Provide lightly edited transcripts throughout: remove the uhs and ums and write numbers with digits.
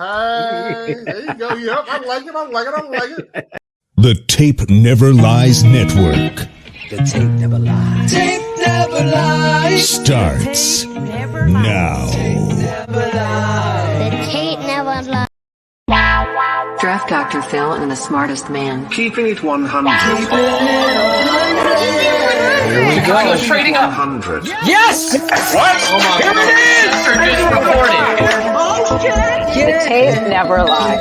Hey, there you go. Yep, I like it. The Tape Never Lies Network. The tape never lies. Tape never lies. Starts now. The tape never lies. Draft Dr. Phil and the smartest man. Keeping it 100. Here we go. Are you trading up? 100. Yes! What? Oh my Here God. it is! Just recorded. The tape never lies.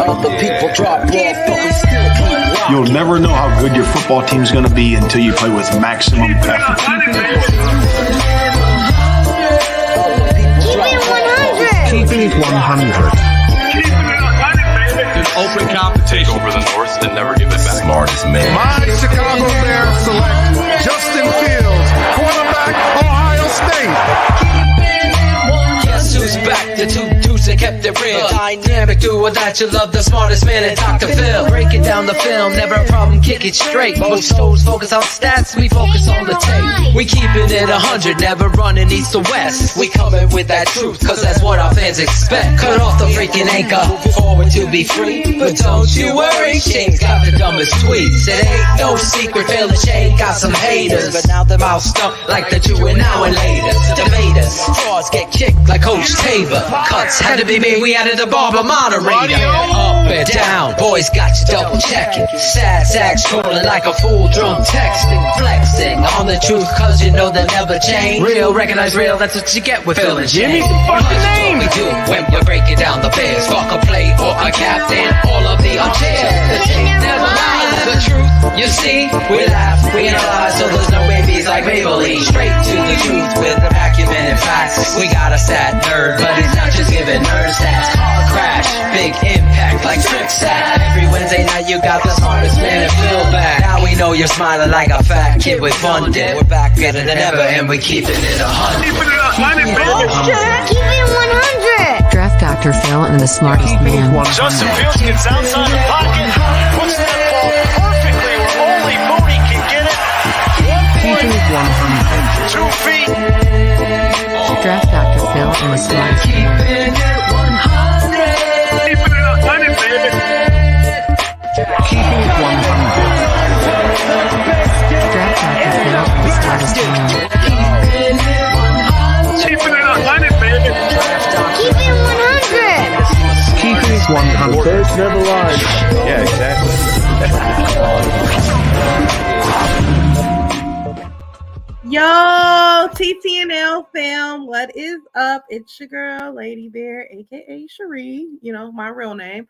Other people drop off, but we still keep rocking. You'll never know how good your football team's going to be until you play with maximum effort. Keeping it 100. Keeping it 100. An open competition over the North and never give it back. Smartest man. My Chicago Bears select Justin Fields, quarterback, Ohio State. Guess who's back? The two dudes that kept it real. Dynamic duo that you love, the smartest man at Dr. Phil. Breaking down the film, never a problem, kick it straight. Most shows focus on stats, we focus on the tape. We keeping it 100, never running east to west. We coming with that truth, cause that's what our fans expect. Cut off the freaking anchor, forward to be free. But don't you worry, Shane's got the dumbest tweets. It ain't no secret, Phil and Shane got some haters. But now they're all stumped like the two and now and later. Debaters, frauds get kicked like Coach Tabor. Cuts had to be made, we added a barber moderator. Up and down, boys got you double checking. Sad sack scrolling like a fool, drunk texting, flexing on the truth, cause you know they never change. Real, recognize real, that's what you get with Phil and Jimmy. What we do when we're breaking down the Bears. Fuck a play or a captain, all of the unfair. The tape never lies, the truth, you see. We laugh, we analyze, so there's no babies like Maybelline. Straight to the truth with acumen and facts. We got a sad nerd, but he's not just giving nerd stats. Car crash, big impact like Trick Sack. Every Wednesday night you got the smartest man and Phil back. Now we know you're smiling like a fat kid with fun dip. We're back better than ever and we keeping it 100. Keeping it 100. Draft Dr. Phil and the smartest man. Justin Fields gets outside the pocket, puts that ball perfectly where only Mooney can get it. 1 point, 2 feet. Draft Dr. Phil and the smartest man. Keeping it 100. Draft Dr. Phil and the smartest man. Keeping it 100. Keeping it 100. Bears never lies. Yeah, exactly. Yo, TTNL fam, what is up? It's your girl, Lady Bear, aka Cherie, you know, my real name.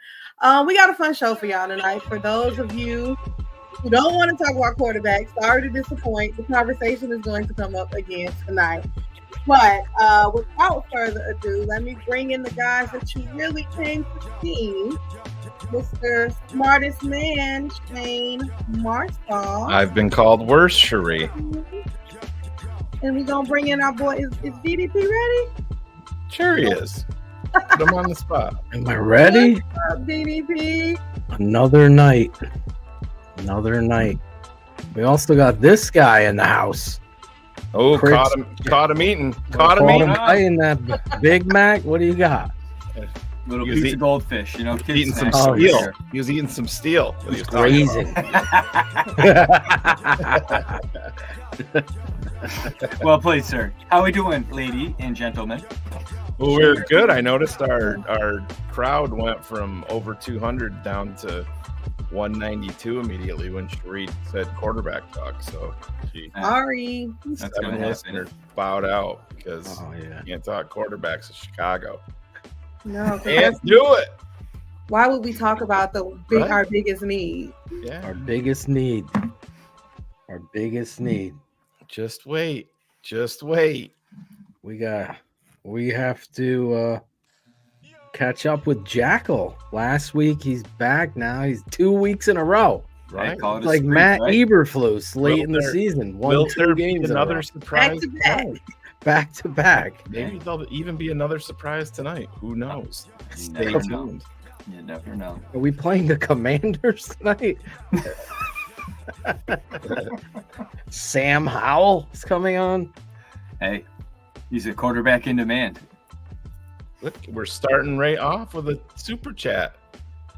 We got a fun show for y'all tonight. For those of you who don't want to talk about quarterbacks, sorry to disappoint. The conversation is going to come up again tonight. But without further ado, let me bring in the guys that you really came to see. Mr. Smartest Man, Shane Marshaw. I've been called worse, Cherie. And we're going to bring in our boy. Is DDP ready? Sure he is. Put him on the spot. Am I ready? What's up, DDP? Another night. We also got this guy in the house. Oh, Chris. caught him eating. Caught him eating that Big Mac. What do you got? Little piece of goldfish, you know. Eating some Oh, steel. yeah. He was eating some steel. He's grazing. Well played, sir. How we doing, lady and gentlemen? Well, we're good. I noticed our crowd went from over 200 down to 192 immediately when Cherie said quarterback talk. So Sorry. That's 7 gonna listeners bowed out because yeah. you can't talk quarterbacks in Chicago. No, Can't do it. why would we talk about Right. our biggest need? Yeah. Our biggest need. Just wait. We have to catch up with Jackal. Last week he's back. Now he's 2 weeks in a row. Right. Call it a Like streak, Matt right? Eberflus late in the there- season. Will there 2 be games in a another row. surprise? Back to back. Back to back. Maybe there'll even be another surprise tonight. Who knows? You Stay never know. tuned. You never know. Are we playing the Commanders tonight? Sam Howell is coming on. Hey, He's a quarterback in demand. Look, we're starting right off with a super chat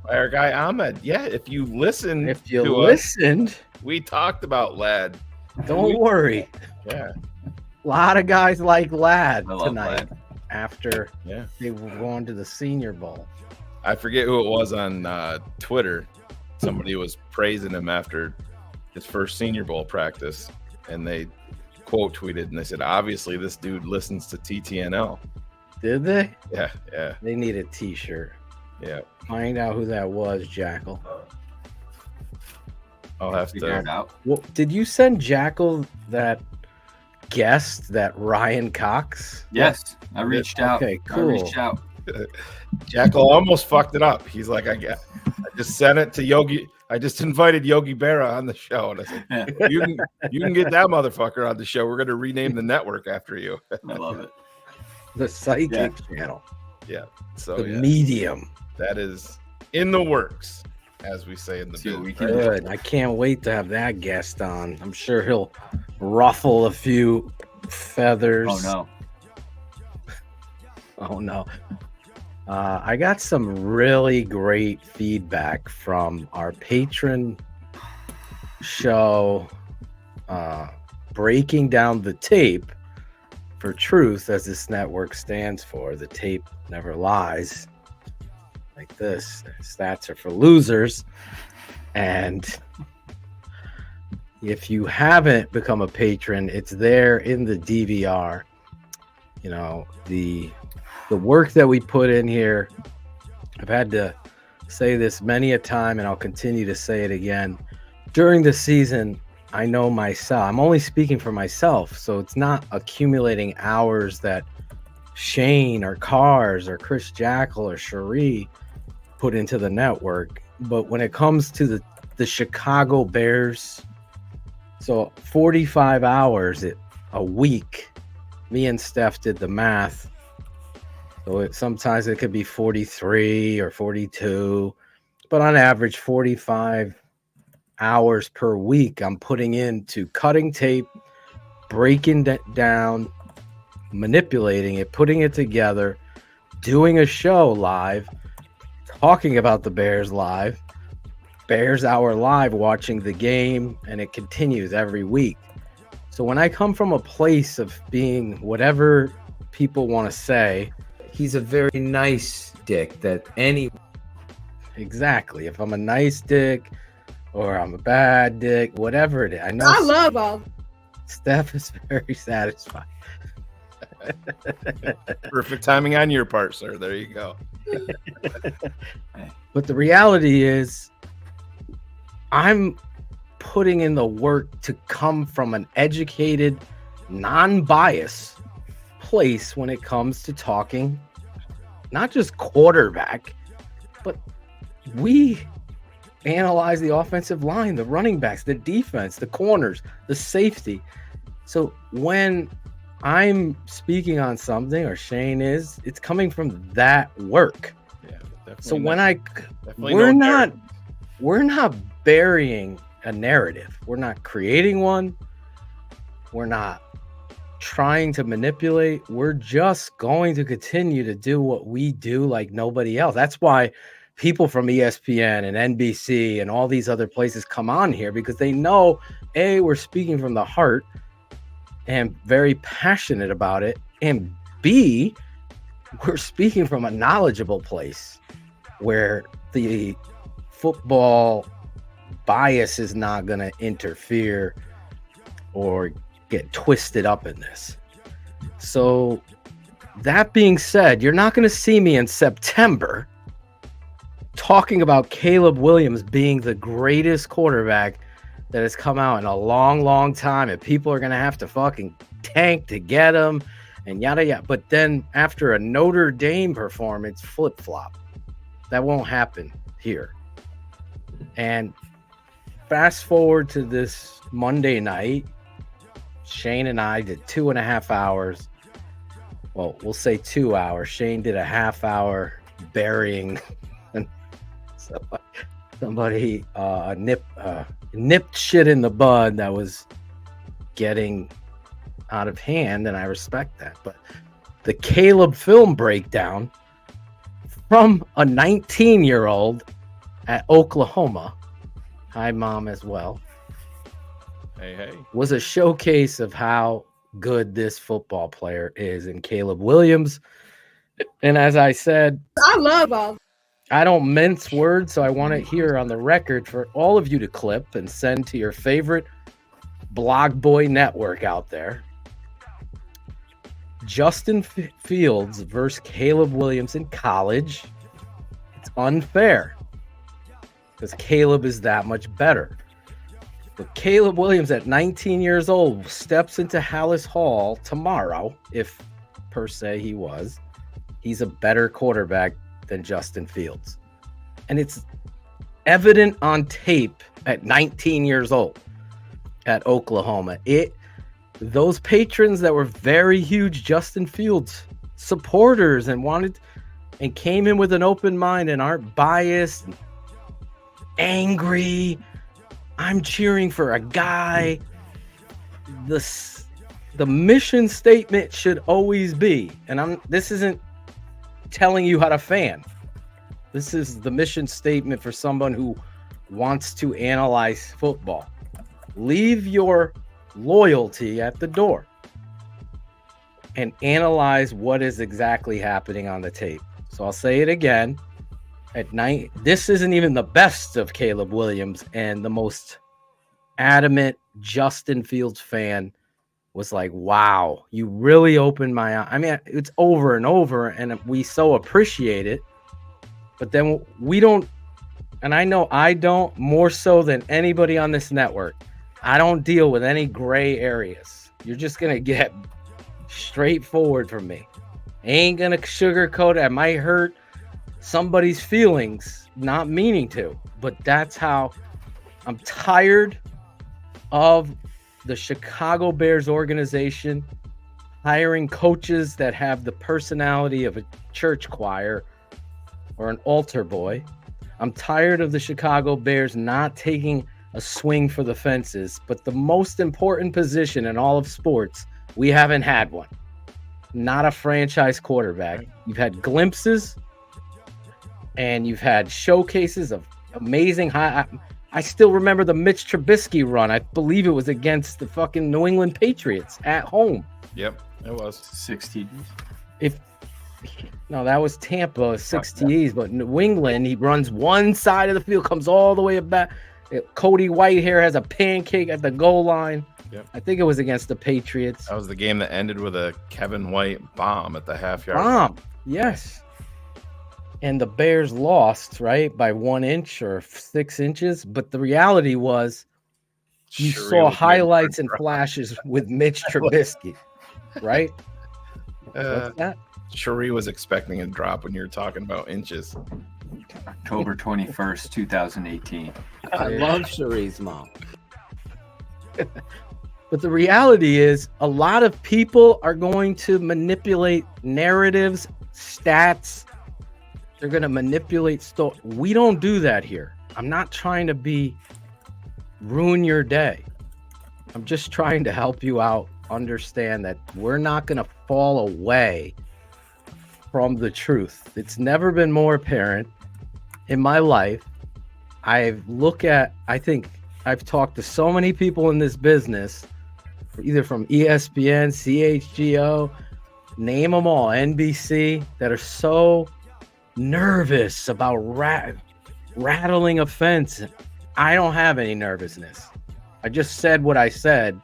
by our guy Ahmed. Yeah, if you listened, we talked about Lad. Don't worry. Yeah, a lot of guys like Lad I love tonight Lad. after they were going to the Senior Bowl. I forget who it was on Twitter. Somebody was praising him after his first Senior Bowl practice, and they quote tweeted and they said, "Obviously, this dude listens to TTNL." Did they? Yeah. They need a T-shirt. Yeah. Find out who that was, Jackal. I'll have Figure it to. out. Well, did you send Jackal that guest, that Ryan Cox? Yes, I reached out. Okay, cool. I reached out. Jackal almost fucked it up. He's like, I just sent it to Yogi. I just invited Yogi Berra on the show, and I said, you can get that motherfucker on the show. We're going to rename the network after you. I love it. The Psychic Channel. Yeah. So The Medium. that is in the works, as we say in the See what we biz. can do. Good. I can't wait to have that guest on. I'm sure he'll ruffle a few feathers. Oh no. Oh no. I got some really great feedback from our patron show, Breaking Down the Tape for Truth, as this network stands for. The tape never lies. Like this. Stats are for losers. And if you haven't become a patron, it's there in the DVR. You know, the work that we put in here, I've had to say this many a time, and I'll continue to say it again. During the season, I know myself. I'm only speaking for myself, so it's not accumulating hours that Shane or Cars or Chris Jackal or Cherie put into the network. But when it comes to the Chicago Bears, so 45 hours a week, me and Steph did the math. So sometimes it could be 43 or 42, but on average 45 hours per week I'm putting into cutting tape, breaking it down, manipulating it, putting it together, doing a show live, talking about the Bears live, Bears Hour live, watching the game, and it continues every week. So when I come from a place of being whatever people want to say, he's a very nice dick that any. Exactly. If I'm a nice dick or I'm a bad dick, whatever it is. I know I love all. Steph is very satisfied. Perfect timing on your part, sir. There you go. But the reality is, I'm putting in the work to come from an educated, non-biased place when it comes to talking, not just quarterback, but we analyze the offensive line, the running backs, the defense, the corners, the safety. So when I'm speaking on something, or Shane is, it's coming from that work. Yeah, so when we're not burying a narrative. We're not creating one. We're not trying to manipulate. We're just going to continue to do what we do like nobody else. That's why people from ESPN and NBC and all these other places come on here, because they know, A, we're speaking from the heart and very passionate about it, and B, we're speaking from a knowledgeable place where the football bias is not going to interfere or get twisted up in this. So that being said, you're not going to see me in September talking about Caleb Williams being the greatest quarterback that has come out in a long, long time, and people are going to have to fucking tank to get him and yada yada. But then after a Notre Dame performance, flip-flop. That won't happen here. And fast forward to this Monday night, Shane and I did 2.5 hours. Well, we'll say 2 hours. Shane did a half hour burying somebody nipped shit in the bud that was getting out of hand, and I respect that. But the Caleb film breakdown from a 19-year-old at Oklahoma, hi mom as well, hey, was a showcase of how good this football player is in Caleb Williams. And as I said, I love all. I don't mince words, so I want it here on the record for all of you to clip and send to your favorite blog boy network out there. Justin Fields versus Caleb Williams in college. It's unfair because Caleb is that much better. But Caleb Williams at 19 years old steps into Hallis Hall tomorrow, if per se he was. He's a better quarterback than Justin Fields. And it's evident on tape at 19 years old at Oklahoma. Those patrons that were very huge Justin Fields supporters and came in with an open mind and aren't biased, and angry. I'm cheering for a guy. The mission statement should always be, and this isn't telling you how to fan. This is the mission statement for someone who wants to analyze football. Leave your loyalty at the door and analyze what is exactly happening on the tape. So I'll say it again. At night, this isn't even the best of Caleb Williams, and the most adamant Justin Fields fan was like, wow, you really opened my eye. I mean, it's over and over, and we so appreciate it. But then we don't, and I know I don't, more so than anybody on this network, I don't deal with any gray areas. You're just going to get straightforward from me. I ain't going to sugarcoat it. I might hurt somebody's feelings, not meaning to, but that's how I'm tired of the Chicago Bears organization hiring coaches that have the personality of a church choir or an altar boy. I'm tired of the Chicago Bears not taking a swing for the fences, but the most important position in all of sports, we haven't had one. Not a franchise quarterback. You've had glimpses and you've had showcases of amazing high. I still remember the Mitch Trubisky run. I believe it was against the fucking New England Patriots at home. Yep, it was 60s. No, that was Tampa 60s, but New England, he runs one side of the field, comes all the way back. Cody Whitehair has a pancake at the goal line. Yep. I think it was against the Patriots. That was the game that ended with a Kevin White bomb at the half-yard line. Bomb, yes. And the Bears lost, right, by 1 inch or 6 inches. But the reality was you saw highlights and flashes with Mitch Trubisky, right? What's that? Cherie was expecting a drop when you were talking about inches. October 21st, 2018. I love Cherie's mom. But the reality is a lot of people are going to manipulate narratives, stats. They're going to manipulate stuff. We don't do that here. I'm not trying to ruin your day. I'm just trying to help you out, understand that we're not going to fall away from the truth. It's never been more apparent in my life. I think I've talked to so many people in this business, either from ESPN, CHGO, name them all, NBC, that are so nervous about rattling a fence. I don't have any nervousness. I just said what I said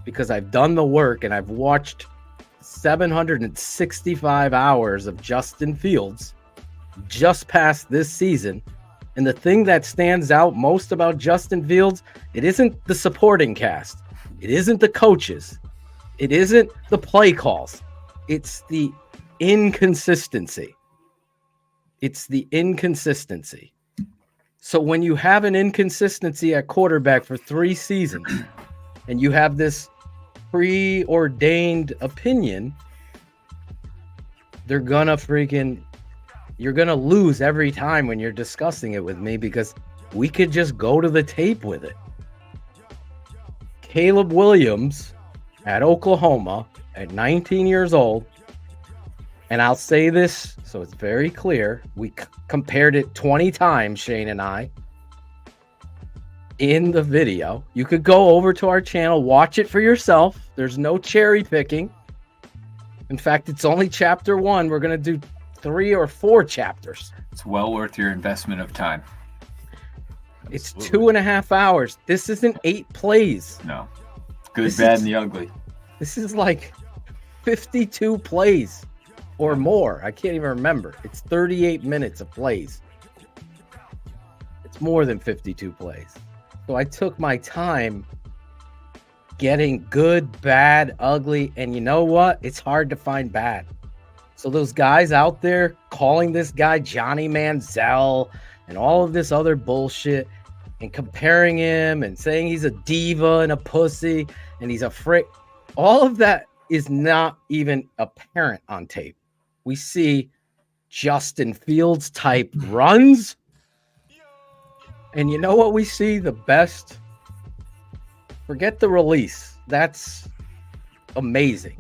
because I've done the work and I've watched 765 hours of Justin Fields just past this season. And the thing that stands out most about Justin Fields, it isn't the supporting cast. It isn't the coaches. It isn't the play calls. It's the inconsistency. It's the inconsistency. So when you have an inconsistency at quarterback for 3 seasons and you have this preordained opinion, you're gonna lose every time when you're discussing it with me, because we could just go to the tape with it. Caleb Williams at Oklahoma at 19 years old. And I'll say this so it's very clear. We compared it 20 times, Shane and I, in the video. You could go over to our channel, watch it for yourself. There's no cherry picking. In fact, it's only chapter 1. We're going to do 3 or 4 chapters. It's well worth your investment of time. It's 2.5 hours. This isn't 8 plays. No. Good, bad, and the ugly. This is like 52 plays or more. I can't even remember. It's 38 minutes of plays. It's more than 52 plays. So I took my time getting good, bad, ugly, and you know what? It's hard to find bad. So those guys out there calling this guy Johnny Manziel and all of this other bullshit and comparing him and saying he's a diva and a pussy and he's a frick, all of that is not even apparent on tape. We see Justin Fields type runs. And you know what we see the best? Forget the release. That's amazing.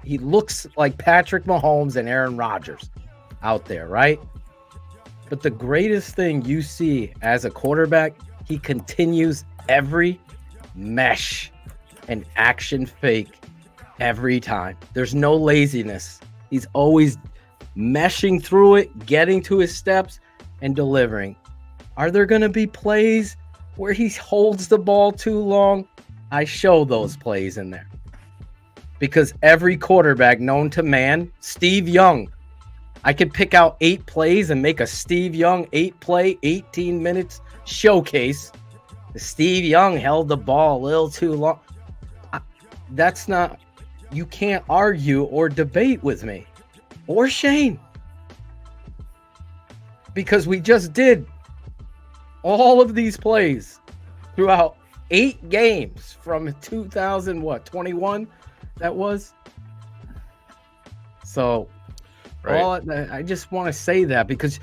He looks like Patrick Mahomes and Aaron Rodgers out there, right? But the greatest thing you see as a quarterback, he continues every mesh and action fake every time. There's no laziness. He's always meshing through it, getting to his steps, and delivering. Are there going to be plays where he holds the ball too long? I show those plays in there. Because every quarterback known to man, Steve Young, I could pick out 8 plays and make a Steve Young 8-play, 18 minutes showcase. Steve Young held the ball a little too long. That's not, you can't argue or debate with me or Shane. Because we just did all of these plays throughout 8 games from 2021 that was. So I just want to say that because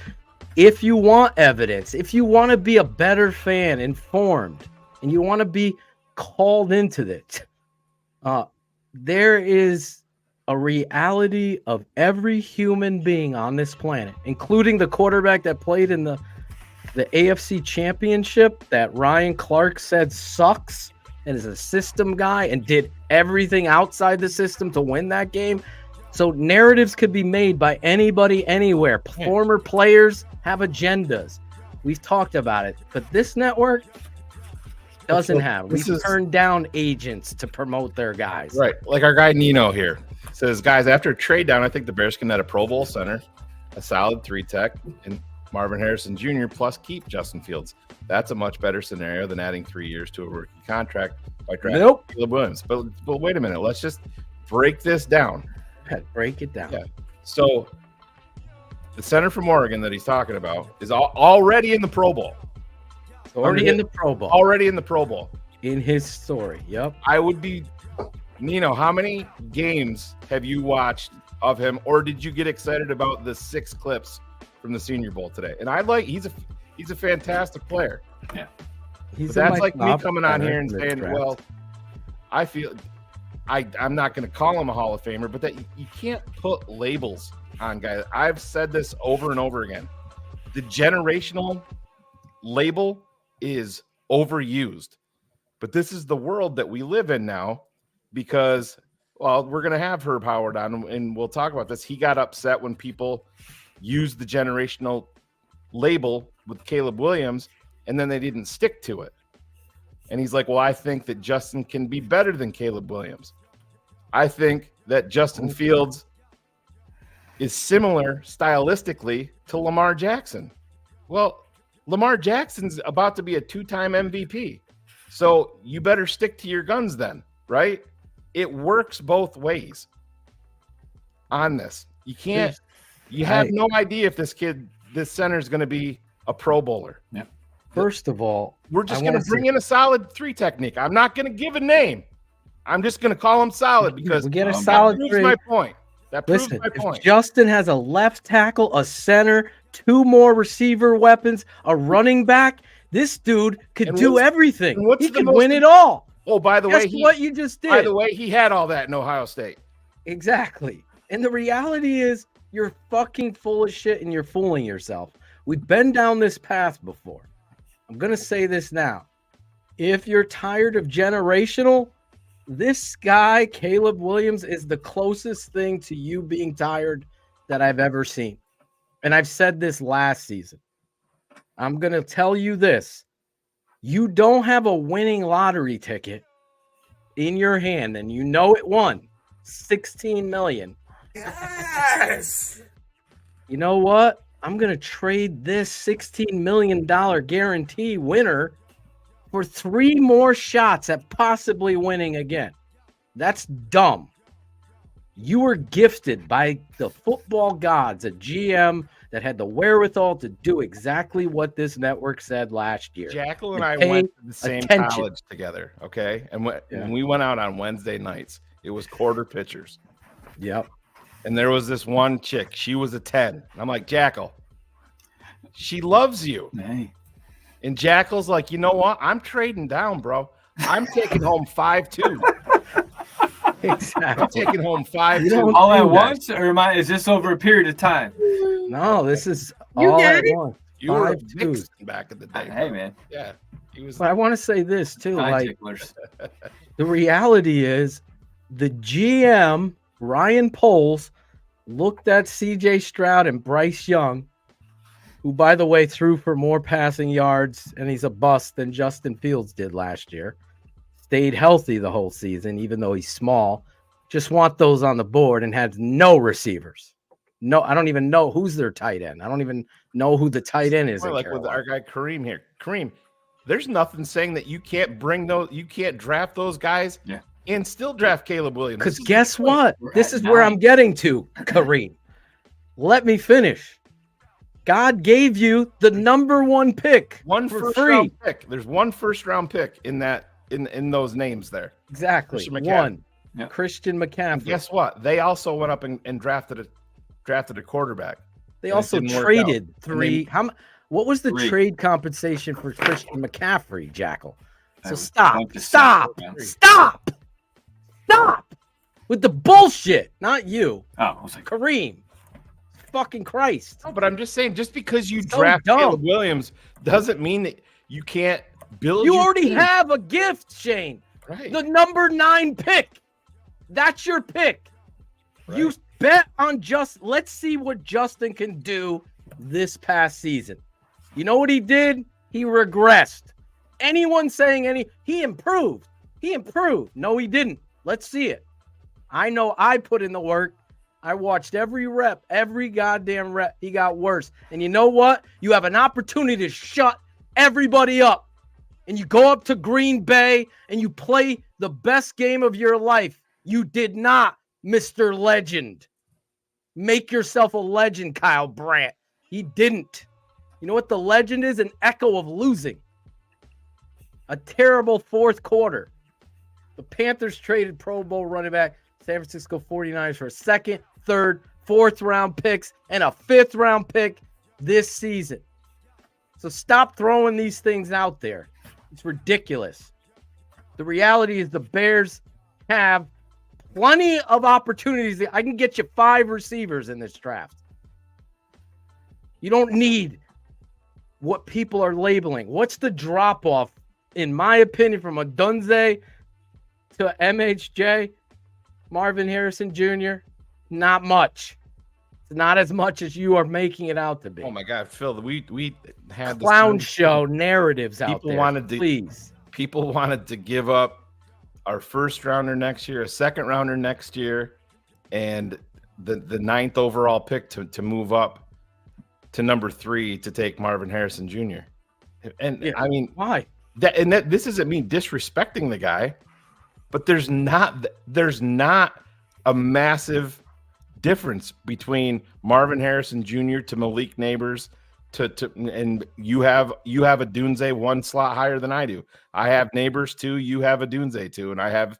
if you want evidence, if you want to be a better fan, informed, and you want to be called into this, there is a reality of every human being on this planet, including the quarterback that played in the AFC Championship that Ryan Clark said sucks and is a system guy and did everything outside the system to win that game. So narratives could be made by anybody, anywhere. Former players have agendas. We've talked about it, but this network doesn't have. We've turned down agents to promote their guys. Right, like our guy Nino here says, guys, after a trade down, I think the Bears can net a Pro Bowl center, a solid 3-tech, and Marvin Harrison Jr. plus keep Justin Fields. That's a much better scenario than adding 3 years to a rookie contract by drafting Caleb Williams. But wait a minute, let's just break this down. Break it down. Yeah. So the center from Oregon that he's talking about is already in the Pro Bowl. Already in the Pro Bowl. Already in the Pro Bowl. In his story. Yep. I would be, Nino, how many games have you watched of him, or did you get excited about the 6 clips from the Senior Bowl today? And he's a fantastic player. Yeah. That's like me coming on here and saying, well, I feel I'm not going to call him a Hall of Famer, but that you can't put labels on guys. I've said this over and over again. The generational label is overused, but this is the world that we live in now because, well, we're going to have Herb Howard on and we'll talk about this. He got upset when people used the generational label with Caleb Williams and then they didn't stick to it. And he's like, well, I think that Justin can be better than Caleb Williams. I think that Justin Fields is similar stylistically to Lamar Jackson. Well, Lamar Jackson's about to be a 2-time MVP. So you better stick to your guns then, right? It works both ways on this. You can't, you have no idea if this center is going to be a Pro Bowler. Yeah. First of all, we're just going to bring in a solid 3 technique. I'm not going to give a name. I'm just going to call him solid because we get a solid 3. That proves my point. That proves Listen, my point. If Justin has a left tackle, a center, 2 more receiver weapons, a running back, this dude could do everything. He could win it all. Oh, by the Guess way, what you just did. By the way, he had all that in Ohio State. Exactly. And the reality is you're fucking full of shit and you're fooling yourself. We've been down this path before. I'm going to say this now. If you're tired of generational, this guy, Caleb Williams, is the closest thing to you being tired that I've ever seen. And I've said this last season. I'm going to tell you this. You don't have a winning lottery ticket in your hand and you know it won $16 million. Yes. You know what? I'm going to trade this $16 million guarantee winner for 3 more shots at possibly winning again. That's dumb. You were gifted by the football gods, a GM that had the wherewithal to do exactly what this network said last year. Jackal and I went to the same college together, okay? And when we went out on Wednesday nights, it was quarter pitchers. Yep. And there was this one chick. She was a 10. And I'm like, Jackal, she loves you. Hey. And Jackal's like, you know what? I'm trading down, bro. I'm taking home 5-2. Exactly. I'm taking home 5-2. All at once, or is this over a period of time? No, this is You all get at it? once. You were a 5-2. Vixen back in the day. Hey, bro. man. Yeah. He was. But I want to say this too. Eye Like ticklers. the reality is the GM, Ryan Poles, looked at CJ Stroud and Bryce Young, who, by the way, threw for more passing yards and he's a bust than Justin Fields did last year. Stayed healthy the whole season, even though he's small. Just want those on the board and had no receivers. No, I don't even know who's their tight end. I don't even know who the tight end is. Like with our guy Kareem here. Kareem, there's nothing saying that you can't draft those guys and still draft Caleb Williams. Because guess what? This is where I'm getting to, Kareem. Let me finish. God gave you the number 1 pick. One for first free. round pick. There's one first round pick in that in those names there. Exactly. One. Christian McCaffrey. Guess what? They also went up and drafted a quarterback. They And also it didn't work traded out. 3. What was the trade compensation for Christian McCaffrey, Jackal? So stop with the bullshit. Not you. Oh, I was like, Kareem. Fucking Christ. No, but I'm just saying, just because you So draft dumb. Caleb Williams doesn't mean that you can't build. You your already team. have a gift, Shane. Right. The number 9 pick. That's your pick. Right. You bet on let's see what Justin can do this past season. You know what he did? He regressed. Anyone saying he improved. He improved. No, he didn't. Let's see it. I know I put in the work. I watched every rep, every goddamn rep. He got worse. And you know what? You have an opportunity to shut everybody up. And you go up to Green Bay and you play the best game of your life. You did not, Mr. Legend. Make yourself a legend, Kyle Brandt. He didn't. You know what the legend is? An echo of losing. A terrible fourth quarter. The Panthers traded Pro Bowl running back San Francisco 49ers for a 2nd, 3rd, 4th round picks and a 5th round pick this season. So stop throwing these things out there. It's ridiculous. The reality is the Bears have plenty of opportunities. I can get you 5 receivers in this draft. You don't need what people are labeling. What's the drop-off, in my opinion, from a Dunze to MHJ, Marvin Harrison Jr.? Not much. It's not as much as you are making it out to be. Oh my God, Phil, we had clown show narratives out people there. People wanted to give up our first rounder next year, a second rounder next year, and the 9th overall pick to move up to number 3 to take Marvin Harrison Jr. And Yeah, I mean, why? That this isn't me disrespecting the guy, but there's not a massive difference between Marvin Harrison Jr. to Malik Neighbors and you have a Dunze 1 slot higher than I do. I have Neighbors 2, you have a Dunze 2, and I have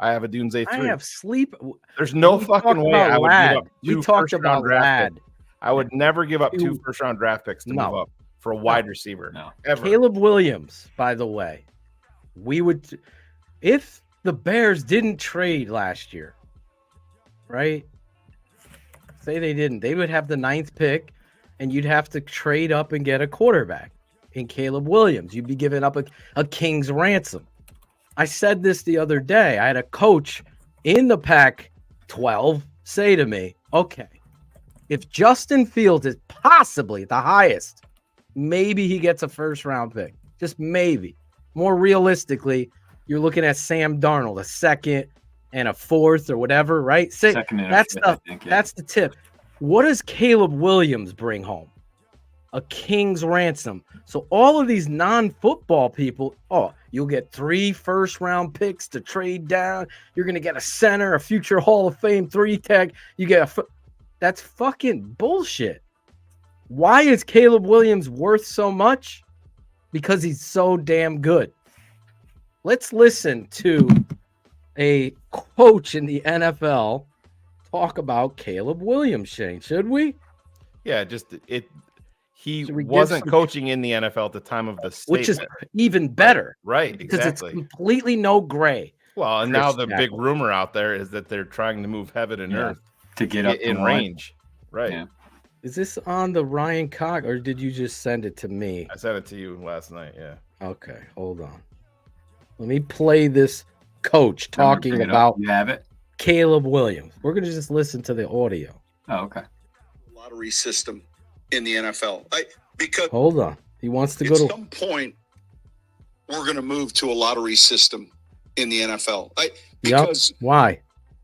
a Dunze 3. I have sleep. There's no fucking way I would give up 2 We talked first-round about draft Lad. picks. I would never give up 2 2 first-round draft picks to No. move up for a wide receiver. No. Ever. Caleb Williams, by the way, if the Bears didn't trade last year, right? Say they didn't, they would have the 9th pick, and you'd have to trade up and get a quarterback in Caleb Williams. You'd be giving up a king's ransom. I said this the other day. I had a coach in the Pac-12 say to me, okay, if Justin Fields is possibly the highest, maybe he gets a first-round pick. Just maybe. More realistically, you're looking at Sam Darnold, a 2nd and a 4th or whatever, right? That's the tip. What does Caleb Williams bring home? A king's ransom. So all of these non-football people, you'll get 3 first-round picks to trade down. You're going to get a center, a future Hall of Fame 3-tech. You get that's fucking bullshit. Why is Caleb Williams worth so much? Because he's so damn good. Let's listen to a coach in the NFL talk about Caleb Williams, Shane. Should we? Yeah, he wasn't coaching in the NFL at the time of the statement. Which is even better. Right, because exactly. It's completely no gray. Well, and now the big rumor out there is that they're trying to move heaven and earth to get up in range. Right. Yeah. Is this on the Ryan Cox, or did you just send it to me? I sent it to you last night, yeah. Okay, hold on. Let me play this coach talking about you have it? Caleb Williams. We're going to just listen to the audio. Oh, okay. Lottery system in the NFL. Because hold on. He wants to go to some point we're going to move to a lottery system in the NFL. Because why?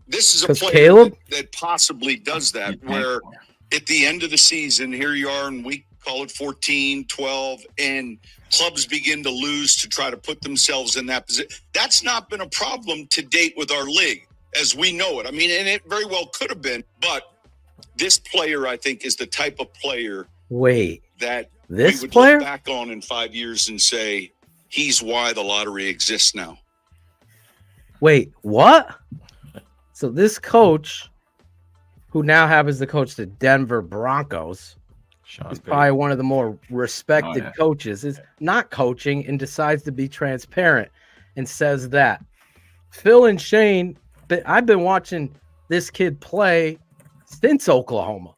This is a player Caleb? that possibly does that, where at the end of the season, here you are in week, call it 14, 12, and clubs begin to lose to try to put themselves in that position. That's not been a problem to date with our league as we know it. I mean, and it very well could have been, but this player, I think, is the type of player that we would look back on in 5 years and say, he's why the lottery exists now. Wait, what? So this coach, who now happens to coach the Denver Broncos, is probably one of the more respected coaches, is not coaching and decides to be transparent and says that. Phil and Shane, I've been watching this kid play since Oklahoma.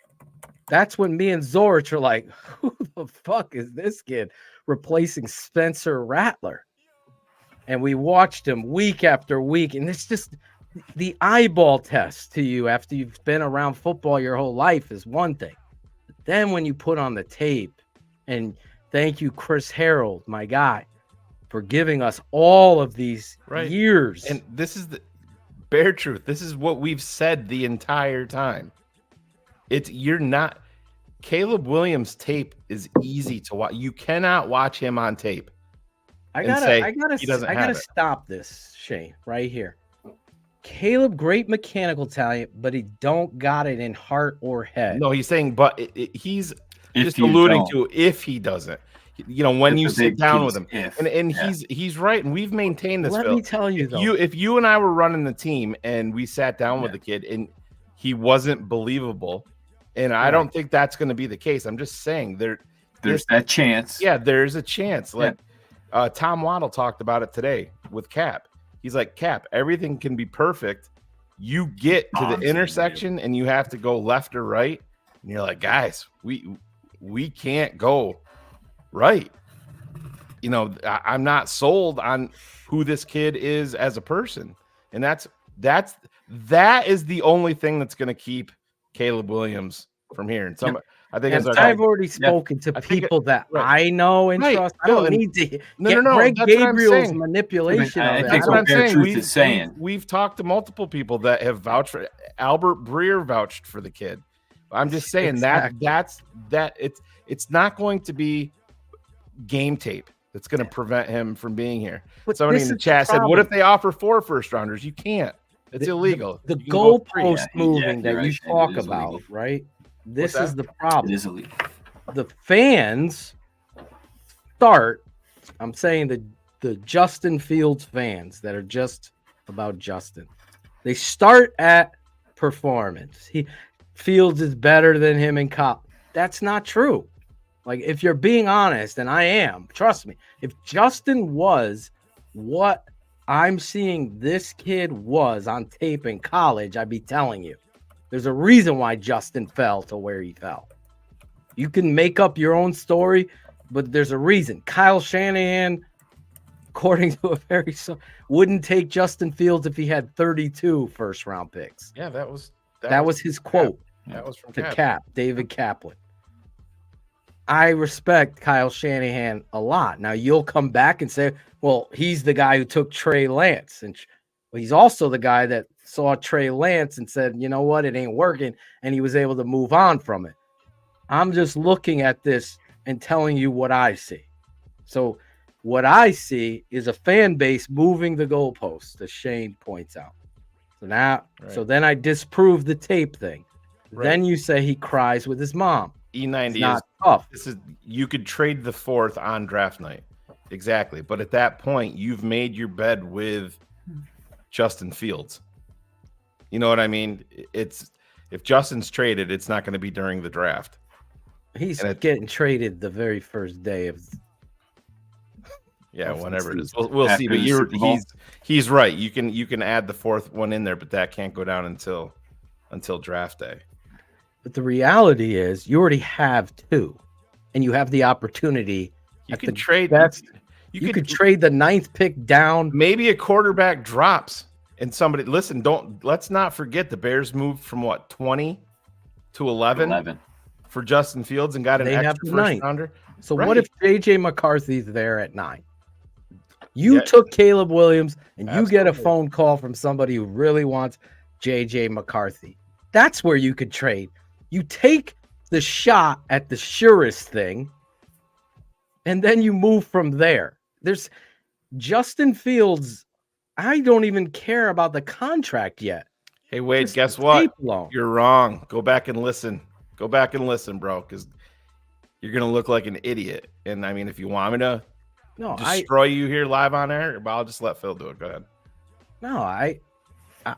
That's when me and Zorich are like, who the fuck is this kid replacing Spencer Rattler? And we watched him week after week, and it's just the eyeball test to you after you've been around football your whole life is one thing. But then when you put on the tape, and thank you, Chris Harold, my guy, for giving us all of these years. And this is the bare truth. This is what we've said the entire time. Caleb Williams' tape is easy to watch. You cannot watch him on tape. I gotta stop this, Shane, right here. Caleb, great mechanical talent, but he don't got it in heart or head. No, he's saying, but he's just alluding to if he doesn't. When you sit down with him, and he's right, and we've maintained this. Let me tell you, if you and I were running the team and we sat down with the kid and he wasn't believable, and I don't think that's going to be the case. I'm just saying there's that chance. Yeah, there's a chance. Like Tom Waddle talked about it today with Cap. He's like, Cap, everything can be perfect. You get to the intersection and you have to go left or right, and you're like, guys, we can't go right. I'm not sold on who this kid is as a person, and that is the only thing that's going to keep Caleb Williams from here. And I think I've already spoken to people that I know and trust. I don't need to get Greg Gabriel's manipulation. I think what Bear Truth is saying. We've talked to multiple people that have vouched for Albert Breer vouched for the kid. I'm just saying that's it's not going to be game tape that's going to prevent him from being here. But somebody in the chat said, "What if they offer 4 first-rounders?" You can't. It's illegal. The goalpost moving that you talk about, right? This is the problem. It is illegal. The fans start. I'm saying the Justin Fields fans that are just about Justin. They start at performance. Fields is better than him in Cup. That's not true. Like, if you're being honest, and I am, trust me, if Justin was what I'm seeing this kid was on tape in college, I'd be telling you. There's a reason why Justin fell to where he fell. You can make up your own story, but there's a reason. Kyle Shanahan, according to a wouldn't take Justin Fields if he had 32 first-round picks. Yeah, that was his quote. That was from David Kaplan. I respect Kyle Shanahan a lot. Now you'll come back and say, well, he's the guy who took Trey Lance. And he's also the guy that saw Trey Lance and said, you know what, it ain't working. And he was able to move on from it. I'm just looking at this and telling you what I see. So what I see is a fan base moving the goalposts, as Shane points out. So now, so then I disprove the tape thing. Right. Then you say he cries with his mom. E90 is tough. You could trade the 4th on draft night. Exactly. But at that point, you've made your bed with Justin Fields. You know what I mean? It's if Justin's traded, it's not going to be during the draft. He's getting traded the very first day of. Yeah, whenever it is, we'll see. But he's right. You can add the 4th one in there, but that can't go down until draft day. But the reality is, you already have 2, and you have the opportunity. You could trade. You could trade the 9th pick down. Maybe a quarterback drops, and somebody listen. Let's not forget the Bears moved from what 20 to 11 for Justin Fields and got an extra first rounder. So what if JJ McCarthy's there at 9? You took Caleb Williams, and you get a phone call from somebody who really wants JJ McCarthy. That's where you could trade. You take the shot at the surest thing, and then you move from there. There's Justin Fields. I don't even care about the contract yet. Hey, Wade, guess what? You're wrong. Go back and listen. Go back and listen, bro, because you're going to look like an idiot. And, I mean, if you want me to destroy you here live on air, but I'll just let Phil do it. Go ahead. No,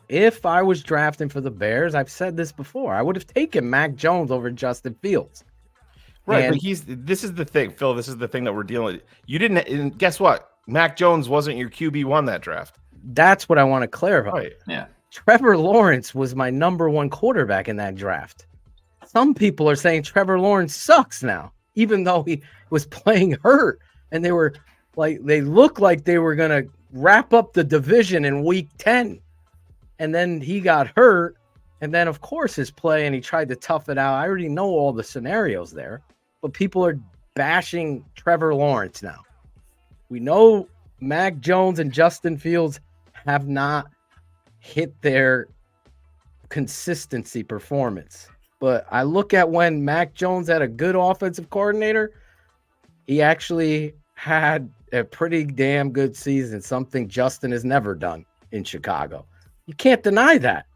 if I was drafting for the Bears, I've said this before, I would have taken Mac Jones over Justin Fields. Right, but this is the thing, Phil. This is the thing that we're dealing with. You didn't, and guess what? Mac Jones wasn't your QB1 that draft. That's what I want to clarify. Right. Yeah. Trevor Lawrence was my number 1 quarterback in that draft. Some people are saying Trevor Lawrence sucks now, even though he was playing hurt, and they looked like they were going to wrap up the division in week 10. And then he got hurt. And then, of course, his play, and he tried to tough it out. I already know all the scenarios there, but people are bashing Trevor Lawrence now. We know Mac Jones and Justin Fields have not hit their consistency performance. But I look at when Mac Jones had a good offensive coordinator, he actually had a pretty damn good season, something Justin has never done in Chicago. You can't deny that.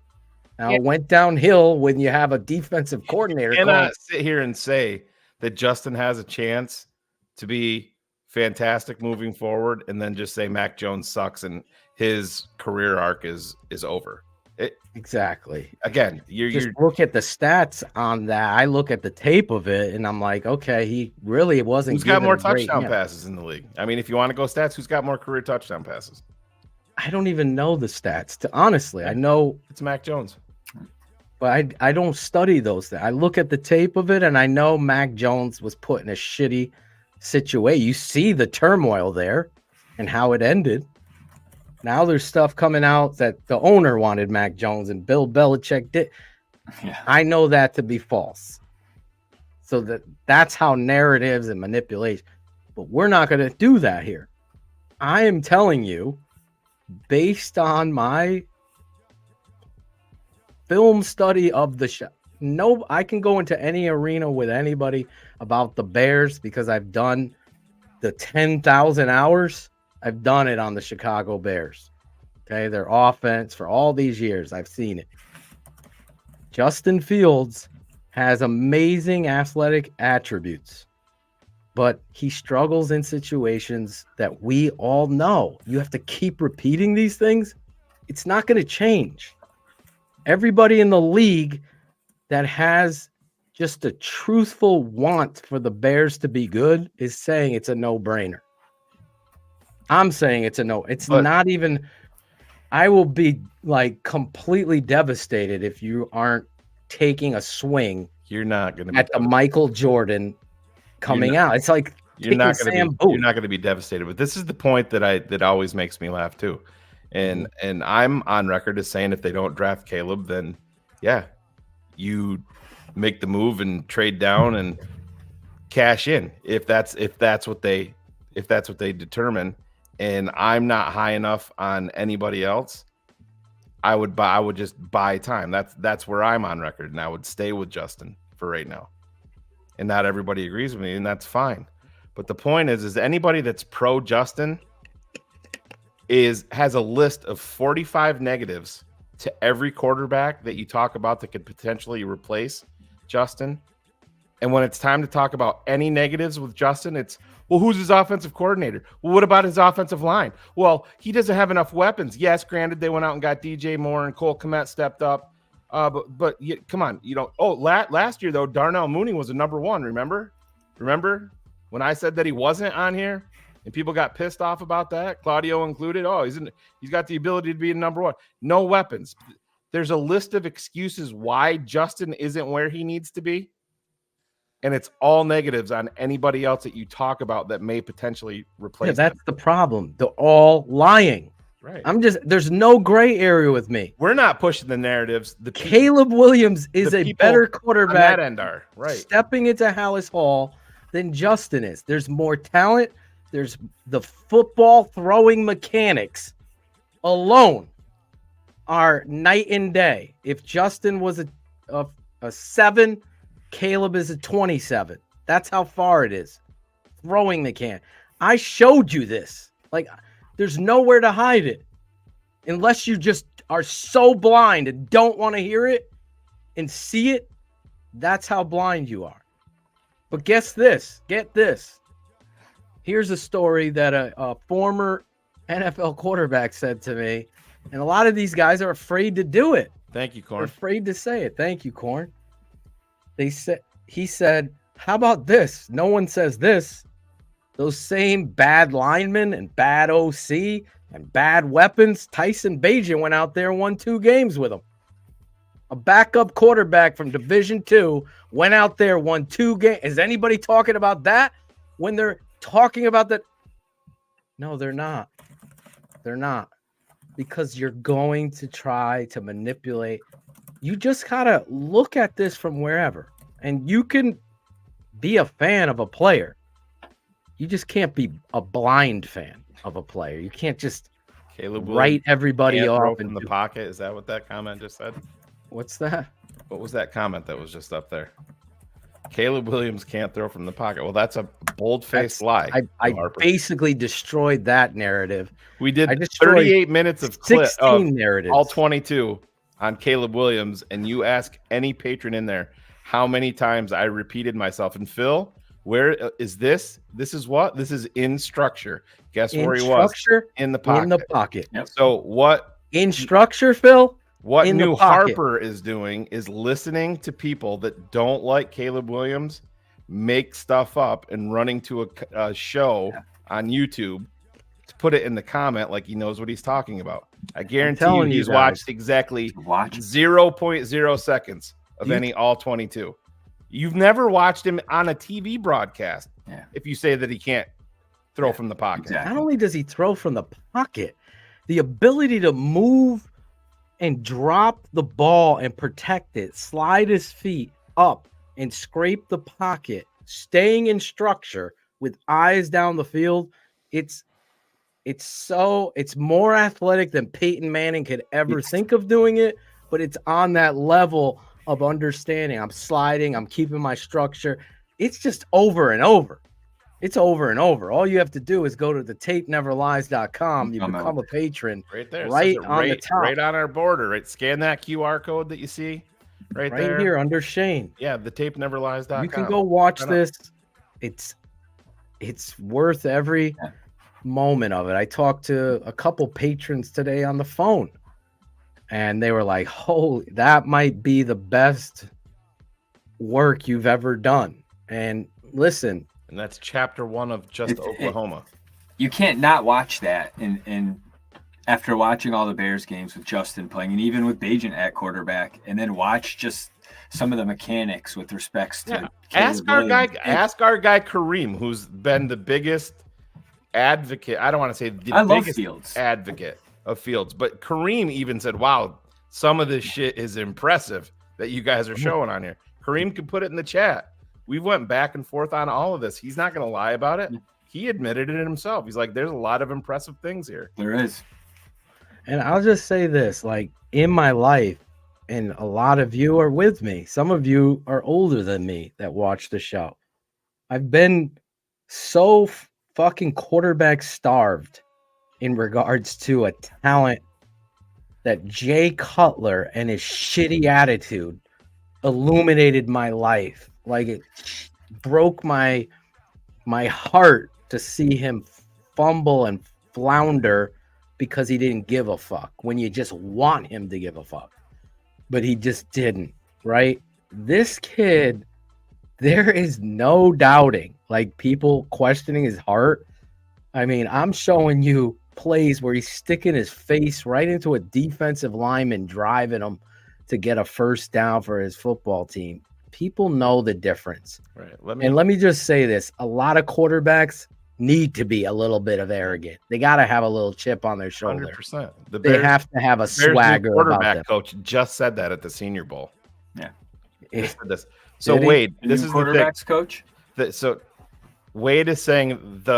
Now, it went downhill when you have a defensive coordinator. You cannot sit here and say that Justin has a chance to be fantastic moving forward and then just say Mac Jones sucks and his career arc is over. Exactly. Again, you look at the stats on that. I look at the tape of it, and I'm like, okay, he really wasn't. Who's got more touchdown passes in the league? I mean, if you want to go stats, who's got more career touchdown passes? I don't even know the stats. Honestly, I know it's Mac Jones, but I don't study those things. I look at the tape of it, and I know Mac Jones was put in a shitty situation. You see the turmoil there and how it ended. Now there's stuff coming out that the owner wanted Mac Jones and Bill Belichick did. Yeah. I know that to be false. So that's how narratives and manipulation. But we're not going to do that here. I am telling you, based on my film study of the show. No, I can go into any arena with anybody about the Bears because I've done the 10,000 hours. I've done it on the Chicago Bears. Okay, their offense for all these years. I've seen it. Justin Fields has amazing athletic attributes, but he struggles in situations that we all know. You have to keep repeating these things. It's not going to change. Everybody in the league that has just a truthful want for the Bears to be good is saying it's a no-brainer. I'm saying it's a no. It's not even. I will be like completely devastated if you aren't taking a swing. You're not going to at the Michael Jordan coming out. It's like you're not going to be you're not going to be devastated. But this is the point that always makes me laugh too, and I'm on record as saying if they don't draft Caleb, then yeah, you make the move and trade down and cash in if that's what they determine. And I'm not high enough on anybody else. I would just buy time. That's where I'm on record, and I would stay with Justin for right now. And not everybody agrees with me, and that's fine. But the point is anybody that's pro Justin has a list of 45 negatives to every quarterback that you talk about that could potentially replace Justin. And when it's time to talk about any negatives with Justin, it's, well, who's his offensive coordinator? Well, what about his offensive line? Well, he doesn't have enough weapons. Yes, granted, they went out and got DJ Moore and Cole Kmet stepped up. But come on, last year, though, Darnell Mooney was a number one, remember? Remember when I said that he wasn't on here and people got pissed off about that, Claudio included? Oh, he's got the ability to be a number one. No weapons. There's a list of excuses why Justin isn't where he needs to be. And it's all negatives on anybody else that you talk about that may potentially replace. Yeah, that's the problem. They're all lying. Right. There's no gray area with me. We're not pushing the narratives. Caleb Williams is a better quarterback on that end are, right, stepping into Hallis Hall than Justin is. There's more talent. There's the football throwing mechanics alone are night and day. If Justin was a 7, Caleb is a 27. That's how far it is. Throwing the can. I showed you this. Like, there's nowhere to hide it. Unless you just are so blind and don't want to hear it and see it, that's how blind you are. But guess this. Get this. Here's a story that a former NFL quarterback said to me, and a lot of these guys are afraid to do it. Thank you, Corn. They're afraid to say it. Thank you, Corn. He said, how about this? No one says this. Those same bad linemen and bad OC and bad weapons, Tyson Bagent went out there and won 2 games with them. A backup quarterback from Division II went out there, won 2 games. Is anybody talking about that when they're talking about that? No, they're not. They're not. Because you're going to try to manipulate. You just got to look at this from wherever. And you can be a fan of a player. You just can't be a blind fan of a player. You can't just write everybody off in the pocket. Is that what that comment just said? What's that? What was that comment that was just up there? Caleb Williams can't throw from the pocket. Well, that's a bold-faced lie. I basically destroyed that narrative. We did 38 minutes of clip of narratives. All 22 on Caleb Williams, and you ask any patron in there how many times I repeated myself. And Phil, where is this? This is what? This is in structure. Guess where he was? In the pocket. In the pocket. Yep. So what? In structure, Phil? What New Harper is doing is listening to people that don't like Caleb Williams make stuff up and running to a show on YouTube to put it in the comment like he knows what he's talking about. I guarantee you he's watched exactly 0.0 seconds of any all 22. You've never watched him on a TV broadcast if you say that he can't throw from the pocket. Exactly. Not only does he throw from the pocket, the ability to move and drop the ball and protect it, slide his feet up and scrape the pocket, staying in structure with eyes down the field. It's more athletic than Peyton Manning could ever think of doing it, but it's on that level of understanding. I'm sliding, I'm keeping my structure. It's just over and over. It's over and over. All you have to do is go to the tapeneverlies.com. You become a patron right there, right on the top, right on our border. Right, scan that QR code that you see right there, here under Shane. Yeah, the tapeneverlies.com. You can go watch this. It's worth every moment of it. I talked to a couple patrons today on the phone, and they were like, "Holy, that might be the best work you've ever done." And listen. And that's chapter 1 of Just Oklahoma. you can't not watch that. And after watching all the Bears games with Justin playing, and even with Bajan at quarterback, and then watch just some of the mechanics with respects to ask our guy Kareem, who's been the biggest advocate. I don't want to say the biggest advocate of Fields, but Kareem even said, "Wow, some of this shit is impressive that you guys are showing on here." Kareem could put it in the chat. We went back and forth on all of this. He's not going to lie about it. He admitted it himself. He's like, "There's a lot of impressive things here." There is. And I'll just say this, like in my life, and a lot of you are with me. Some of you are older than me that watch the show. I've been so fucking quarterback starved in regards to a talent that Jay Cutler and his shitty attitude illuminated my life. Like it broke my heart to see him fumble and flounder because he didn't give a fuck when you just want him to give a fuck. But he just didn't, right? This kid, there is no doubting, like people questioning his heart. I mean, I'm showing you plays where he's sticking his face right into a defensive lineman, driving him to get a first down for his football team. People know the difference. Right. Let me just say this. A lot of quarterbacks need to be a little bit of arrogant. They got to have a little chip on their shoulder. 100%. They have to have a swagger. Quarterback coach just said that at the Senior Bowl. Yeah. This. So Wade, this is the quarterbacks coach. So Wade is saying not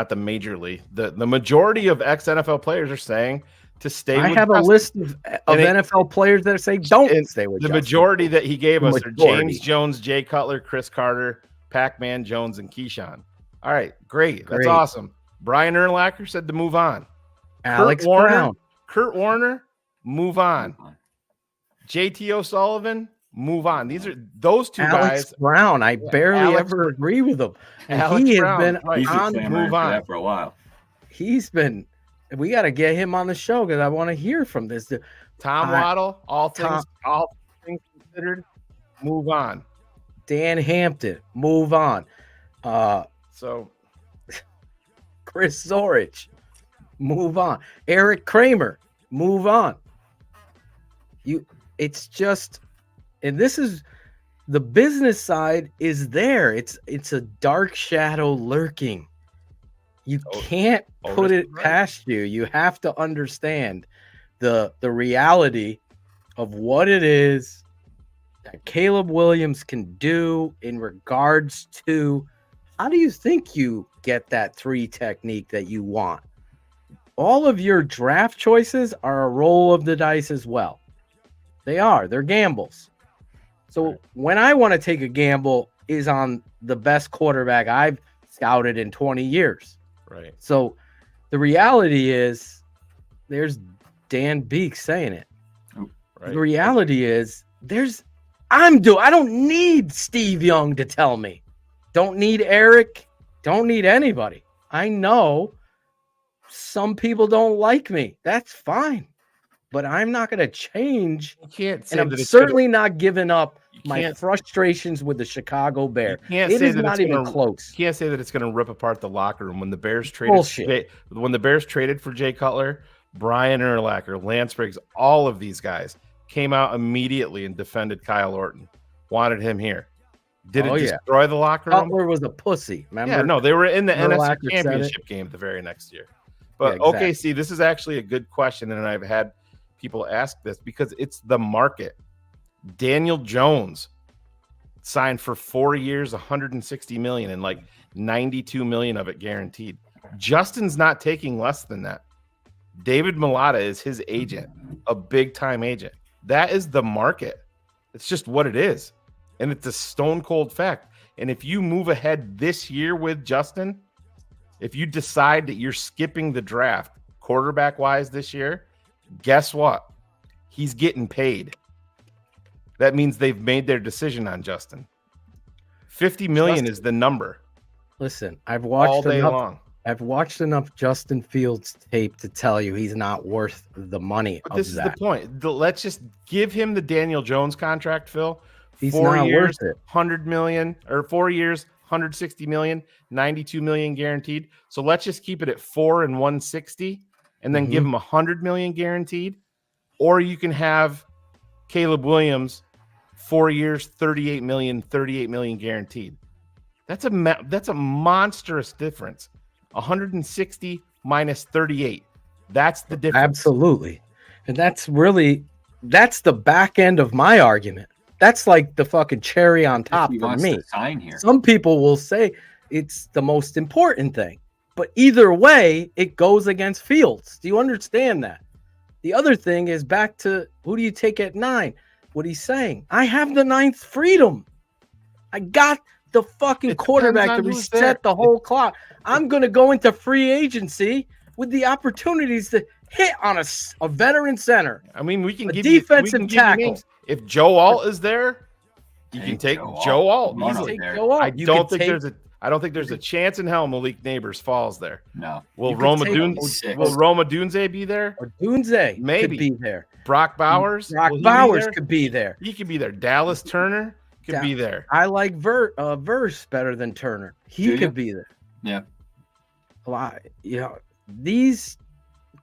the majorly. The majority of ex-NFL players are saying to stay. I have a list of NFL players that say don't stay with the Justin. majority that he gave us are James Jones, Jay Cutler, Chris Carter, Pac-Man Jones, and Keyshawn. All right, great. That's awesome. Brian Urlacher said to move on. Alex Brown. Kurt Warner, move on. JT O'Sullivan, move on. Those two Alex guys. Brown, I barely ever agree with him. And he has been on move on for a while. He's been. We got to get him on the show because I want to hear from this. Tom Waddle, all things considered, move on. Dan Hampton, move on. So Chris Zorich, move on. Eric Kramer, move on. It's just, and this is the business side is there. It's a dark shadow lurking. You can't put it past you. You have to understand the reality of what it is that Caleb Williams can do in regards to how do you think you get that 3 technique that you want? All of your draft choices are a roll of the dice as well. They're gambles. So when I want to take a gamble is on the best quarterback I've scouted in 20 years. Right. So the reality is there's Dan Beek saying it. Right. The reality is I don't need Steve Young to tell me. Don't need Eric. Don't need anybody. I know some people don't like me. That's fine. But I'm not going to change. You can't say and I'm certainly not giving up my frustrations with the Chicago Bears. It is not even close. You can't say that it's going to rip apart the locker room when the Bears traded for Jay Cutler, Brian Urlacher, Lance Briggs, all of these guys came out immediately and defended Kyle Orton, wanted him here. Did it destroy the locker room? Cutler was a pussy. Remember? Yeah, no, they were in the Urlacher NFC Championship game the very next year. But okay, see, this is actually a good question, and I've had people ask this because it's the market. Daniel Jones signed for 4 years, $160 million, and like $92 million of it guaranteed. Justin's not taking less than that. David Mulata is his agent, a big-time agent. That is the market. It's just what it is. And it's a stone cold fact. And if you move ahead this year with Justin, if you decide that you're skipping the draft quarterback-wise this year, guess what? He's getting paid. That means they've made their decision on Justin. $50 million is the number. Listen, I've watched all day long. I've watched enough Justin Fields tape to tell you he's not worth the money. But this is the point. Let's just give him the Daniel Jones contract, Phil. He's not worth it. $100 million, or 4 years, 160 million, 92 million guaranteed. So let's just keep it at 4 and 160 and then give him 100 million guaranteed. Or you can have Caleb Williams 4 years, 38 million guaranteed. That's a monstrous difference. 160 minus 38. That's the difference. Absolutely. And that's the back end of my argument. That's like the fucking cherry on top for me. Sign here. Some people will say it's the most important thing, but either way, it goes against Fields. Do you understand that? The other thing is back to who do you take at 9? What he's saying. I have the 9th freedom. I got the fucking quarterback to reset the whole clock. I'm going to go into free agency with the opportunities to hit on a veteran center. I mean, we can give defensive you tackle. If Joe Alt is there, you can take Joe Alt. I don't think there's a chance in hell Malik Neighbors falls there. No. Will Roma Dunze be there? Or Dunze maybe could be there. Brock Bowers. Could be there. He could be there. Dallas Turner could be there. I like Verse better than Turner. He could be there. Yeah. These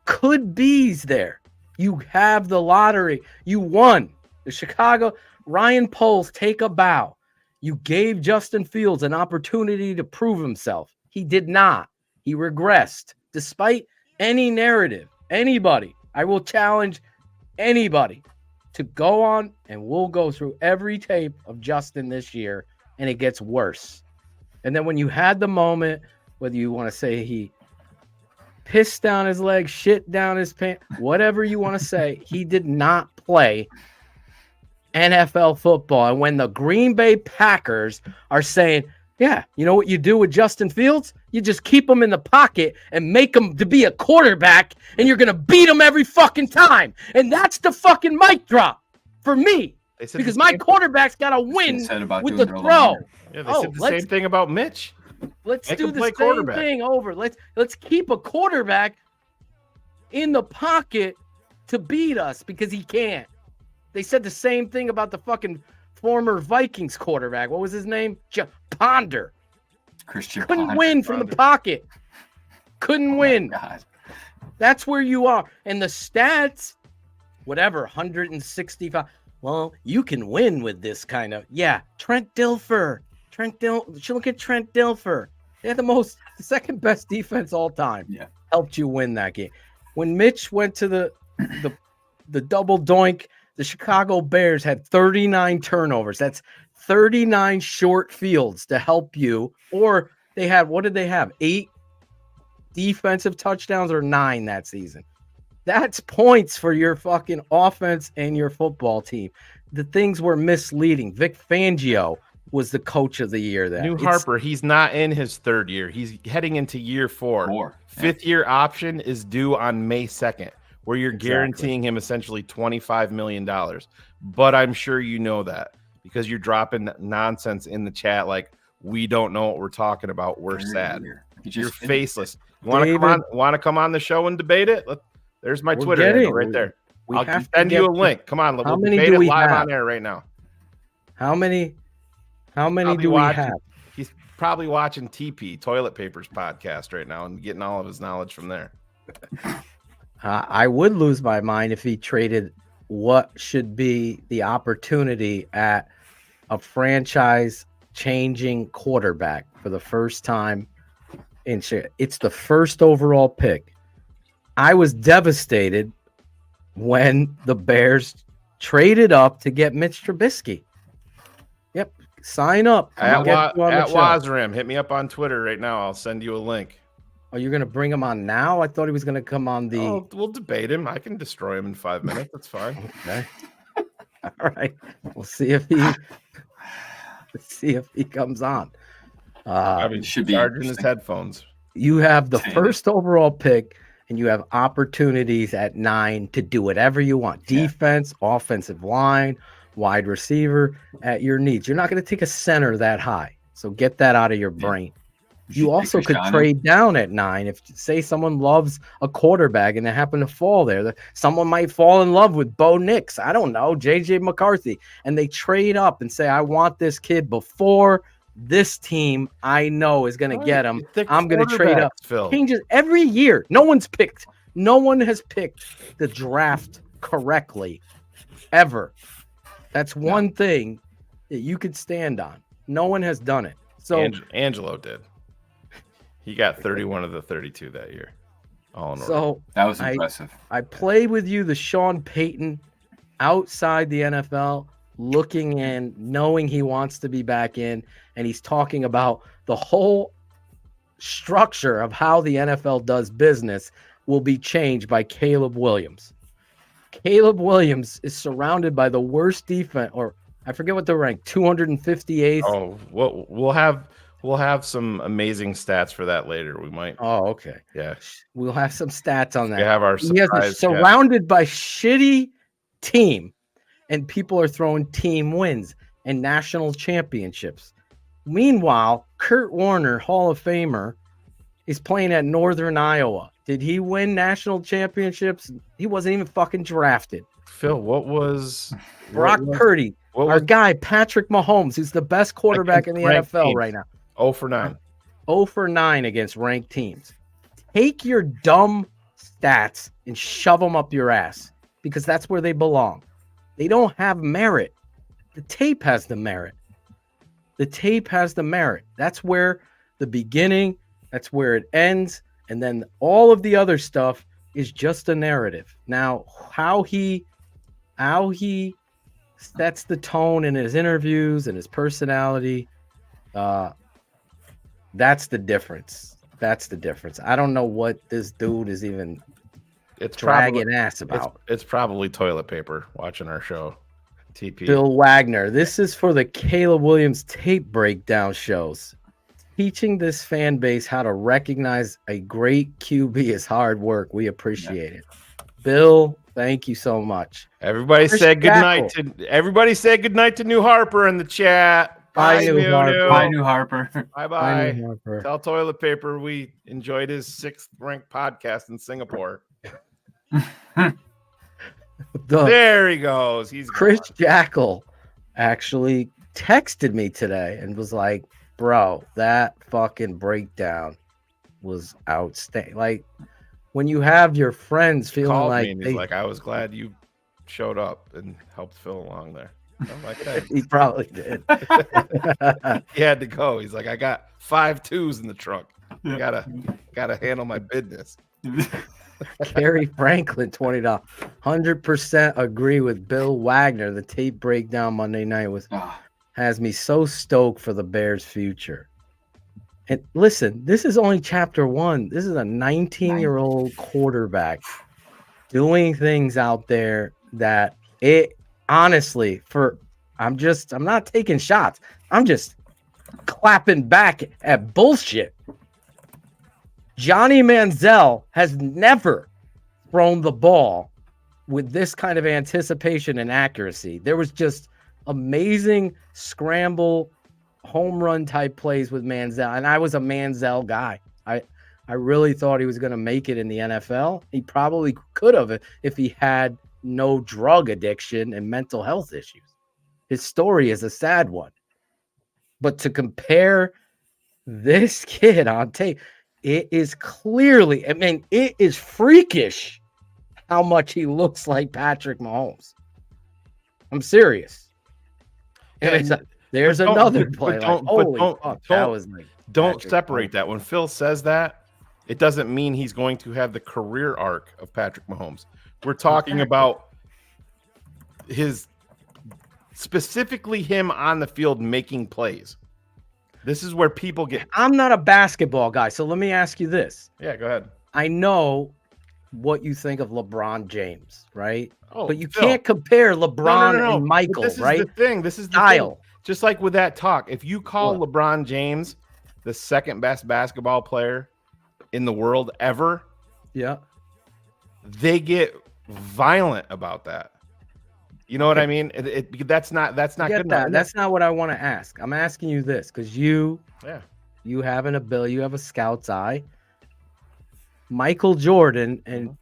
could be's there. You have the lottery. You won. The Chicago Ryan Poles take a bow. You gave Justin Fields an opportunity to prove himself. He did not. He regressed. Despite any narrative, anybody, I will challenge anybody to go on and we'll go through every tape of Justin this year, and it gets worse. And then when you had the moment, whether you want to say he pissed down his leg, shit down his pants, whatever you want to say, he did not play NFL football. And when the Green Bay Packers are saying, yeah, you know what you do with Justin Fields? You just keep him in the pocket and make him to be a quarterback, and you're going to beat him every fucking time. And that's the fucking mic drop for me, because my quarterback's got to win with the throw. Yeah, they said the same thing about Mitch. Let's do the same thing over. Let's keep a quarterback in the pocket to beat us, because he can't. They said the same thing about the fucking former Vikings quarterback. What was his name? Ponder. Christian couldn't Ponder, win from the pocket. Couldn't win. God. That's where you are. And the stats, whatever, 165. Well, you can win with this kind of. Yeah, Trent Dilfer. Look at Trent Dilfer. They had the second best defense all time. Yeah. Helped you win that game. When Mitch went to the double doink, the Chicago Bears had 39 turnovers. That's 39 short fields to help you. Or they had, what did they have? 8 defensive touchdowns or 9 that season. That's points for your fucking offense and your football team. The things were misleading. Vic Fangio was the coach of the year. Harper, he's not in his 3rd year. He's heading into year 4. 5th year option is due on May 2nd. Where you're guaranteeing him essentially $25 million. But I'm sure you know that, because you're dropping nonsense in the chat like, we don't know what we're talking about. We're sad. You're faceless. You want to come on the show and debate it? There's my Twitter handle right there. I'll send you a link. Come on, we'll debate it live on air right now. How many do we have? He's probably watching TP, Toilet Papers podcast right now, and getting all of his knowledge from there. I would lose my mind if he traded what should be the opportunity at a franchise-changing quarterback for the first time. It's the first overall pick. I was devastated when the Bears traded up to get Mitch Trubisky. Yep, sign up. At Wazram, hit me up on Twitter right now. I'll send you a link. Oh, you're going to bring him on now? I thought he was going to come on the... Oh, we'll debate him. I can destroy him in 5 minutes. That's fine. Okay. All right. We'll see if he comes on. Should be charging his headphones. You have the first overall pick, and you have opportunities at 9 to do whatever you want. Defense, offensive line, wide receiver, at your needs. You're not going to take a center that high. So get that out of your brain. You also could trade down at 9 if, say, someone loves a quarterback and they happen to fall there. Someone might fall in love with Bo Nix. I don't know, JJ McCarthy, and they trade up and say, "I want this kid before this team I know is going to get him. The I'm going to trade up. quarterbacks, Phil. Changes every year. No one has picked the draft correctly ever. That's one thing that you could stand on. No one has done it. So Angelo did. He got 31 of the 32 that year. All in order. So that was impressive. I played with you the Sean Payton outside the NFL, looking in, knowing he wants to be back in, and he's talking about the whole structure of how the NFL does business will be changed by Caleb Williams. Caleb Williams is surrounded by the worst defense, or I forget what the rank, 258th. Oh, we'll have some amazing stats for that later. We might. Oh, okay. Yeah, we'll have some stats on that. We have our surprise. Surrounded by shitty team, and people are throwing team wins and national championships. Meanwhile, Kurt Warner, Hall of Famer, is playing at Northern Iowa. Did he win national championships? He wasn't even fucking drafted. Phil, what was Brock Purdy? Our guy, Patrick Mahomes, who's the best quarterback in the NFL right now. 0 for 9. 0 for 9 against ranked teams. Take your dumb stats and shove them up your ass because that's where they belong. They don't have merit. The tape has the merit. The tape has the merit. That's where the beginning, that's where it ends. And then all of the other stuff is just a narrative. Now, how he sets the tone in his interviews and his personality, that's the difference. That's the difference. I don't know what this dude is even dragging ass about. It's probably toilet paper watching our show. TP. Bill Wagner. This is for the Caleb Williams tape breakdown shows. Teaching this fan base how to recognize a great QB is hard work. We appreciate it. Bill, thank you so much. Everybody said good night to New Harper in the chat. Bye, New Harper. Bye, New Harper. Bye. Tell toilet paper we enjoyed his 6th ranked podcast in Singapore. There he goes. He's Chris Jackal actually texted me today and was like, bro, that fucking breakdown was outstanding. Like when you have your friends feeling like he's like, I was glad you showed up and helped Phil along there. I'm like, hey. He probably did. He had to go. He's like, I got 5 2s in the trunk. I gotta handle my business. Kerry Franklin, $20. 100% agree with Bill Wagner. The tape breakdown Monday night has me so stoked for the Bears' future. And listen, this is only chapter 1. This is a 19-year-old quarterback doing things out there that it honestly I'm not taking shots. I'm just clapping back at bullshit. Johnny Manziel has never thrown the ball with this kind of anticipation and accuracy. There was just amazing scramble, home run type plays with Manziel. And I was a Manziel guy. I really thought he was going to make it in the NFL. He probably could have if he had no drug addiction and mental health issues. His story is a sad one. But to compare this kid on tape, it is clearly, it is freakish how much he looks like Patrick Mahomes. I'm serious. And there's another play. Don't separate that. When Phil says that, it doesn't mean he's going to have the career arc of Patrick Mahomes. We're talking about specifically him on the field making plays. This is where people get. I'm not a basketball guy, so let me ask you this. Yeah, go ahead. I know what you think of LeBron James, right? Oh, but you can't compare LeBron and Michael, right? This is the thing. This is the style. Thing. Just like with that talk, if you call LeBron James the second best basketball player in the world ever, they get violent about that. You know what I mean? That's not good enough. That's not what I want to ask. I'm asking you this because you have an ability, you have a scout's eye. Michael Jordan and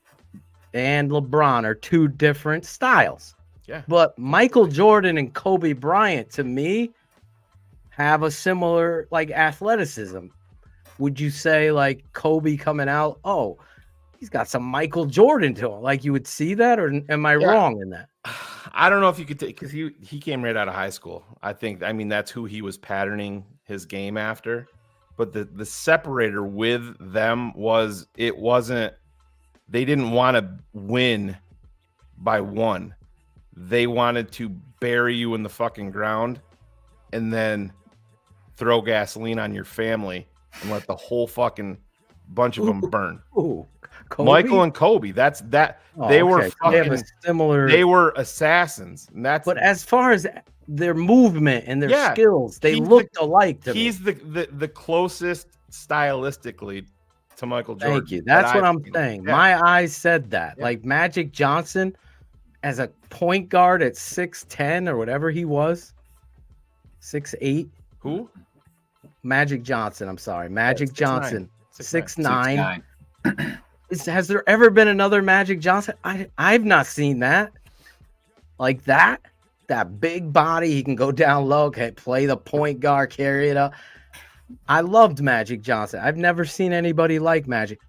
LeBron are two different styles. Yeah. But Michael Jordan and Kobe Bryant, to me, have a similar like athleticism? Would you say like Kobe coming out? Oh, he's got some Michael Jordan to him. Like you would see that, or am I wrong in that? I don't know if you could take, because he came right out of high school. I mean that's who he was patterning his game after. But the separator with them was it wasn't. They didn't want to win by one. They wanted to bury you in the fucking ground and then throw gasoline on your family and let the whole fucking bunch of them burn. Ooh, Michael and Kobe. That's that. Oh, they were okay. fucking They have a similar. They were assassins. And that's. But as far as their movement and their Yeah, skills, they he's looked alike to me. He's the closest stylistically to Michael Jordan. Thank you. That's what I'm saying. Yeah. My eyes said that. Yeah. Like Magic Johnson as a point guard at 6'10" or whatever he was. 6'8". Who? Magic Johnson. I'm sorry. Magic 6'9". Johnson. 6'9". 6'9". Has there ever been another Magic Johnson? I've not seen that. Like that big body, he can go down low, okay, play the point guard, carry it up. I loved Magic Johnson. I've never seen anybody like Magic.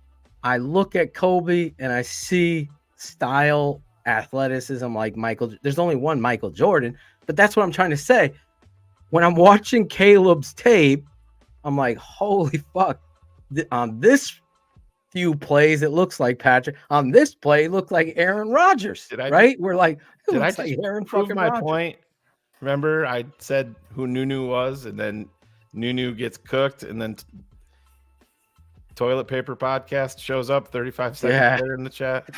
I look at Kobe and I see style, athleticism like Michael. There's only one Michael Jordan, but that's what I'm trying to say. When I'm watching Caleb's tape, I'm like, holy fuck. On this few plays, it looks like Patrick. On this play, it looked like Aaron Rodgers. Right? We're like, it looks like Aaron prove fucking my Rodgers. point? Remember, I said who Nunu was, and then Nunu gets cooked, and then Toilet Paper Podcast shows up 35 seconds later in the chat.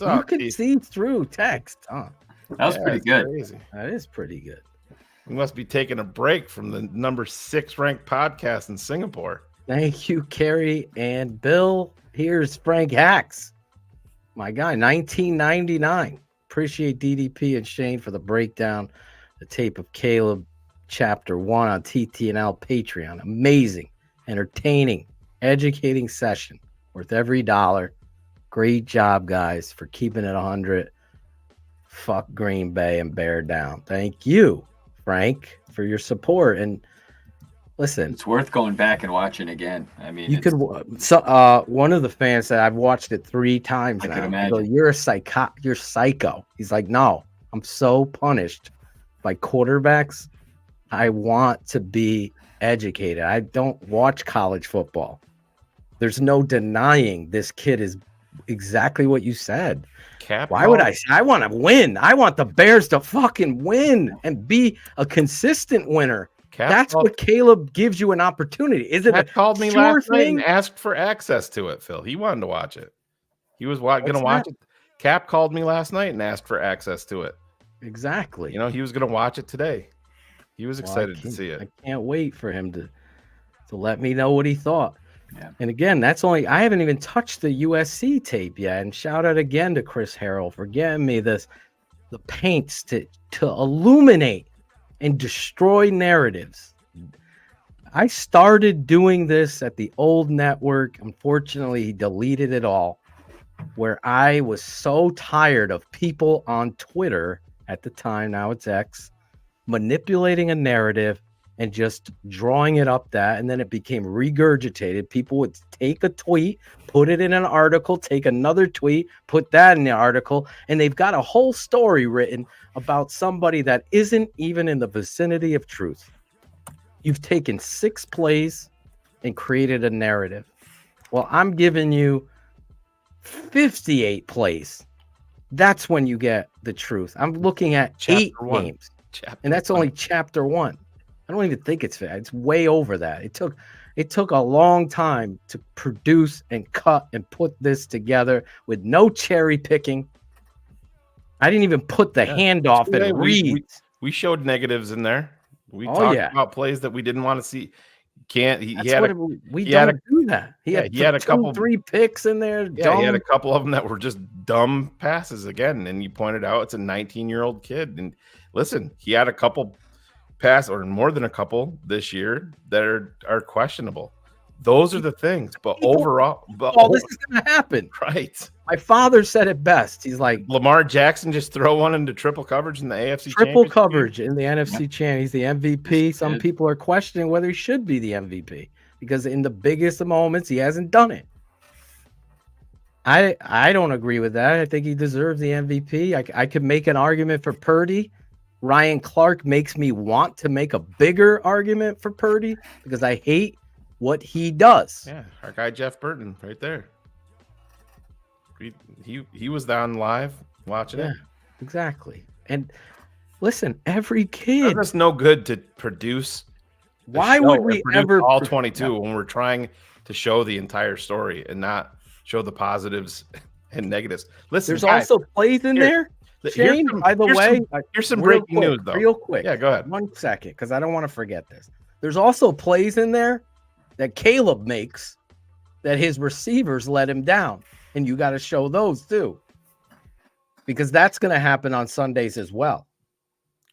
You can see through text. Huh? That was pretty good. Crazy. That is pretty good. We must be taking a break from the number 6 ranked podcast in Singapore. Thank you, Carrie and Bill. Here's Frank Hacks, my guy, 1999. Appreciate DDP and Shane for the breakdown. The tape of Caleb, Chapter 1 on TTNL Patreon. Amazing, entertaining, educating session worth every dollar. Great job, guys, for keeping it 100. Fuck Green Bay and bear down. Thank you, Frank, for your support. And listen, it's worth going back and watching again. I mean, you could. So, one of the fans said, "I've watched it 3 times I now." could I imagine. go, "You're a psycho. You're psycho." He's like, "No, I'm so punished by quarterbacks. I want to be educated. I don't watch college football. There's no denying this kid is exactly what you said." Why would I say I want to win? I want the Bears to fucking win and be a consistent winner. That's what Caleb gives you an opportunity. Is it Cap called me sure last night thing? and asked for access to it, Phil. He wanted to watch it. He was going to watch it. Cap called me last night and asked for access to it. Exactly. You know, he was going to watch it today. He was excited to see it. I can't wait for him to let me know what he thought. Yeah. And again, I haven't even touched the USC tape yet. And shout out again to Chris Harrell for getting me the paints to illuminate and destroy narratives. I started doing this at the old network. Unfortunately, he deleted it all, where I was so tired of people on Twitter at the time, now it's X, manipulating a narrative and just drawing it up that, and then it became regurgitated. People would take a tweet, put it in an article, take another tweet, put that in the article, and they've got a whole story written about somebody that isn't even in the vicinity of truth. You've taken 6 plays and created a narrative. Well, I'm giving you 58 plays. That's when you get the truth. I'm looking at Chapter 8 games, and that's only Chapter 1. I don't even think it's fair. It's way over that. It took a long time to produce and cut and put this together with no cherry picking. I didn't even put the handoff and read. We showed negatives in there. We Oh, talked yeah. about plays that we didn't want to see. We We he had don't do that. He had a couple 3 picks in there. Yeah, he had a couple of them that were just dumb passes again. And you pointed out it's a 19-year-old kid. And listen, he had a couple pass or more than a couple this year that are questionable. Those are the things. But overall, this is going to happen. Right. My father said it best. He's like, Lamar Jackson just throw one into triple coverage in the AFC triple Championship coverage in the NFC Champ. He's the MVP. Some people are questioning whether he should be the MVP because in the biggest of moments, he hasn't done it. I don't agree with that. I think he deserves the MVP. I could make an argument for Purdy. Ryan Clark makes me want to make a bigger argument for Purdy because I hate what he does. Yeah, our guy Jeff Burton right there. He was down live watching it. Exactly. And listen, every kid. It's no good to produce. Why would we ever all 22 when we're trying to show the entire story and not show the positives and negatives? Listen, there's also plays in there. Shane, by the way, here's some breaking news though. Real quick. Yeah, go ahead. 1 second, because I don't want to forget this. There's also plays in there that Caleb makes that his receivers let him down. And you got to show those too. Because that's going to happen on Sundays as well.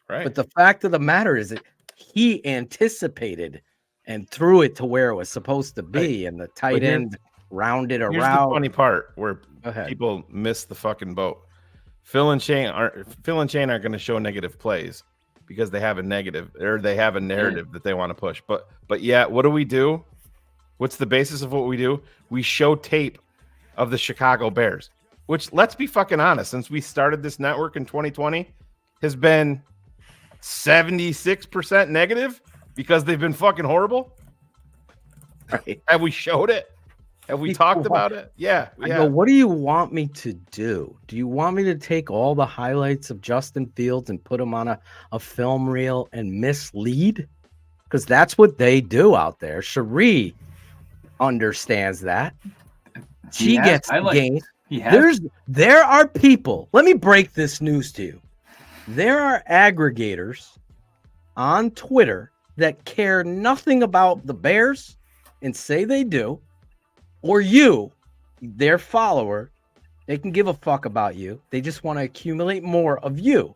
Right. But the fact of the matter is that he anticipated and threw it to where it was supposed to be, and the tight end rounded around. Here's the funny part where people miss the fucking boat. Phil and Shane aren't going to show negative plays because they have a negative or they have a narrative that they want to push. But yeah, what do? What's the basis of what we do? We show tape of the Chicago Bears, which, let's be fucking honest, since we started this network in 2020, has been 76% negative because they've been fucking horrible. Right. Have we showed it? Have we talked about it? Yeah. I go, what do you want me to do? Do you want me to take all the highlights of Justin Fields and put them on a film reel and mislead? Because that's what they do out there. Cherie understands that. She gets games. There are people. Let me break this news to you. There are aggregators on Twitter that care nothing about the Bears and say they do, or you, their follower. They can give a fuck about you. They just want to accumulate more of you,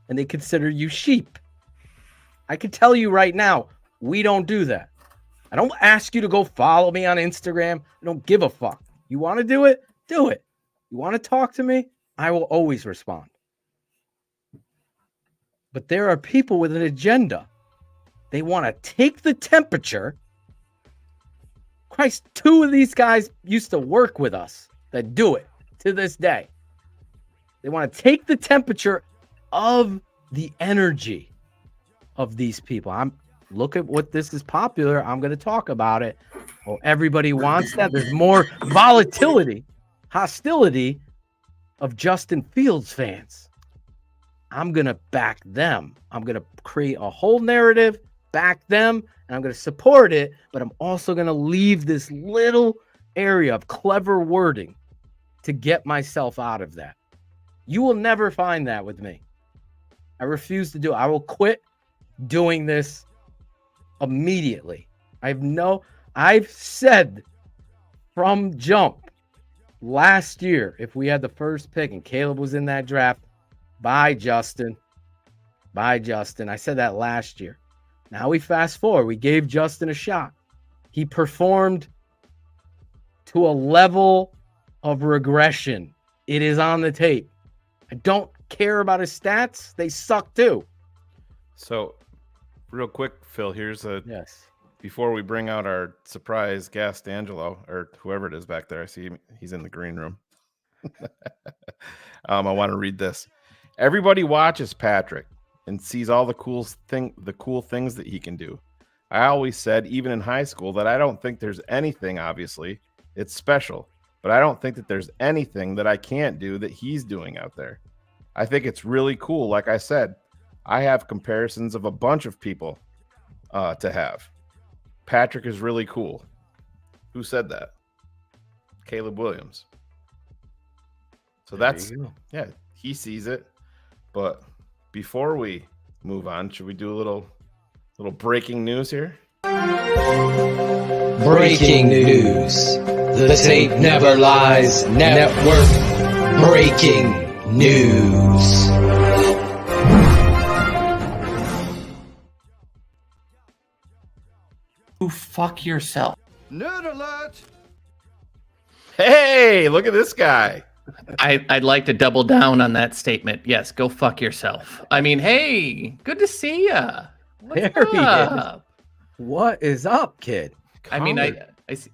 and they consider you sheep. I can tell you right now, we don't do that. I don't ask you to go follow me on Instagram. I don't give a fuck. You want to do it? Do it. You want to talk to me? I will always respond. But there are people with an agenda. They want to take the temperature. Christ, 2 of these guys used to work with us that do it to this day. They want to take the temperature of the energy of these people. Look at what this is popular. I'm going to talk about it. Well, everybody wants that. There's more hostility of Justin Fields fans. I'm going to back them. I'm going to create a whole narrative, back them, and I'm going to support it, but I'm also going to leave this little area of clever wording to get myself out of that. You will never find that with me. I refuse to do it. I will quit doing this immediately. I've said from jump last year, if we had the first pick and Caleb was in that draft, bye, Justin. Bye, Justin. I said that last year. Now we fast forward. We gave Justin a shot. He performed to a level of regression. It is on the tape. I don't care about his stats. They suck too. So, real quick, Phil, before we bring out our surprise guest, Angelo, or whoever it is back there. I see he's in the green room. I want to read this. Everybody watches Patrick and sees all the cool things that he can do. I always said, even in high school, that I don't think there's anything, obviously, it's special, but I don't think that there's anything that I can't do that he's doing out there. I think it's really cool. Like I said, I have comparisons of a bunch of people to have. Patrick is really cool. Who said that? Caleb Williams. So he sees it. But before we move on, should we do a little breaking news here? Breaking news. The Tape Never Lies Network. Breaking news. Fuck yourself. Nerd alert! Hey, look at this guy. I'd like to double down on that statement. Yes, go fuck yourself. I mean, hey, good to see ya. What's There he is. up? What is up, kid? I mean, I see.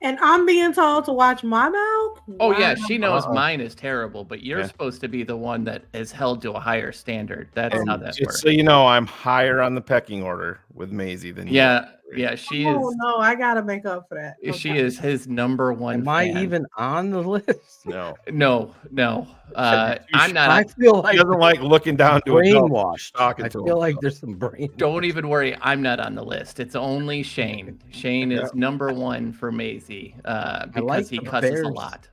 And I'm being told to watch my mouth. Oh yeah, Wow. she knows mine is terrible, but you're Yeah. supposed to be the one that is held to a higher standard. That's And how that just works. so you know, I'm higher on the pecking order with Maisie than you. Yeah, yeah, she Oh is. no, I gotta make up for that. She is his number one. Am I fan. even on the list? No. No. I'm not. I feel like He doesn't like looking down to brainwashed. talking I to feel him. like there's some brain. Don't even worry. I'm not on the list. It's only Shane. Shane is number one for Maisie because like he the cusses a Bears. lot.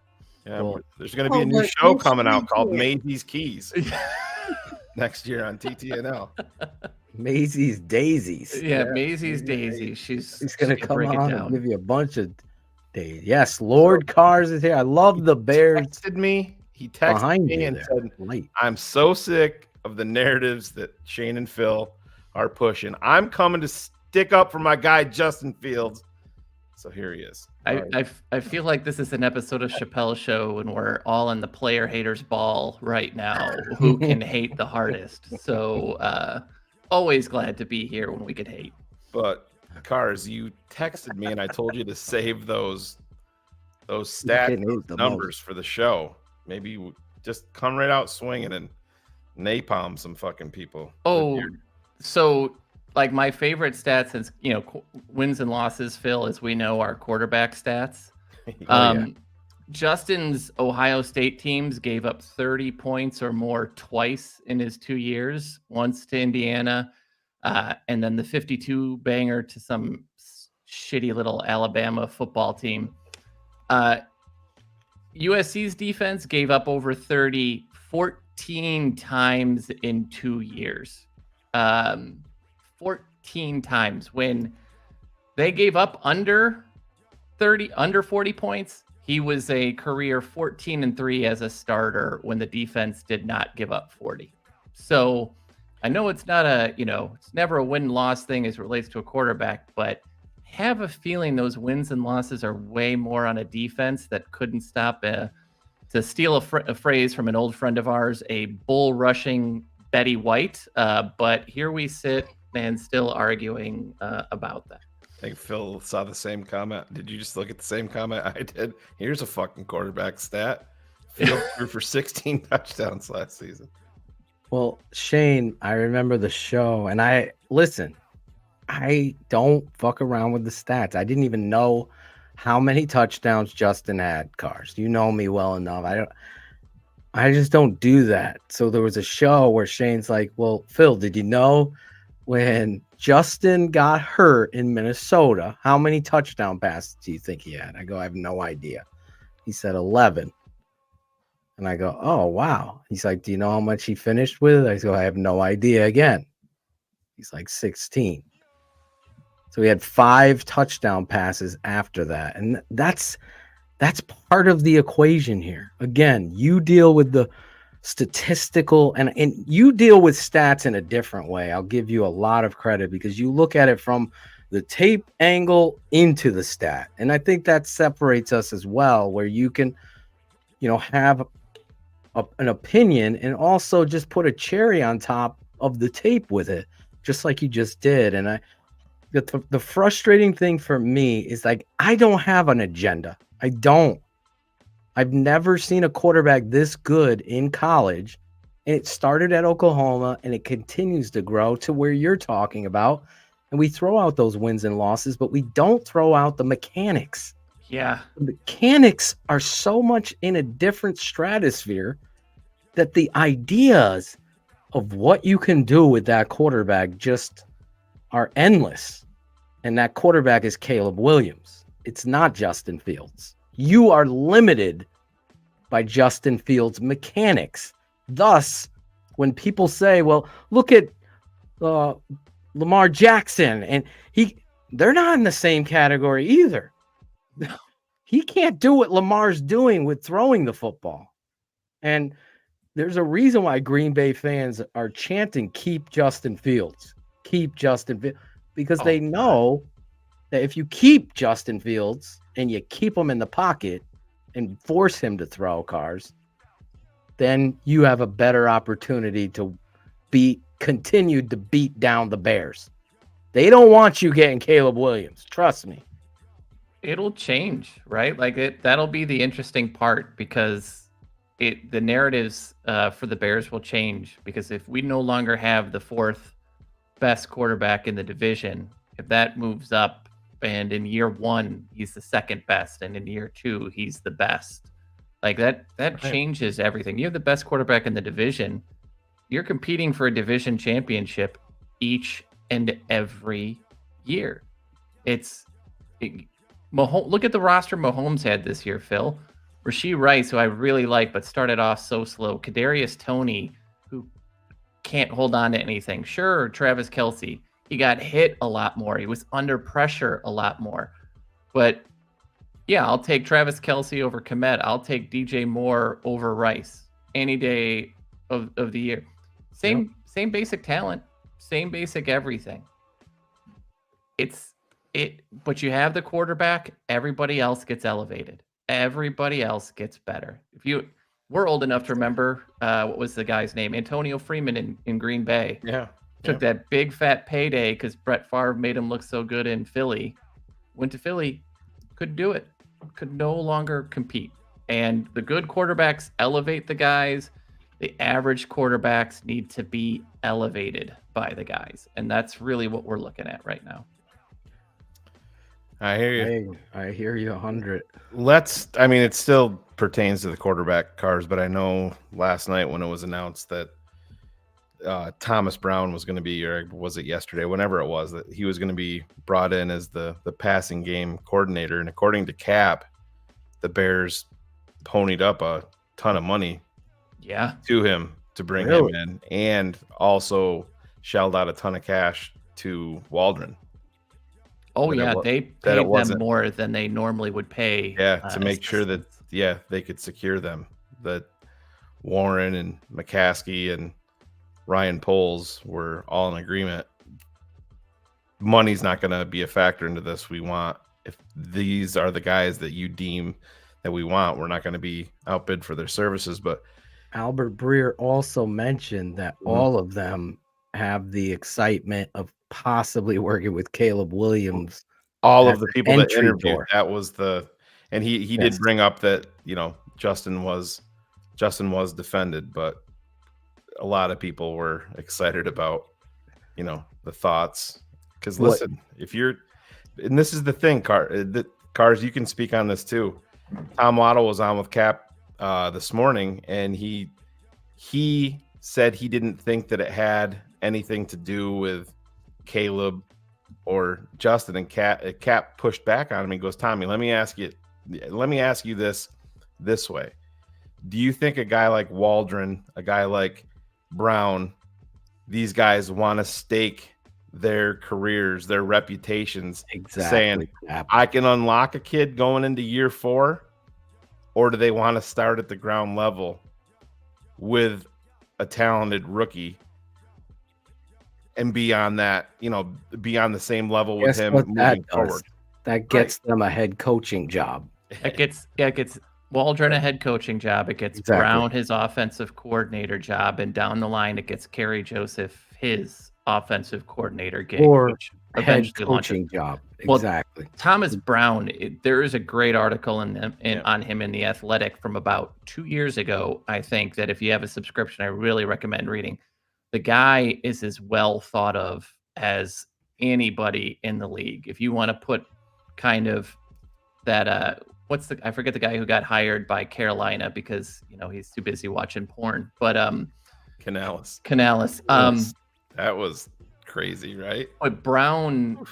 Yeah, Well, there's going to be a new but show it's coming out really called cool. Maisie's Keys next year on TTNL. Maisie's Daisies. Yeah, Maisie's Daisy. She's gonna she'll come break it on down. and give you a bunch of days. Yes, Lord Cars is here. I love the Bears. He texted Behind me you and there. said, Late. I'm so sick of the narratives that Shane and Phil are pushing. I'm coming to stick up for my guy, Justin Fields. So here he is. I feel like this is an episode of Chappelle's Show and we're all in the player haters ball right now. Who can hate the hardest? So always glad to be here when we could hate. But Cars, you texted me and I told you to save those stats, Hitting those the numbers for the show. Maybe you just come right out swinging and napalm some fucking people. Oh, so like my favorite stats is, wins and losses, Phil, as we know, are quarterback stats. Yeah. Justin's Ohio State teams gave up 30 points or more twice in his 2 years, once to Indiana, and then the 52 banger to some shitty little Alabama football team. USC's defense gave up over 30 14 times in 2 years. 14 times. When they gave up under 40 points, he was a career 14-3 as a starter when the defense did not give up 40. So I know it's not it's never a win-loss thing as it relates to a quarterback, but have a feeling those wins and losses are way more on a defense that couldn't stop to steal a phrase from an old friend of ours, a bull rushing Betty White. But here we sit and still arguing about that. I think Phil saw the same comment. Did you just look at the same comment I did? Here's a fucking quarterback stat. Phil threw for 16 touchdowns last season. Well, Shane, I remember the show, and I don't fuck around with the stats. I didn't even know how many touchdowns Justin had. Cars, you know me well enough. I just don't do that. So there was a show where Shane's like, "Well, Phil, did you know when Justin got hurt in Minnesota, how many touchdown passes do you think he had?" I go, "I have no idea." He said 11. And I go, "Oh, wow." He's like, "Do you know how much he finished with?" I go, "I have no idea again." He's like 16. So he had 5 touchdown passes after that. And that's part of the equation here. Again, you deal with the statistical and you deal with stats in a different way. I'll give you a lot of credit because you look at it from the tape angle into the stat. And I think that separates us as well, where you can, have an opinion and also just put a cherry on top of the tape with it, just like you just did. And the frustrating thing for me is like, I don't have an agenda. I don't. I've never seen a quarterback this good in college. And it started at Oklahoma and it continues to grow to where you're talking about. And we throw out those wins and losses, but we don't throw out the mechanics. Yeah. The mechanics are so much in a different stratosphere that the ideas of what you can do with that quarterback just are endless. And that quarterback is Caleb Williams. It's not Justin Fields. You are limited by Justin Fields' mechanics. Thus, when people say, well, look at Lamar Jackson, and they're not in the same category either. He can't do what Lamar's doing with throwing the football. And there's a reason why Green Bay fans are chanting, keep Justin Fields. Keep Justin Fields. Because they know that if you keep Justin Fields and you keep him in the pocket and force him to throw cars, then you have a better opportunity to continue to beat down the Bears. They don't want you getting Caleb Williams. Trust me. It'll change, right? Like that'll be the interesting part, because the narratives for the Bears will change, because if we no longer have the fourth best quarterback in the division, if that moves up and in year 1 he's the second best and in year 2 he's the best, like that changes everything. You have the best quarterback in the division, you're competing for a division championship each and every year. Look at the roster Mahomes had this year, Phil. Rashee Rice, who I really like but started off so slow. Kadarius Toney, who can't hold on to anything. Sure, Travis Kelce, he got hit a lot more. He was under pressure a lot more. But yeah, I'll take Travis Kelce over Kmet. I'll take DJ Moore over Rice any day of the year. Same basic talent, same basic everything. But you have the quarterback, everybody else gets elevated. Everybody else gets better. We're old enough to remember, what was the guy's name? Antonio Freeman in Green Bay. Yeah. Took that big fat payday because Brett Favre made him look so good in Philly. Went to Philly, couldn't do it. Could no longer compete. And the good quarterbacks elevate the guys. The average quarterbacks need to be elevated by the guys. And that's really what we're looking at right now. I hear you. I hear you 100. It still pertains to the quarterback cars, but I know last night when it was announced that Thomas Brown was going to be, or was it yesterday, whenever it was, that he was going to be brought in as the passing game coordinator. And according to Cap, the Bears ponied up a ton of money to him to bring him in, and also shelled out a ton of cash to Waldron. Oh, yeah, they paid them more than they normally would pay. Yeah, to make sure that, they could secure them. That Warren and McCaskey and Ryan Poles were all in agreement. Money's not going to be a factor into this. If these are the guys that you deem that we want, we're not going to be outbid for their services. But Albert Breer also mentioned that all of them have the excitement of possibly working with Caleb Williams. All of the people that interviewed, that was and he did bring up that, Justin was defended, but a lot of people were excited about, the thoughts. Because listen, and this is the thing, Cars, you can speak on this too. Tom Waddle was on with Cap this morning, and he said he didn't think that it had anything to do with Caleb or Justin, and Cap pushed back on him. He goes, Tommy, let me ask you this way. Do you think a guy like Waldron, a guy like Brown, these guys want to stake their careers, their reputations, saying, I can unlock a kid going into year 4? Or do they want to start at the ground level with a talented rookie and be on that, be on the same level with him moving forward? That gets them a head coaching job. It gets Waldron a head coaching job. It gets Brown his offensive coordinator job, and down the line it gets Kerry Joseph his offensive coordinator gig, or which head coaching job. Exactly. Well, Thomas Brown, there is a great article on him in The Athletic from about 2 years ago. I think that if you have a subscription, I really recommend reading. The guy is as well thought of as anybody in the league. If you want to put kind of that, I forget the guy who got hired by Carolina because he's too busy watching porn. But Canales. That was crazy, right? But Brown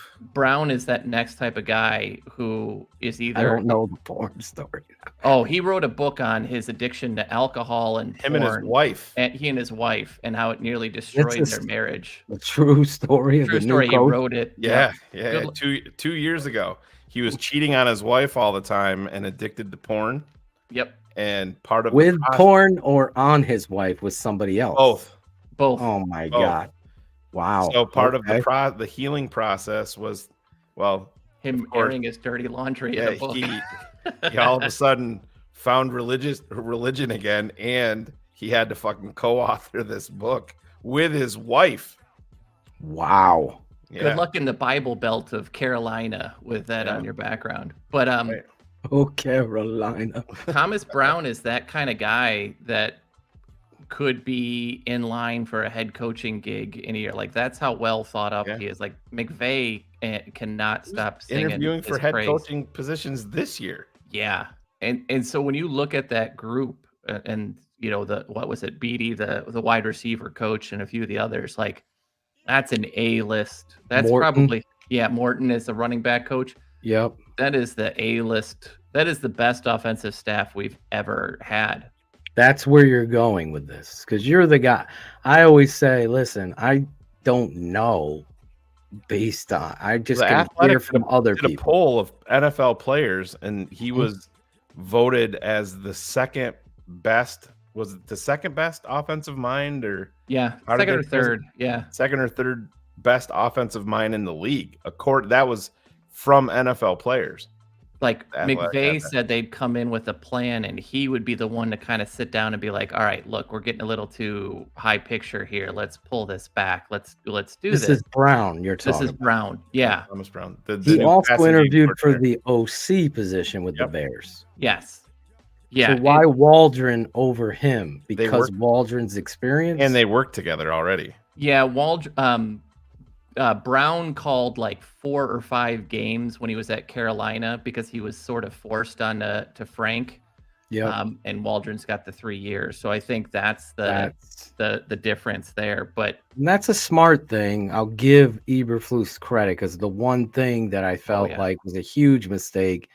is that next type of guy who is either. I don't know the porn story. Oh, he wrote a book on his addiction to alcohol and him porn, and his wife, and he and his wife, and how it nearly destroyed their marriage. A true story. True story. He wrote it. Yeah. 2 years ago, he was cheating on his wife all the time and addicted to porn. Yep. And part of with porn or on his wife with somebody else. Both. Oh my God. Wow. So part of the healing process was, him airing his dirty laundry in a book. He all of a sudden found religion again, and he had to fucking co-author this book with his wife. Wow. Yeah. Good luck in the Bible Belt of Carolina with that on your background. But Oh, Carolina. Thomas Brown is that kind of guy that could be in line for a head coaching gig in a year. Like, that's how well thought up he is. Like, McVay cannot stop singing Interviewing for his head praise. coaching positions this year. Yeah. And so when you look at that group and what was it, Beatty, the wide receiver coach, and a few of the others, like, that's an A-list. That's Morton. probably Morton is the running back coach. Yep. That is the A-list. That is the best offensive staff we've ever had. That's where you're going with this, because you're the guy. I always say, listen, I don't know based on, I just can hear from other people. Did a poll of NFL players, and he was voted as the second best. Was it the second best offensive mind, or second or third? Second or third best offensive mind in the league. That was from NFL players. Like, McVay said they'd come in with a plan, and he would be the one to kind of sit down and be like, all right, look, we're getting a little too high picture here. Let's pull this back. Let's do this. This is Brown you're talking about. This is Brown. Yeah. Thomas Brown. He also interviewed for the OC position with the Bears. Yes. Yeah. So why Waldron over him? Because Waldron's experience? And they worked together already. Yeah, Brown called like 4 or 5 games when he was at Carolina because he was sort of forced on to Frank. Yeah. And Waldron's got the 3 years. So I think that's the difference there. But that's a smart thing. I'll give Eberflus credit, because the one thing that I felt like was a huge mistake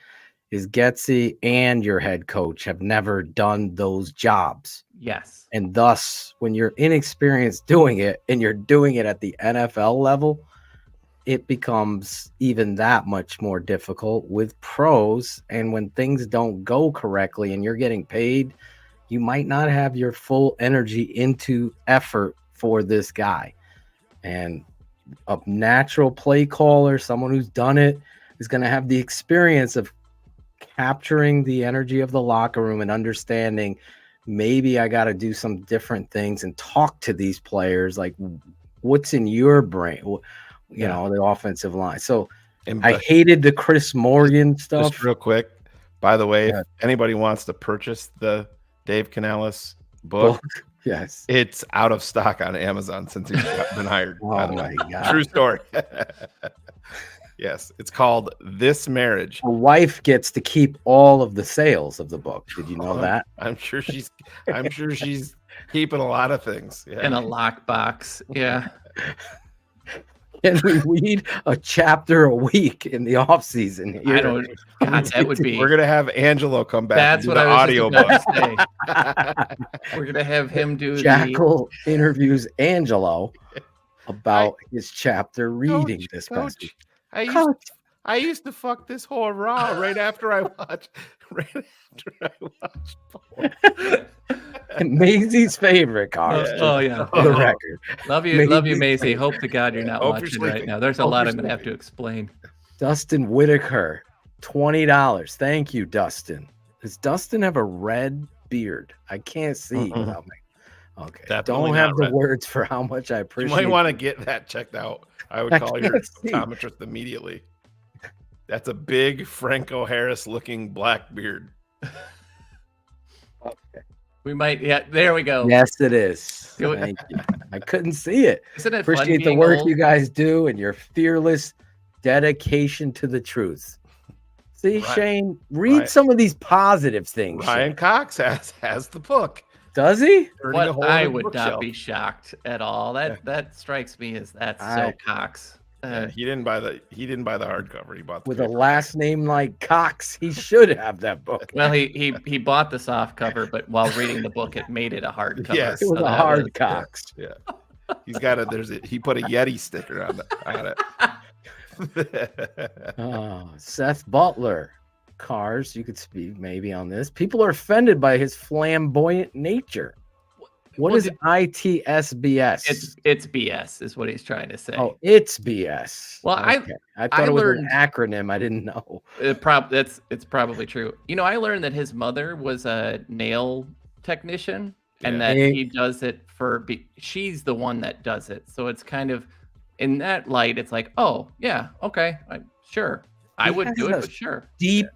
is Getsy and your head coach have never done those jobs. Yes. And thus, when you're inexperienced doing it and you're doing it at the NFL level, it becomes even that much more difficult with pros. And when things don't go correctly and you're getting paid, you might not have your full energy into effort for this guy. And a natural play caller, someone who's done it, is going to have the experience of capturing the energy of the locker room and understanding maybe I got to do some different things and talk to these players. Like, what's in your brain? You know, the offensive line. So I hated the Chris Morgan stuff. Just real quick, by the way, if anybody wants to purchase the Dave Canales book, yes, it's out of stock on Amazon since he's been hired. Oh my God. True story. Yes, it's called This Marriage. A wife gets to keep all of the sales of the book. Did you know that? I'm sure she's keeping a lot of things. Yeah. In a lockbox. Yeah. And we read a chapter a week in the off season. I don't. God, that would be. We're gonna have Angelo come back. That's and what do the I was audio just book. about to say. We're gonna have him do. Jackal interviews Angelo about his chapter reading this past week. I used to fuck this whole raw right after I watched. And Maisie's favorite cars. Oh yeah, for the record. Love you, Maisie. Hope to God you're not watching right now. There's a lot I'm gonna have to explain. Dustin Whitaker, $20. Thank you, Dustin. Does Dustin have a red beard? I can't see. Without me. Okay. Definitely don't have not the red. words for how much I appreciate. You might want to get that checked out. I would call your optometrist immediately. That's a big Franco Harris looking black beard. Okay. We might, there we go. Yes, it is. Thank you. I couldn't see it. Isn't it Appreciate fun the work old? you guys do and your fearless dedication to the truth. See, Shane, read some of these positive things. Ryan Shane. Cox has the book. Does he? What I would not be shocked at all. That strikes me as so Cox. He didn't buy the hardcover. He bought the with a last name like Cox. He should have that book. Well, he bought the soft cover, but while reading the book, it made it a hard cover. Yes, it was a hard Cox. Yeah, he's got it. He put a Yeti sticker on it. Seth Butler. Cars, you could speak maybe on this. People are offended by his flamboyant nature. What is ITSBS? It's BS, is what he's trying to say. Oh, it's BS. Well, okay. I thought it was an acronym. I didn't know. It's probably true. I learned that his mother was a nail technician, and that he does it she's the one that does it. So it's kind of in that light. It's like, oh yeah, okay, sure, I would do it, but sure. Deep.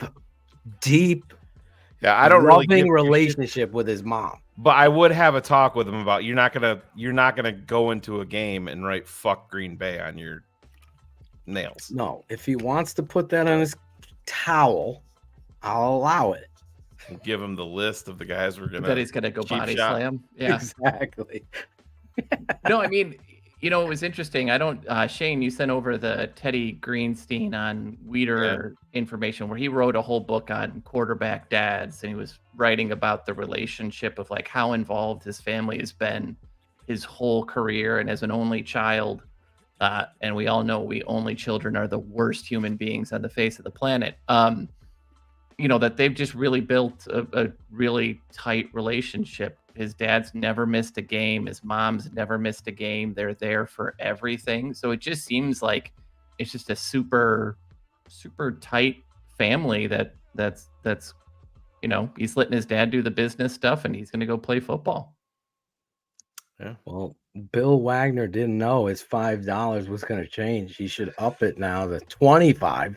Yeah, I don't really loving relationship with his mom. But I would have a talk with him about you're not gonna go into a game and write "fuck Green Bay" on your nails. No, if he wants to put that on his towel, I'll allow it. And give him the list of the guys we're gonna that he's gonna go body slam. Yeah, exactly. No, I mean, it was interesting. I don't, Shane, you sent over the Teddy Greenstein on Weeder information where he wrote a whole book on quarterback dads, and he was writing about the relationship of like how involved his family has been his whole career, and as an only child. And we all know only children are the worst human beings on the face of the planet. That they've just really built a really tight relationship. His dad's never missed a game. His mom's never missed a game. They're there for everything. So it just seems like it's just a super, super tight family that's he's letting his dad do the business stuff, and he's going to go play football. Yeah. Well, Bill Wagner didn't know his $5 was going to change. He should up it now to $25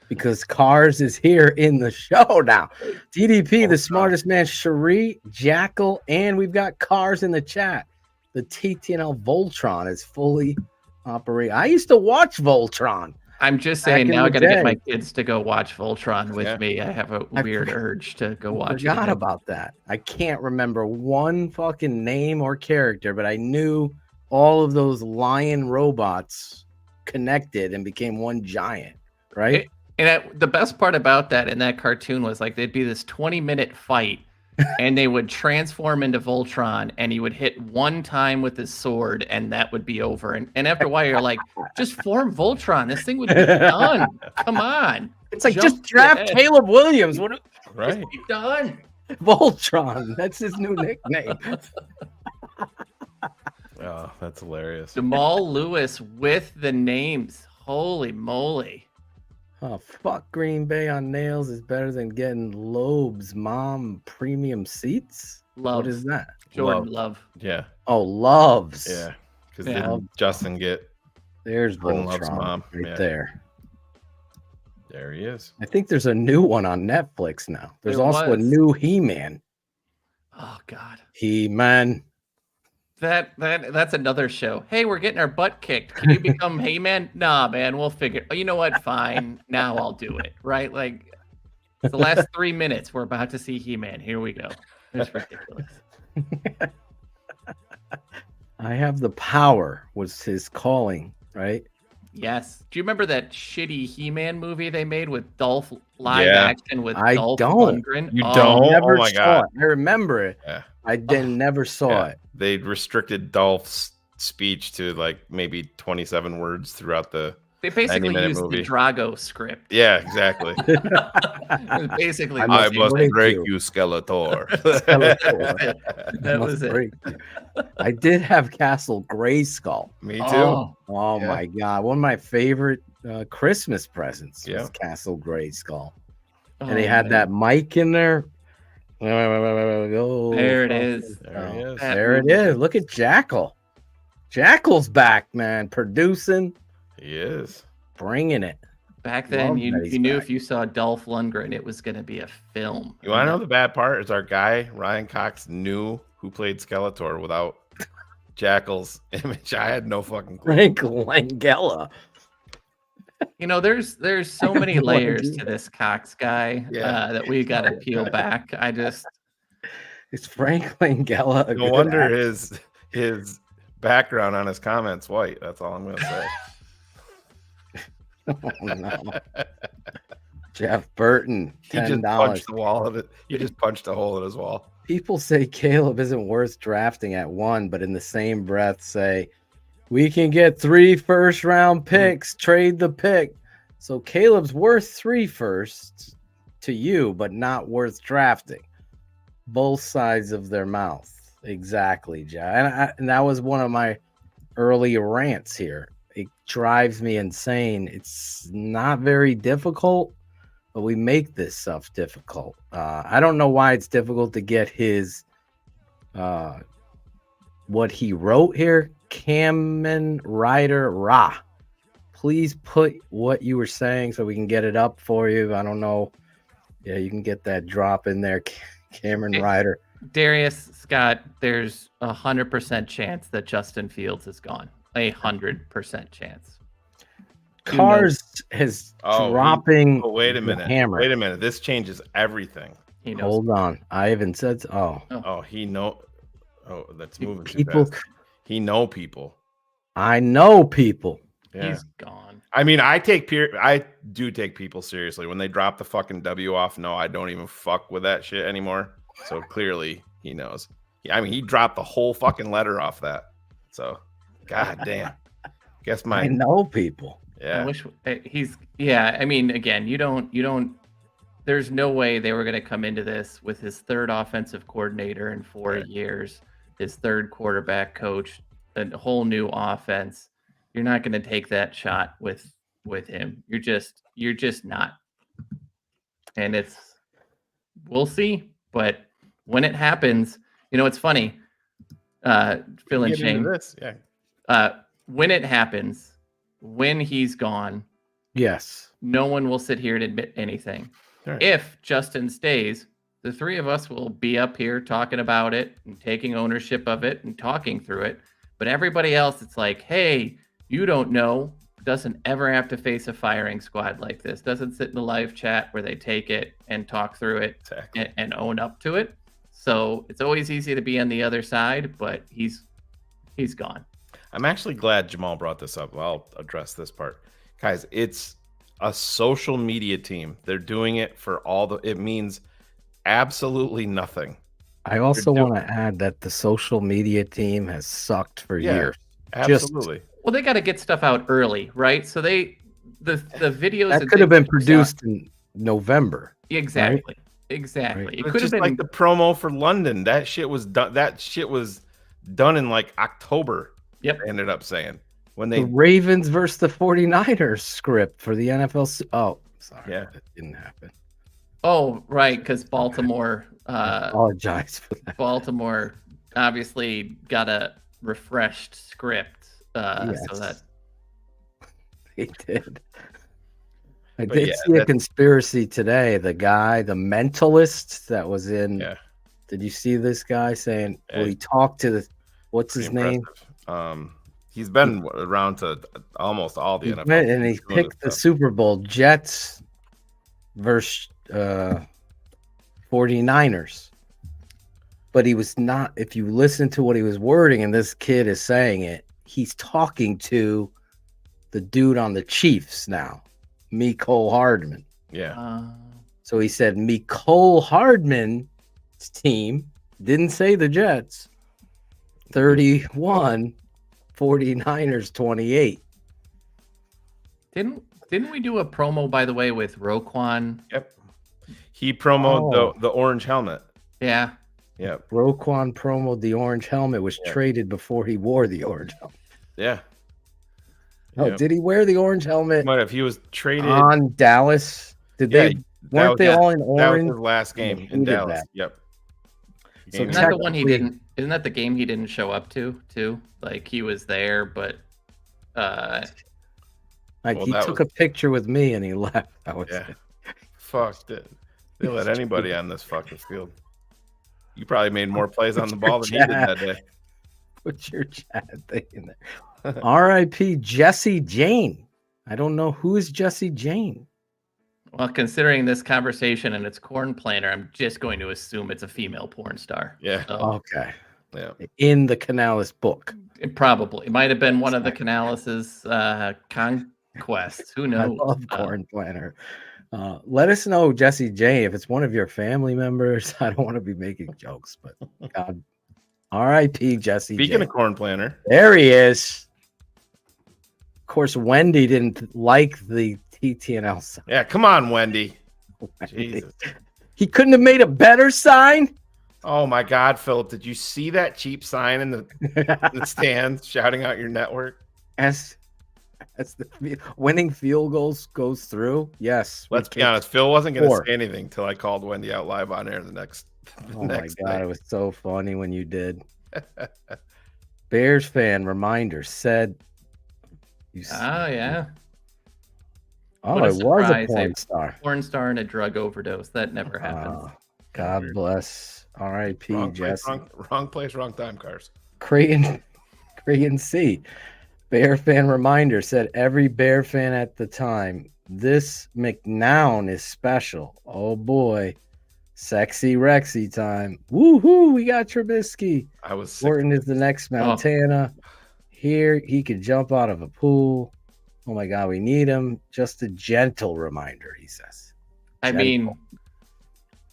because Cars is here in the show now. DDP, the smartest man, Cherie, Jackal, and we've got Cars in the chat. The TTNL Voltron is fully operating. I used to watch Voltron. I'm just saying now I got to get my kids to go watch Voltron with me. I have a weird urge to go watch it. I forgot about that. I can't remember one fucking name or character, but I knew all of those lion robots connected and became one giant, right? The best part about that in that cartoon was like there'd be this 20-minute fight and they would transform into Voltron, and he would hit one time with his sword and that would be over. And after a while you're like, just form Voltron. This thing would be done. Come on. It's like just draft Caleb Williams. Right. Just be done. Voltron. That's his new nickname. Oh, that's hilarious. Jamal Lewis with the names. Holy moly. Oh, fuck Green Bay on nails is better than getting Loeb's mom premium seats. Love. What is that? Jordan Love. Yeah. Oh, Loves. Yeah. Because didn't Justin get there's Jordan Love's Voltron mom right there. There he is. I think there's a new one on Netflix now. There's also a new He-Man. Oh God. He-Man. That's another show. Hey, we're getting our butt kicked. Can you become Hey-Man? Nah, man, we'll figure. You know what? Fine. Now I'll do it. Right? Like the last 3 minutes, we're about to see He-Man. Here we go. It's ridiculous. I have the power was his calling, right? Yes. Do you remember that shitty He-Man movie they made with Dolph live action with Dolph Lundgren? You don't? Never Oh my saw God. it. I remember it. Yeah. I never saw it. They restricted Dolph's speech to like maybe 27 words throughout the They basically 90-minute used movie. the Drago script. Yeah, exactly. Basically, I must break you, Skeletor. That was it. I did have Castle Grayskull. Me too. Oh Yeah. my God. One of my favorite Christmas presents was Yeah. Castle Grayskull. Oh, And he had that mic in there. There it is. There it is. Look at Jackal. Jackal's back, man. Producing. He is. Bringing it. Back then, Love you that he's knew back. if you saw Dolph Lundgren, it was going to be a film. You want to know the bad part? Is our guy, Ryan Cox, knew who played Skeletor without Jackal's image. I had no fucking clue. Frank Langella. You know, there's so many layers to this Cox guy that we got to peel back. Is Frank Langella a No good wonder actor? his background on his comments white. That's all I'm going to say. Oh, no. Jeff Burton, He just $10. punched the wall of it. He just punched a hole in his wall. People say Caleb isn't worth drafting at 1, but in the same breath say we can get 3 first-round picks, trade the pick. So Caleb's worth 3 firsts to you, but not worth drafting. Both sides of their mouth. Exactly, Jack. And that was one of my early rants here. It drives me insane. It's not very difficult, but we make this stuff difficult. I don't know why it's difficult to get his what he wrote here. Kamen Rider Ra. Please put what you were saying so we can get it up for you. I don't know. Yeah, you can get that drop in there, Cameron Ryder. Darius Scott, there's 100% chance that Justin Fields is gone. 100% chance. Cars is dropping. Wait a minute. Hammer. Wait a minute. This changes everything. He knows. Hold on. I haven't said. He know. Oh, that's moving people. Too fast. He know people. I know people. Yeah. He's gone. I mean, I do take people seriously when they drop the fucking W off. No, I don't even fuck with that shit anymore. So clearly he knows. I mean, he dropped the whole fucking letter off that. So, god damn. Guess I know people. Yeah. I wish he's. Yeah. I mean, again, you don't. There's no way they were going to come into this with his third offensive coordinator in 4 years, his third quarterback coach, a whole new offense. You're not going to take that shot with him. You're just not. And we'll see. But when it happens, it's funny. Phil and Shane. When it happens, when he's gone, yes, no one will sit here and admit anything. Right. If Justin stays, the three of us will be up here talking about it and taking ownership of it and talking through it. But everybody else, it's like, hey, you don't know, doesn't ever have to face a firing squad like this. Doesn't sit in the live chat where they take it and talk through it and own up to it. So it's always easy to be on the other side, but he's gone. I'm actually glad Jamal brought this up. I'll address this part. Guys, it's a social media team. They're doing it for it means absolutely nothing. I also want to add that the social media team has sucked for years. Absolutely. Well, they got to get stuff out early, right? So the videos that could have been produced in November. Exactly. Right? Exactly. Right. It It's could have just been like the promo for London. That shit was done. That shit was done in like October. Yep. They ended up saying when The Ravens versus the 49ers script for the NFL. Oh, sorry. Yeah. That didn't happen. Oh, right, because Baltimore. I apologize for that. Baltimore obviously got a refreshed script, so that they did. I did see a conspiracy today. The guy, the mentalist that was in. Yeah. Did you see this guy saying? Well, he talked to what's his name? He's been around to almost all the NFL. And he picked the Super Bowl Jets versus 49ers. But he was not, if you listen to what he was wording, and this kid is saying it, he's talking to the dude on the Chiefs now, Mecole Hardman. Yeah. So he said Mecole Hardman's team, didn't say the Jets, 31, 49ers 28. Didn't we do a promo, by the way, with Roquan? Yep. He promoted the orange helmet. Yeah. Yep. Roquan promoted the orange helmet, was traded before he wore the orange helmet. Yeah. Oh, did he wear the orange helmet? Might have. He was traded on Dallas. Weren't they all in orange? That was his last game in Dallas. That. Yep. So isn't that the one he didn't? Isn't that the game he didn't show up to? Too, like he was there, but he took a picture with me and he left. That was it. Fuck it. They let anybody on this fucking field. You probably made more plays on the ball than he did that day. Put your chat thing in there. R.I.P. Jesse Jane. I don't know who is Jesse Jane. Well, considering this conversation and its corn planter, I'm just going to assume it's a female porn star. Yeah. So, okay. Yeah. In the Canales book. It might have been one of the Canales' conquests. Who knows? I love corn planter. Let us know, Jesse J, if it's one of your family members. I don't want to be making jokes, but God, R.I.P. Jesse. Speaking of corn planter, there he is. Of course, Wendy didn't like the TTNL sign. Yeah, come on, Wendy. Jesus. He couldn't have made a better sign. Oh my God, Philip! Did you see that cheap sign in the stands shouting out your network? As the winning field goals goes through, yes. Let's be honest. Phil wasn't going to 4. say anything till I called Wendy out live on air the next. Oh my God, night. it was so funny when you did. Bears fan reminder said. Yeah. Oh, What a it was a surprise. porn star. Porn star and a drug overdose. That never happens. God bless. R.I.P. Wrong Jesse. place, wrong place, wrong time, cars. Creighton C. Bear fan reminder said every Bear fan at the time. This McNown is special. Oh boy. Sexy Rexy time. Woohoo! We got Trubisky. I was sick. Orton is the next Montana. Here he could jump out of a pool. Oh my God, we need him. Just a gentle reminder, he says. I mean,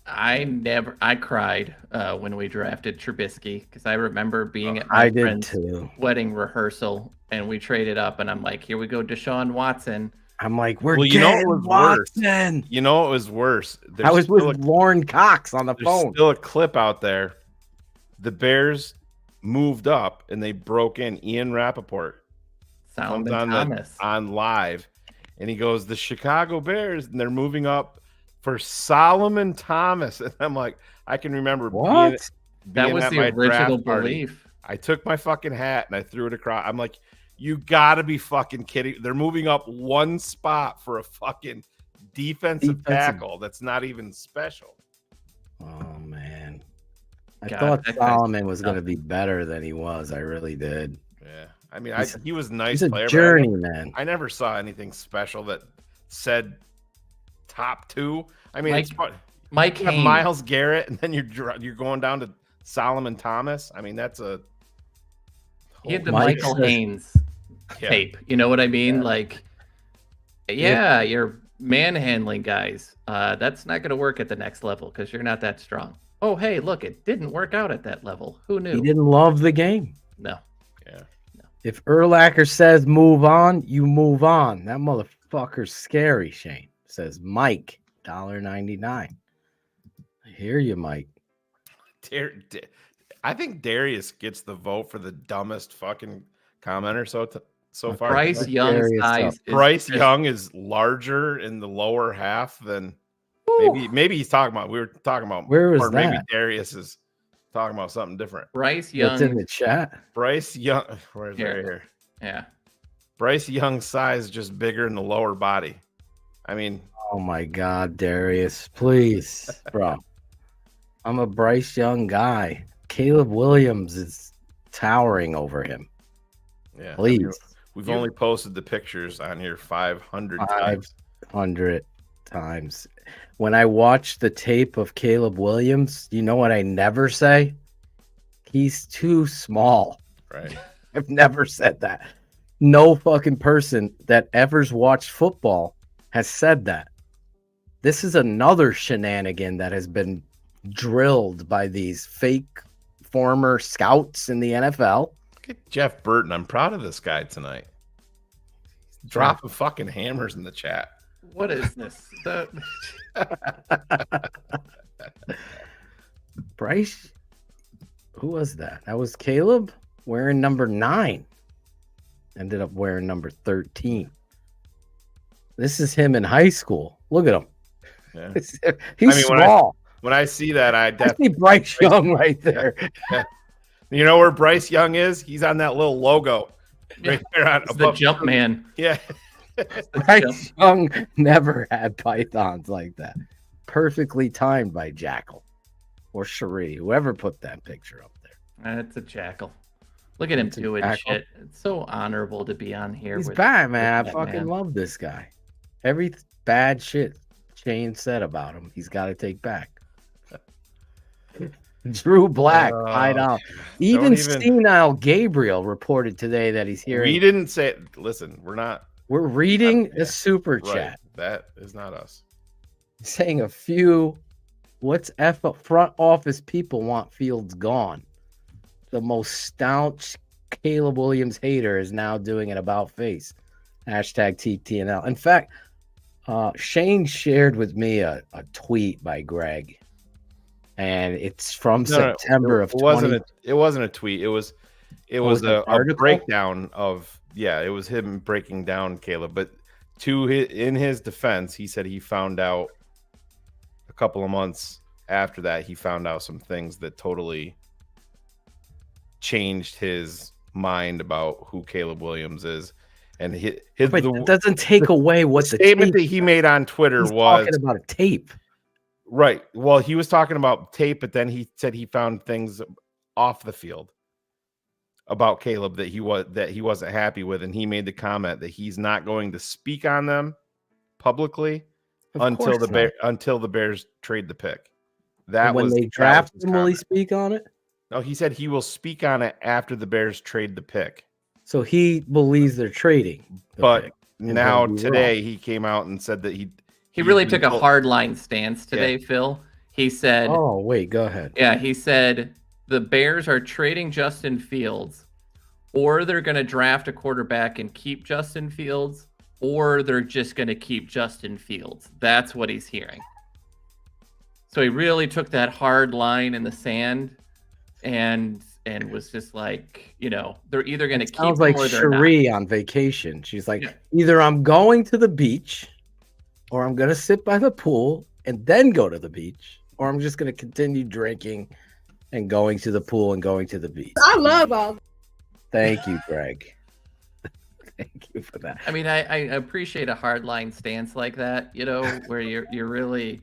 I cried when we drafted Trubisky because I remember being at my friend's wedding rehearsal and we traded up and I'm like, here we go, Deshaun Watson. I'm like, we're you know it was Watson. Worse. You know it was worse. I was with Lauren Cox on the phone. There's still a clip out there. The Bears moved up and they broke in. Ian Rappaport comes on live and he goes, the Chicago Bears, and they're moving up for Solomon Thomas. And I'm like, I can remember being that was at the my original draft party. belief. I took my fucking hat and I threw it across. I'm like, you gotta be fucking kidding. They're moving up one spot for a fucking defensive tackle that's not even special. Oh man. I God, thought Solomon was going to be better than he was. I really did. Yeah. I mean, he was a nice he's player. A journeyman. I never saw anything special that said top 2. I mean, Mike Haynes. Myles Garrett, and then you're going down to Solomon Thomas. I mean, that's a. He had the Michael Haynes tape. You know what I mean? Yeah. Like, you're manhandling guys. That's not going to work at the next level because you're not that strong. Oh, hey, look, it didn't work out at that level. Who knew? He didn't love the game. No. Yeah. No. If Urlacher says move on, you move on. That motherfucker's scary, Shane. Says Mike, $1.99. I hear you, Mike. I think Darius gets the vote for the dumbest fucking commenter so far. Bryce Young's size. Bryce Young is larger in the lower half than maybe he's talking about. We were talking about where was or that? Maybe Darius is talking about something different. Bryce Young. It's in the chat. Bryce Young. Where's right here? Yeah. Bryce Young's size just bigger in the lower body. I mean, oh my God, Darius, please, bro. I'm a Bryce Young guy. Caleb Williams is towering over him. Yeah, please. I mean, we've only posted the pictures on here 500 times. 500 times. When I watch the tape of Caleb Williams, you know what I never say? He's too small. Right. I've never said that. No fucking person that ever's watched football has said that. This is another shenanigan that has been drilled by these fake former scouts in the NFL. Look at Jeff Burton. I'm proud of this guy tonight. Dropping fucking hammers in the chat. What is this? Bryce? Who was that? That was Caleb wearing number 9. Ended up wearing number 13. This is him in high school. Look at him. Yeah. He's small. When I see that, I see Bryce Young right there. Yeah. You know where Bryce Young is? He's on that little logo right there on the jump man. Yeah. Bryce Young never had pythons like that. Perfectly timed by Jackal or Cherie, whoever put that picture up there. That's a Jackal. Look at him doing shit. It's so honorable to be on here. He's bad, man. I fucking love this guy. Every bad shit Shane said about him, he's got to take back. Drew Black, tied out. Even senile Gabriel reported today that he's hearing. We didn't say it. Listen, we're not. We're reading a super chat. That is not us. Saying a few, what's F front office people want Fields gone. The most staunch Caleb Williams hater is now doing an about face. Hashtag TTNL. In fact, Shane shared with me a tweet by Greg. and it's from September of 20. It wasn't a tweet. It was a breakdown of it was him breaking down Caleb. But in his defense, he said he found out a couple of months after that, he found out some things that totally changed his mind about who Caleb Williams is. And it doesn't take away what the statement that he made on Twitter was talking about a tape. Right. Well, he was talking about tape, but then he said he found things off the field about Caleb that he wasn't happy with, and he made the comment that he's not going to speak on them publicly until the Bears trade the pick. When they draft him, will he speak on it? No, he said he will speak on it after the Bears trade the pick. So he believes they're trading. But now today he came out and said that he really took a hardline stance today, Phil. He said, "Oh, wait, go ahead." Yeah, he said the Bears are trading Justin Fields, or they're going to draft a quarterback and keep Justin Fields, or they're just going to keep Justin Fields. That's what he's hearing. So he really took that hard line in the sand and was just like, they're either going to keep him like or they're Cherie not. on vacation. She's like, either I'm going to the beach, or I'm going to sit by the pool and then go to the beach, or I'm just going to continue drinking and going to the pool and going to the beach. I love all. Thank you, Greg. Thank you for that. I mean, I appreciate a hardline stance like that, where you're really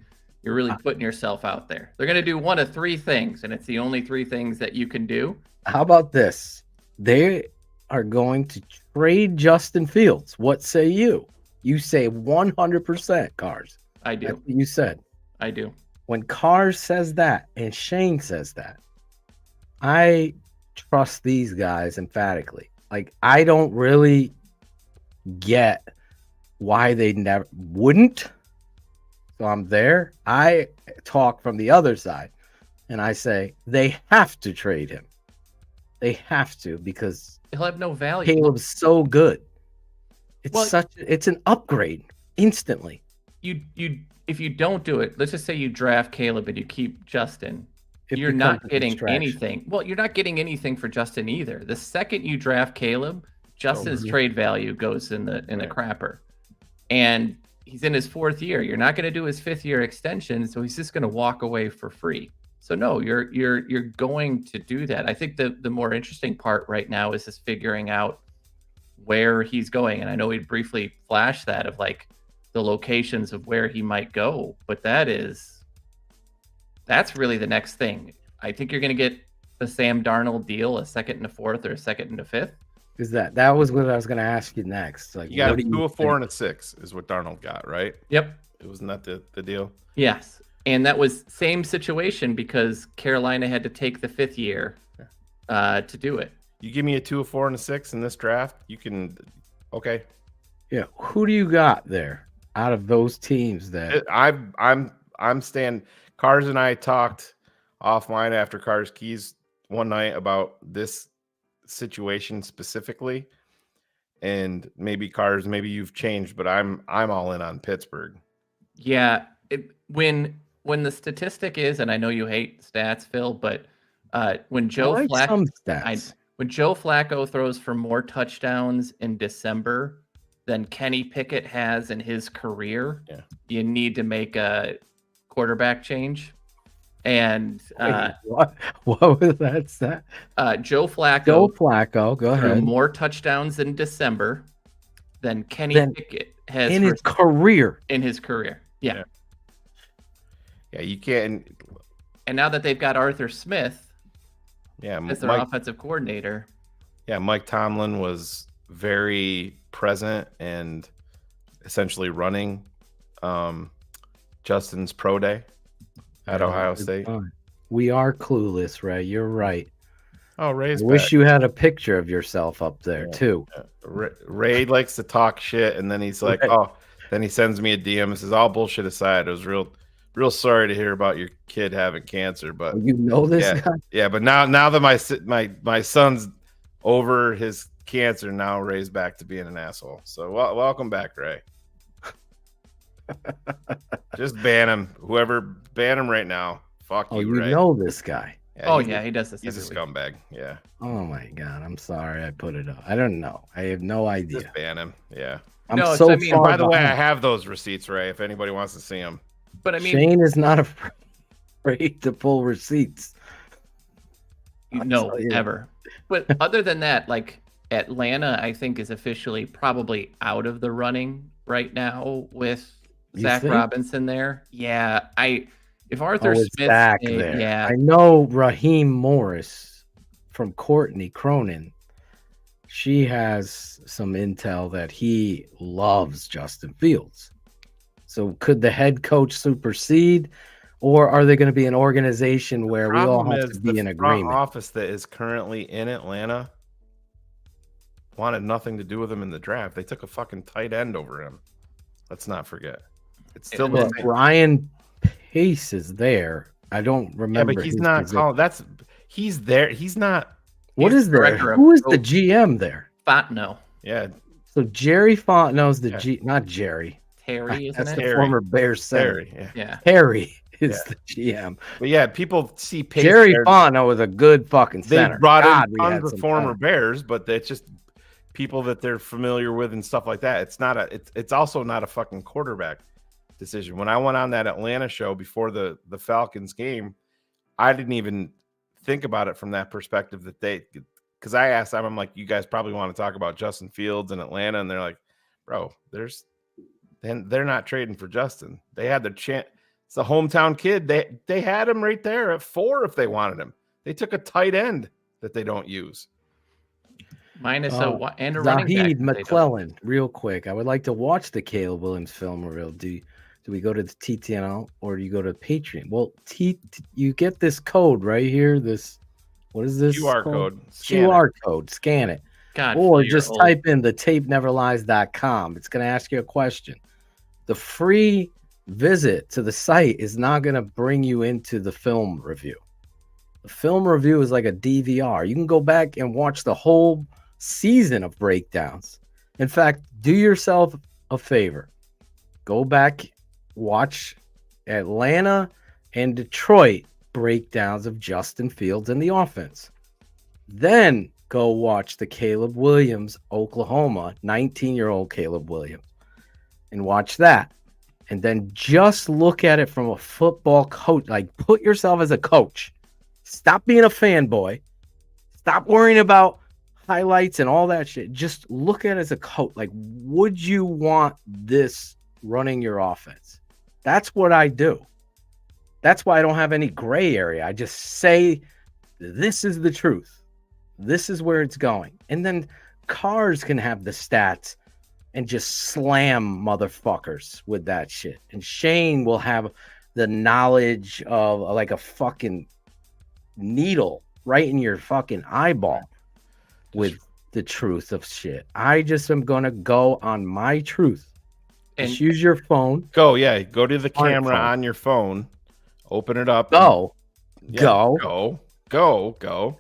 putting yourself out there. They're going to do one of three things, and it's the only three things that you can do. How about this? They are going to trade Justin Fields. What say you? You say 100%, Cars. I do. That's what you said. I do. When Cars says that and Shane says that, I trust these guys emphatically. Like, I don't really get why they never wouldn't. So I'm there. I talk from the other side, and I say they have to trade him. They have to, because he'll have no value. Caleb's so good. It's an upgrade instantly. If you don't do it, let's just say you draft Caleb and you keep Justin, you're not getting anything. Well, you're not getting anything for Justin either. The second you draft Caleb, Justin's trade value goes in the crapper. And he's in his fourth year. You're not going to do his fifth year extension, so he's just going to walk away for free. So no, you're going to do that. I think the more interesting part right now is just figuring out where he's going. And I know we briefly flashed that of like the locations of where he might go, but that's really the next thing. I think you're going to get a Sam Darnold deal, a second and a fourth, or a second and a fifth. Is that was what I was going to ask you next? Like, you got a 2, a 4, and a 6 is what Darnold got, right? Yep. It wasn't that the deal? Yes. And that was same situation because Carolina had to take the fifth year to do it. You give me a 2, a 4, and a 6 in this draft, you can. Okay. Yeah. Who do you got there out of those teams that I'm staying? Cars and I talked offline after Cars Keys one night about this situation specifically, and maybe Cars, maybe you've changed, but I'm all in on Pittsburgh. Yeah. When the statistic is, and I know you hate stats, Phil, but when Joe Flacco throws for more touchdowns in December than Kenny Pickett has in his career, you need to make a quarterback change. And what was that stat? Joe Flacco. Go ahead. More touchdowns in December than Kenny Pickett has in his career. In his career, yeah. You can't. And now that they've got Arthur Smith, as their offensive coordinator, Mike Tomlin was very present and essentially running Justin's pro day at Ohio State. We are clueless, Ray. You're right. Oh, Ray's I wish you had a picture of yourself up there too. Ray likes to talk shit, and then he's like, then he sends me a DM and says, all bullshit aside, it was real sorry to hear about your kid having cancer, but you know this guy? Yeah, but now that my son's over his cancer, now Ray's back to being an asshole. So welcome back, Ray. Just ban him. Whoever, ban him right now. Fuck Oh, you, you Ray. know this guy. Yeah, he does this. He's a scumbag. Yeah. Oh my god, I'm sorry I put it up. I don't know. I have no idea. Just ban him. Yeah. I'm so far by the way, I behind. have those receipts, Ray. If anybody wants to see them. But I mean, Shane is not afraid to pull receipts. No, ever. But other than that, like Atlanta, I think is officially probably out of the running right now with You Zach think? Robinson there. Yeah, if Arthur It's Smith, back stayed- there. yeah, I know Raheem Morris from Courtney Cronin. She has some intel that he loves Justin Fields. So could the head coach supersede, or are they going to be an organization where we all have to be in front agreement? office that is currently in Atlanta wanted nothing to do with him in the draft. They took a fucking tight end over him. Let's not forget. It's still the Well, same. Ryan Pace is there. I don't remember. but he's his not position. calling. He's there. He's not. What he's is there? director of Who is the Growth. GM there? Fontenot. Yeah. So Jerry Fontenot's the not Jerry. Terry, isn't That's it? the Terry. former Bears center. Terry, Yeah. Harry is the GM. But yeah, people see Pace Jerry there. Fontenot was a good fucking They center. brought God, in we had tons of some former talent. Bears, but it's just people that they're familiar with and stuff like that. It's not a. It's also not a fucking quarterback decision. When I went on that Atlanta show before the Falcons game, I didn't even think about it from that perspective that because I asked them, I'm like, you guys probably want to talk about Justin Fields in Atlanta, and they're like, bro, they're not trading for Justin. They had their chance. It's the hometown kid. They had him right there at 4 if they wanted him. They took a tight end that they don't use. Minus a running back. Zahid that they don't. McClellan, real quick. I would like to watch the Caleb Williams film reel. Do we go to the TTNL or do you go to Patreon? Well, you get this code right here. What is this? QR called? code. Scan QR code. Scan it. God, Or Phil, just you're type in thetapeneverlies.com. It's going to ask you a question. The free visit to the site is not going to bring you into the film review. The film review is like a DVR. You can go back and watch the whole season of breakdowns. In fact, do yourself a favor. Go back, watch Atlanta and Detroit breakdowns of Justin Fields and the offense. Then go watch the Caleb Williams, Oklahoma, 19-year-old Caleb Williams, and watch that. And then just look at it from a football coach. Like, put yourself as a coach. Stop being a fanboy. Stop worrying about highlights and all that shit. Just look at it as a coach. Like, would you want this running your offense? That's what I do. That's why I don't have any gray area. I just say, this is the truth. This is where it's going. And then cars can have the stats and just slam motherfuckers with that shit. And Shane will have the knowledge of like a fucking needle right in your fucking eyeball with the truth of shit. I just am going to go on my truth. Just use your phone. Go to the camera Smartphone. on your phone. Open it up. Go. Yeah, Go. Go.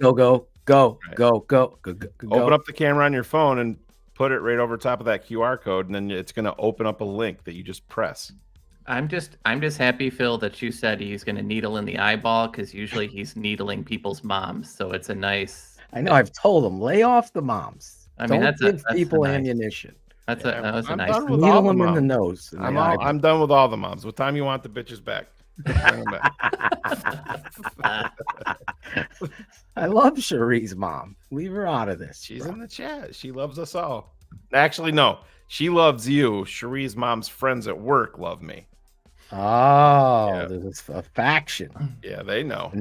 Open up the camera on your phone and put it right over top of that QR code, and then it's going to open up a link that you just press. I'm just happy, Phil, that you said he's going to needle in the eyeball because usually he's needling people's moms. So it's a nice. I know. I've told them, lay off the moms. I mean, Don't give people nice, ammunition. that was a I'm nice. done with Needle all the them in the moms. nose. and I'm the eyeball. I'm done with all the moms. What time you want the bitches back? Bring 'em back. I love Cherie's mom. Leave her out of this. She's bro. in the chat. She loves us all. Actually, no. She loves you. Cherie's mom's friends at work love me. Oh, there's a faction. Yeah, they know.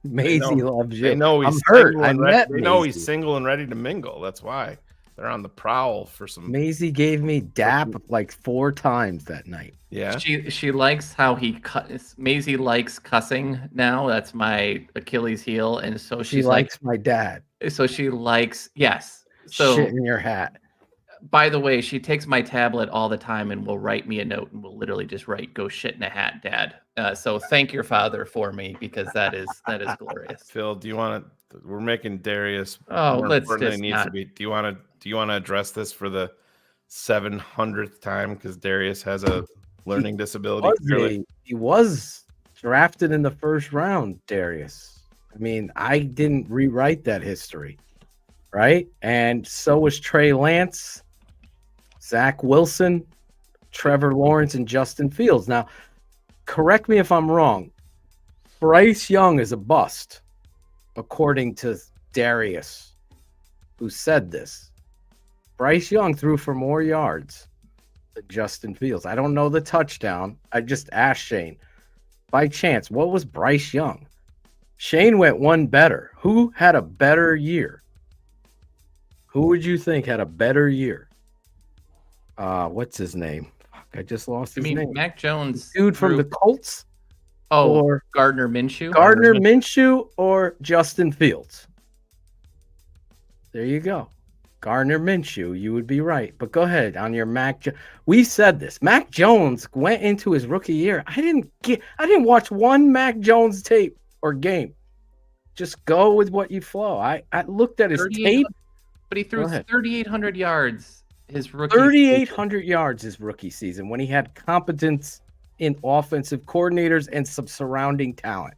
Maisie loves you. They know he's I'm hurt. single I and met they know Maisie. he's single and ready to mingle. That's why they're on the prowl for some. Maisie gave me dap like 4 times that night. Yeah. She likes how Maisie likes cussing now. That's my Achilles heel, and so She she's likes my dad. So she likes So Shit in your hat. by the way, she takes my tablet all the time and will write me a note and will literally just write, "Go shit in a hat, Dad." So thank your father for me because that is glorious. Phil, do you want to? We're making Darius. Oh, more let's important than just he needs not. to be. Do you want to address this for the 700th time? Because Darius has a learning disability. Clearly. He was Drafted in the first round, Darius. I mean, I didn't rewrite that history, right? And so was Trey Lance, Zach Wilson, Trevor Lawrence, and Justin Fields. Now, correct me if I'm wrong. Bryce Young is a bust, according to Darius, who said this. Bryce Young threw for more yards than Justin Fields. I don't know the touchdown. I just asked Shane. By chance, what was Bryce Young? Shane went one better. Who had a better year? Who would you think had a better year? What's his name? Fuck, I just lost his name. Mac Jones. Dude from the Colts? Oh, or Gardner Minshew? Gardner Minshew or Justin Fields? There you go. Gardner Minshew, you would be right. But go ahead on your Mac. We said this. Mac Jones went into his rookie year. I didn't watch one Mac Jones tape or game. Just go with what you flow. I looked at his tape, but he threw 3,800 yards his rookie. 3,800 yards his rookie season when he had competence in offensive coordinators and some surrounding talent.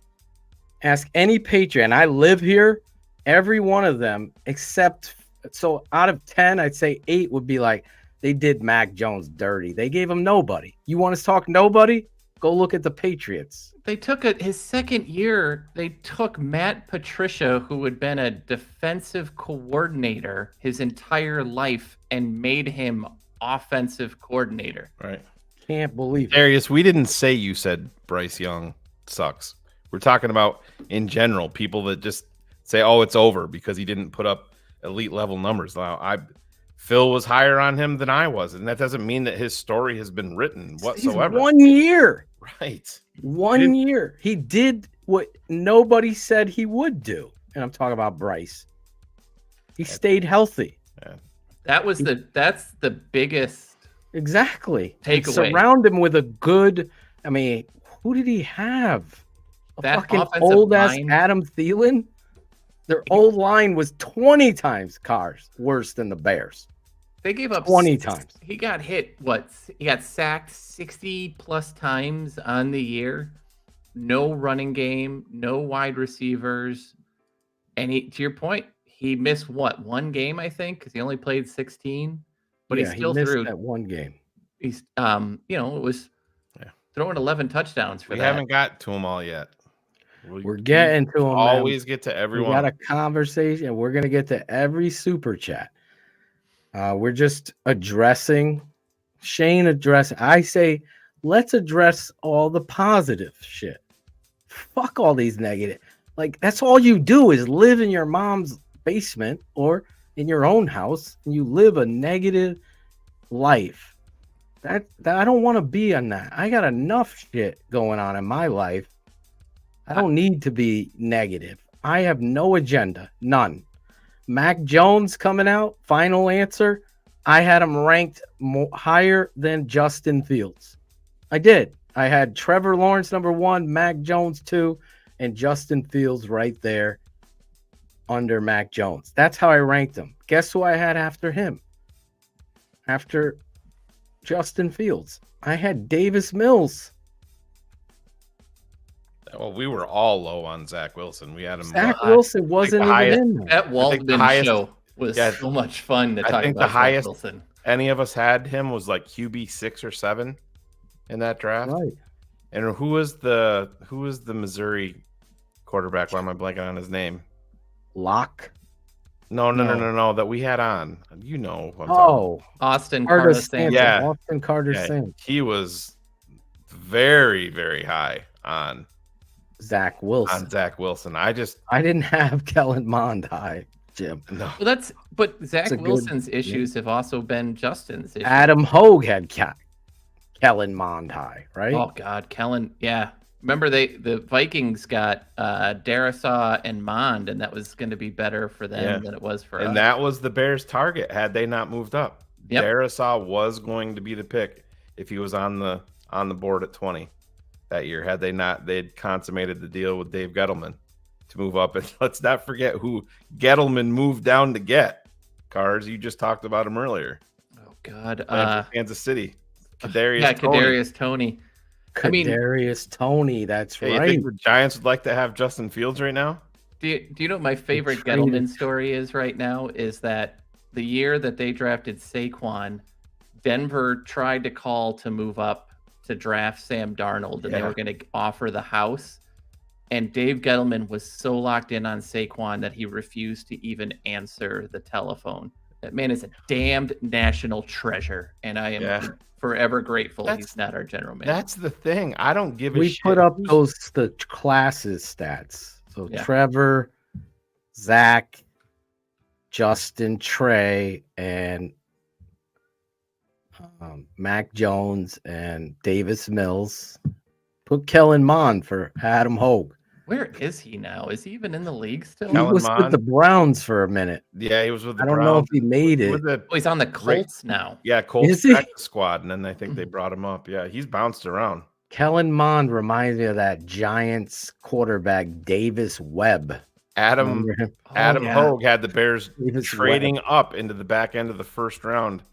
Ask any Patriot, and I live here. Every one of them, except. So out of 10, I'd say 8 would be like, they did Mac Jones dirty. They gave him nobody. You want to talk nobody? Go look at the Patriots. They took his second year. They took Matt Patricia, who had been a defensive coordinator his entire life, and made him offensive coordinator. Right. Can't believe it. Darius, we didn't say you said Bryce Young sucks. We're talking about in general, people that just say, oh, it's over because he didn't put up elite level numbers. Now, Phil was higher on him than I was, and that doesn't mean that his story has been written whatsoever. He's 1 year. Right. 1 year. He did what nobody said he would do. And I'm talking about Bryce. He stayed healthy. Yeah. That's the biggest exactly takeaway. Surround him with a good. I mean, who did he have? That fucking old ass Adam Thielen. Their old line was 20 times worse than the Bears. They gave up 20 times. He got hit. He got sacked 60 plus times on the year. No running game, no wide receivers. And to your point, he missed one game, I think, because he only played 16. But he still threw that one game. He's it was throwing 11 touchdowns for we that. Haven't got to them all yet. We're getting to them. Always get to everyone. We got a conversation. We're going to get to every super chat. We're just addressing Shane. I say, let's address all the positive shit. Fuck all these negative. Like, that's all you do is live in your mom's basement or in your own house, and you live a negative life. That I don't want to be on that. I got enough shit going on in my life. I don't need to be negative. I have no agenda. None. Mac Jones coming out. Final answer. I had him ranked higher than Justin Fields. I did. I had Trevor Lawrence number 1, Mac Jones 2, and Justin Fields right there under Mac Jones. That's how I ranked him. Guess who I had after him? After Justin Fields, I had Davis Mills. Well, we were all low on Zach Wilson. We had him. Zach Wilson wasn't even in there. That Waldman show was so much fun to talk about. I think the highest Wilson. Any of us had him was like QB 6 or 7 in that draft. Right. And who was the Missouri quarterback? Why am I blanking on his name? Locke. No. That we had on. You know. What I'm talking. Austin Carter Stanton. Yeah, Austin Carter Stanton. He was very, very high on Zach Wilson. I didn't have Kellen Mond high, Jim. No. Well, but Zach Wilson's issues have also been Justin's issues. Adam Hogue had Kellen Mond high, right? Oh God, Kellen. Yeah. Remember the Vikings got Darisaw and Mond, and that was going to be better for them than it was for us. And that was the Bears' target had they not moved up. Yep. Darisaw was going to be the pick if he was on the board at 20 that year. Had they not, they'd consummated the deal with Dave Gettleman to move up. And let's not forget who Gettleman moved down to get. Cars, you just talked about him earlier. Oh God, Kansas City. Kadarius Toney. Kadarius Toney. That's Hey, right. you think the Giants would like to have Justin Fields right now? Do you know what my favorite Gettleman story is right now? Is that the year that they drafted Saquon, Denver tried to call to move up to draft Sam Darnold, and they were going to offer the house. And Dave Gettleman was so locked in on Saquon that he refused to even answer the telephone. That man is a damned national treasure, and I am forever grateful he's not our general manager. That's the thing. I don't give a We shit. put up the classes stats. So Trevor, Zach, Justin, Trey, and Mac Jones and Davis Mills. Put Kellen Mond for Adam Hogue. Where is he now? Is he even in the league still? He was with the Browns for a minute. Yeah, he was with the I Browns. don't know if he made it. He's on the Colts now. Yeah, Colts Is he? practice squad, and then I think they brought him up. Yeah, he's bounced around. Kellen Mond reminds me of that Giants quarterback Davis Webb. Adam Hogue had the Bears Davis trading Webb. up into the back end of the first round.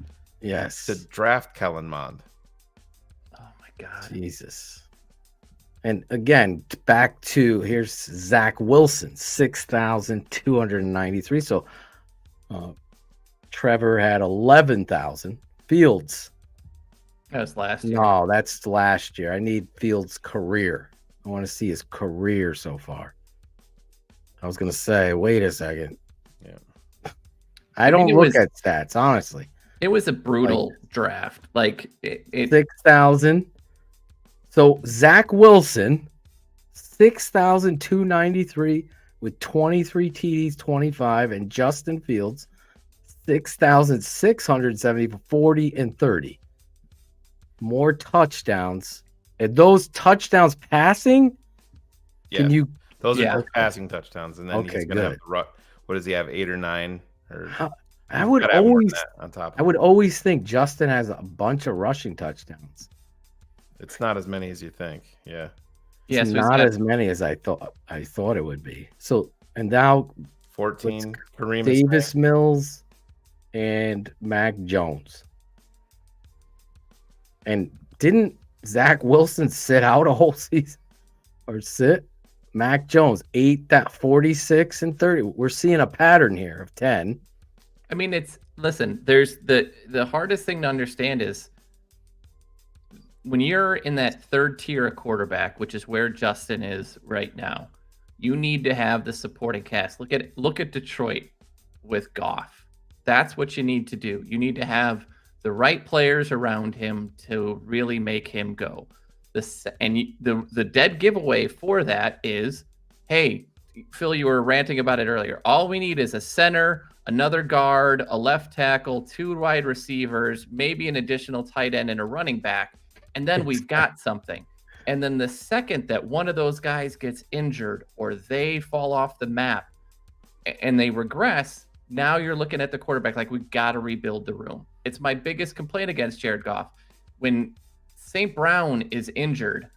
Yes. To draft Kellen Mond. Oh my God. Jesus. And again, back to here's Zach Wilson, 6,293. So Trevor had 11,000. Fields. That was last year. No, that's last year. I need Fields' career. I want to see his career so far. I was going to say, wait a second. Yeah. I don't look at stats, honestly. It was a brutal draft. Like it 6,000. So Zach Wilson, 6,293 with 23 TDs, 25, and Justin Fields, 6,670 for 40 and 30. More touchdowns. And those touchdowns passing? Yeah. Can you? Those are passing touchdowns, and then he's Okay, gonna have good. to what does he have? 8 or 9? Or I would gotta have more than always, that on top. I would always think Justin has a bunch of rushing touchdowns. It's not as many as you think. Yeah. It's not as many as I thought it would be. So and now 14 Kareem Davis Mills and Mac Jones. And didn't Zach Wilson sit out a whole season? Or sit? Mac Jones, 46 and 30. We're seeing a pattern here of 10. I mean, there's the hardest thing to understand is when you're in that third tier of quarterback, which is where Justin is right now, you need to have the supporting cast. Look at Detroit with Goff. That's what you need to do. You need to have the right players around him to really make him go. The dead giveaway for that is, hey, Phil, you were ranting about it earlier. All we need is a center, another guard, a left tackle, 2 wide receivers, maybe an additional tight end and a running back, and then we've got something. And then the second that one of those guys gets injured or they fall off the map and they regress, now you're looking at the quarterback like we've got to rebuild the room. It's my biggest complaint against Jared Goff. When St. Brown is injured,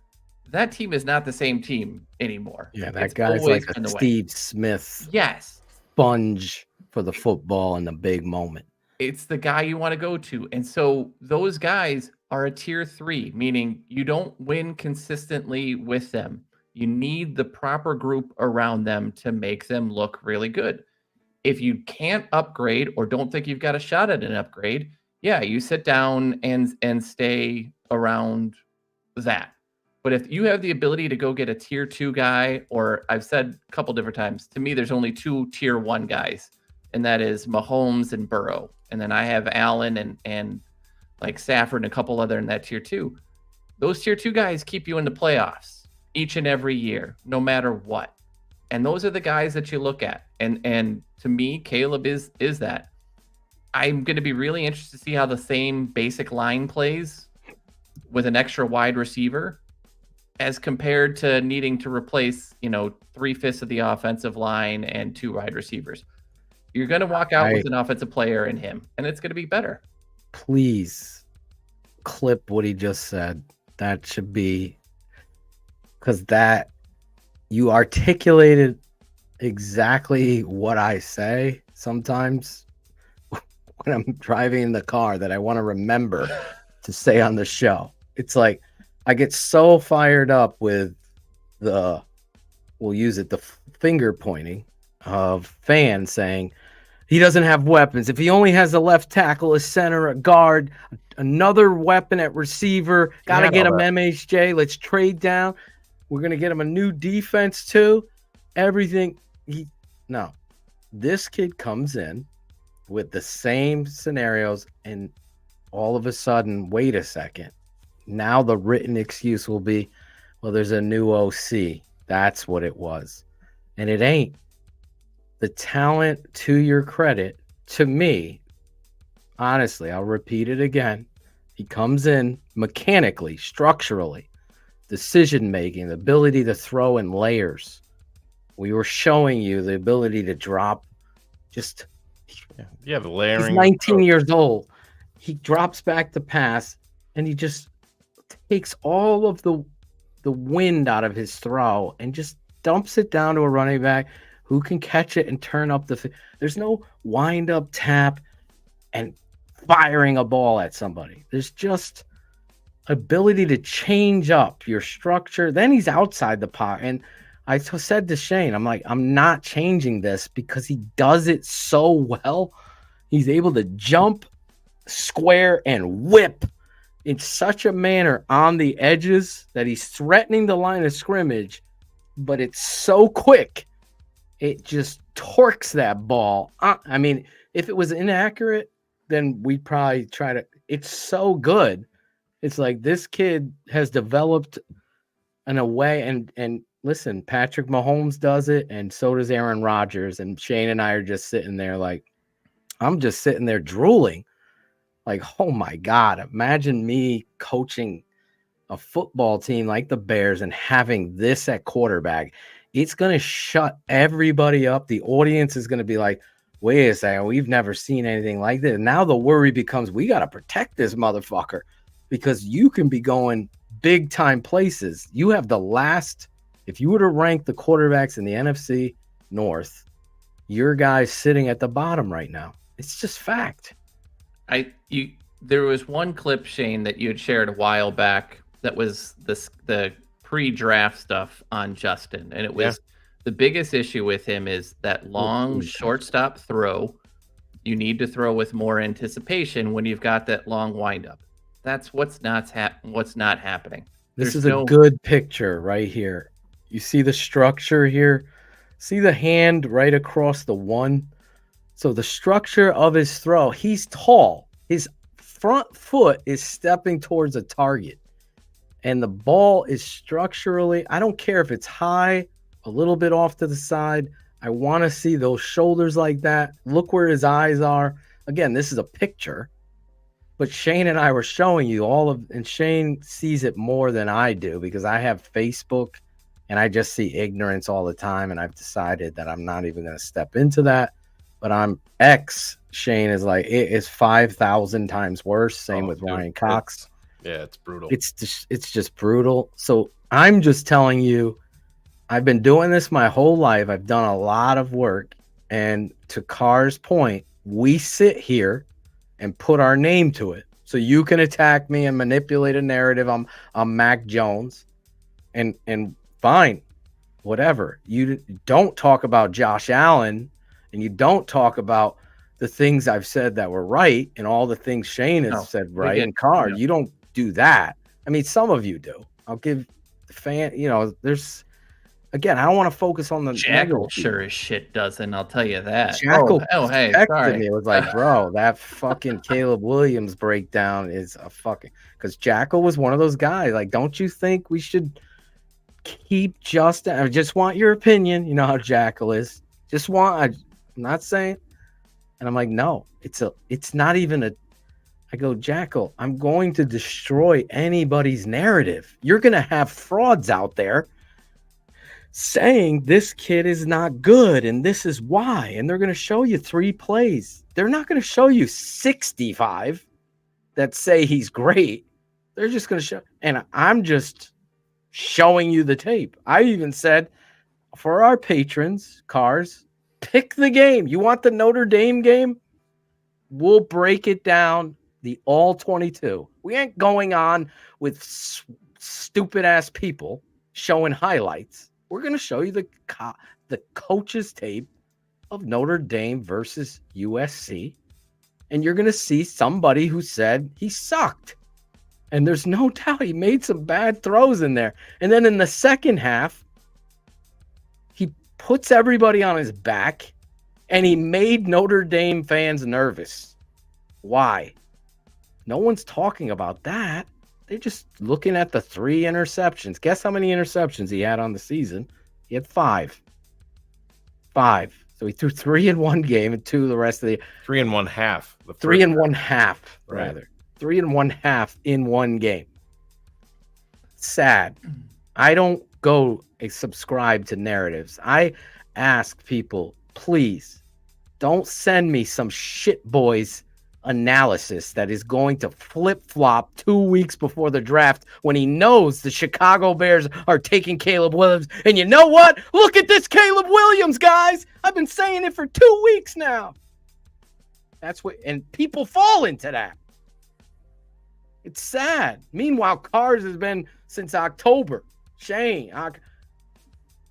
that team is not the same team anymore. Yeah, that It's guy's always like been a the way. Steve Smith sponge for the football in the big moment. It's the guy you want to go to. And so those guys are a tier 3, meaning you don't win consistently with them. You need the proper group around them to make them look really good. If you can't upgrade or don't think you've got a shot at an upgrade, yeah, you sit down and stay around that. But if you have the ability to go get a tier 2 guy, or I've said a couple different times, to me, there's only 2 tier 1 guys, and that is Mahomes and Burrow. And then I have Allen and like Stafford and a couple other in that tier 2. Those tier 2 guys keep you in the playoffs each and every year, no matter what. And those are the guys that you look at. And to me, Caleb is that. I'm going to be really interested to see how the same basic line plays with an extra wide receiver as compared to needing to replace, 3/5 of the offensive line and 2 wide receivers. You're going to walk out with an offensive player in him, and it's going to be better. Please clip what he just said. That should be, because that you articulated exactly what I say sometimes when I'm driving in the car that I want to remember to say on the show. It's like, I get so fired up with the finger pointing of fans saying he doesn't have weapons. If he only has a left tackle, a center, a guard, another weapon at receiver, got to get him MHJ. Let's trade down. We're going to get him a new defense too. Everything. No. This kid comes in with the same scenarios, and all of a sudden, wait a second. Now the written excuse will be, well, there's a new OC. That's what it was. And it ain't. The talent, to your credit, to me, honestly, I'll repeat it again. He comes in mechanically, structurally, decision-making, the ability to throw in layers. We were showing you the ability to drop just... Yeah, the layering. He's 19 years old. He drops back to pass, and he just takes all of the wind out of his throw and just dumps it down to a running back who can catch it and turn up there's no wind up tap and firing a ball at somebody. There's just ability to change up your structure. Then he's outside the pocket. And I said to Shane, I'm like, I'm not changing this because he does it so well. He's able to jump, square, and whip in such a manner on the edges that he's threatening the line of scrimmage, but it's so quick. It just torques that ball. I mean, if it was inaccurate, then we'd probably try to. It's so good. It's like this kid has developed in a way. And listen, Patrick Mahomes does it, and so does Aaron Rodgers. And Shane and I are just sitting there like, I'm just sitting there drooling. Like, oh my God, imagine me coaching a football team like the Bears and having this at quarterback. It's going to shut everybody up. The audience is going to be like, wait a second, we've never seen anything like this. Now the worry becomes, we got to protect this motherfucker because you can be going big time places. You have the last, if you were to rank the quarterbacks in the NFC North, your guy's sitting at the bottom right now. It's just fact. There was one clip, Shane, that you had shared a while back that was the pre-draft stuff on Justin, and it was the biggest issue with him is that long shortstop throw. You need to throw with more anticipation when you've got that long windup. That's what's not happening. This is a good picture right here. You see the structure here. See the hand right across the one. So the structure of his throw, he's tall. His front foot is stepping towards a target. And the ball is structurally, I don't care if it's high, a little bit off to the side. I want to see those shoulders like that. Look where his eyes are. Again, this is a picture. But Shane and I were showing you and Shane sees it more than I do because I have Facebook and I just see ignorance all the time. And I've decided that I'm not even going to step into that. But Shane is like, it is 5,000 times worse. Same with Ryan Cox. It's brutal. It's just brutal. So I'm just telling you, I've been doing this my whole life. I've done a lot of work. And to Carr's point, we sit here and put our name to it. So you can attack me and manipulate a narrative. I'm Mac Jones. And fine, whatever. You don't talk about Josh Allen and you don't talk about the things I've said that were right and all the things Shane has said right. And Carr, you don't do that. I mean, some of you do. I'll give the fan, there's, again, I don't want to focus on the Jackal sure as shit doesn't, I'll tell you that. Jackal hey, sorry. me. It was like, bro, that fucking Caleb Williams breakdown is a fucking, because Jackal was one of those guys. Like, don't you think we should keep Justin? I just want your opinion. You know how Jackal is. I'm not saying. And I'm like, no, it's not even I go, Jackal, I'm going to destroy anybody's narrative. You're going to have frauds out there saying this kid is not good and this is why. And they're going to show you 3 plays. They're not going to show you 65 that say he's great. They're just going to show. And I'm just showing you the tape. I even said for our patrons, Cars, pick the game. You want the Notre Dame game? We'll break it down. The all 22. We ain't going on with stupid ass people showing highlights. We're going to show you the coach's tape of Notre Dame versus USC. And you're going to see somebody who said he sucked. And there's no doubt he made some bad throws in there. And then in the second half, he puts everybody on his back and he made Notre Dame fans nervous. Why? No one's talking about that. They're just looking at the 3 interceptions. Guess how many interceptions he had on the season? He had 5. 5. So he threw 3 in one game and 2 the rest of the 3 and 1/2. 3 and 1/2, Right. rather. 3 and 1/2 in one game. Sad. I don't go subscribe to narratives. I ask people, please don't send me some shit boys analysis that is going to flip-flop 2 weeks before the draft when he knows the Chicago Bears are taking Caleb Williams. And you know what? Look at this Caleb Williams, guys. I've been saying it for 2 weeks now. That's what, and people fall into that. It's sad. Meanwhile, Cars has been since October. Shane,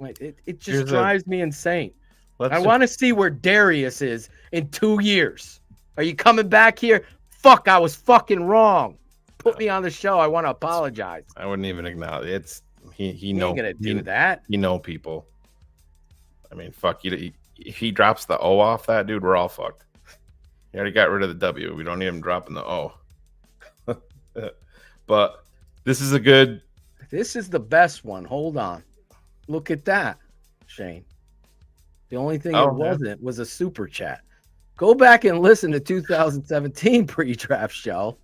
it just drives me insane. I want to see where Darius is in 2 years. Are you coming back here? Fuck, I was fucking wrong. Put me on the show. I want to apologize. I wouldn't even acknowledge it. He ain't gonna do that. You know people. I mean, fuck you. If he drops the O off that dude, we're all fucked. He already got rid of the W. We don't need him dropping the O. But this is a good. This is the best one. Hold on. Look at that, Shane. The only thing it wasn't was a super chat. Go back and listen to 2017 pre-draft show,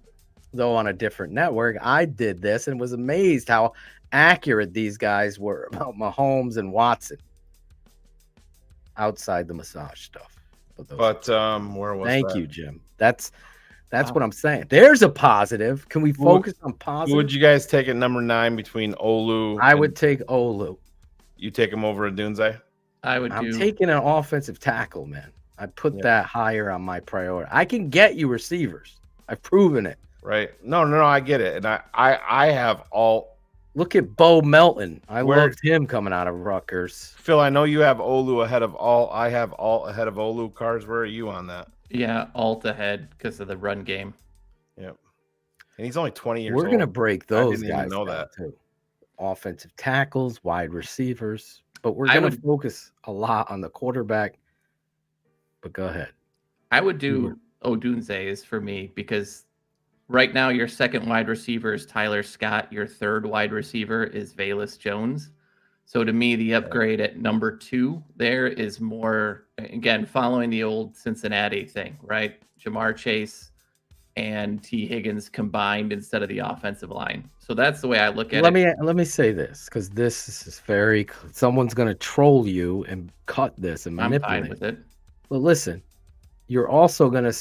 though on a different network. I did this and was amazed how accurate these guys were about Mahomes and Watson outside the massage stuff. But where was Thank that? you, Jim. That's what I'm saying. There's a positive. Can we focus on positive? Who would you guys take at number 9 between Olu? I would take Olu. You take him over Adunze? I'm taking an offensive tackle, man. I put that higher on my priority. I can get you receivers. I've proven it. Right. No, I get it. And I have all. Look at Bo Melton. I loved him coming out of Rutgers. Phil, I know you have Olu ahead of all. I have all ahead of Olu. Cars, where are you on that? Yeah, alt ahead because of the run game. Yep. And he's only 20 years old. We're going to break those I didn't guys even know down, that. too. Offensive tackles, wide receivers. But we're going to focus a lot on the quarterback. But go ahead. I would do Odunze's for me because right now your second wide receiver is Tyler Scott. Your third wide receiver is Velus Jones. So to me, the upgrade at number 2 there is more, again, following the old Cincinnati thing, right? Jamar Chase and T. Higgins combined instead of the offensive line. So that's the way I look at it. Let me say this, because this is very, someone's going to troll you and cut this and manipulate. I'm fine with it. But listen, you're also going to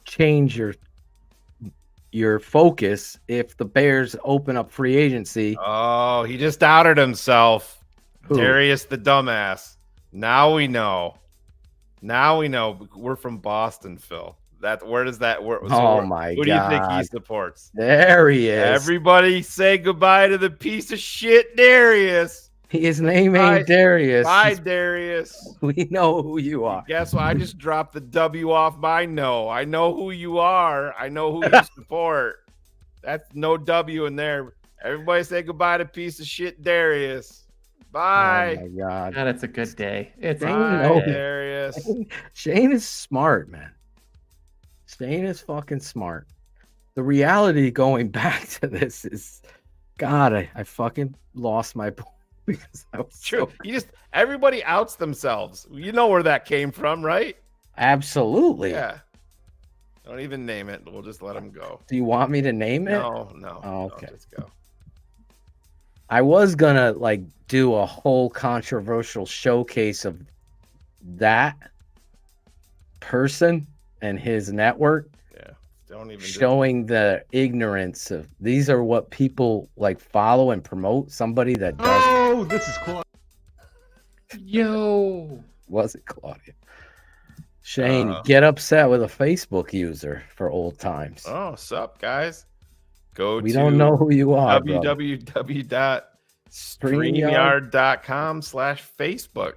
change your focus if the Bears open up free agency. Oh, he just outed himself. Who? Darius the dumbass. Now we know. We're from Boston, Phil. Where does that work? My who God. Who do you think he supports? There he is. Everybody say goodbye to the piece of shit Darius. His name ain't Darius. Bye, Darius. We know who you are. Guess what? I just dropped the W off my no. I know who you are. I know who you support. That's no W in there. Everybody say goodbye to piece of shit Darius. Bye. Oh my God. God, it's a good day. It's Bye, Darius. Shane is smart, man. Shane is fucking smart. The reality going back to this is, God, I fucking lost my point because I was True. Everybody outs themselves. You know where that came from, right? Absolutely. Yeah. Don't even name it. We'll just let them go. Do you want me to name it? No. Oh, okay. No, just go. I was gonna do a whole controversial showcase of that person and his network. Yeah. Don't even showing the ignorance of these are what people follow and promote. Somebody that doesn't. Oh, this is Claudia. Yo. Was it Claudia? Shane, get upset with a Facebook user for old times. Oh, sup, guys? Go We to don't know who you are, brother. www.streamyard.com/Facebook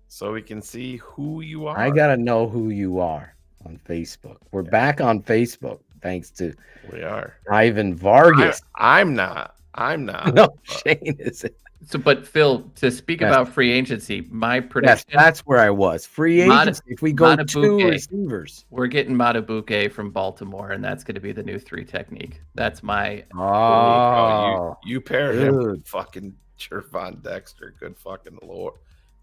so we can see who you are. I gotta know who you are on Facebook. We're back on Facebook thanks to Ivan Vargas. I'm not. No, Shane isn't. So, but Phil, to speak about free agency, my prediction. Yes, that's where I was. Free agency. If we go two receivers, we're getting Matabuke from Baltimore, and that's going to be the new 3 technique. That's my. You pair him with fucking Jervon Dexter. Good fucking Lord.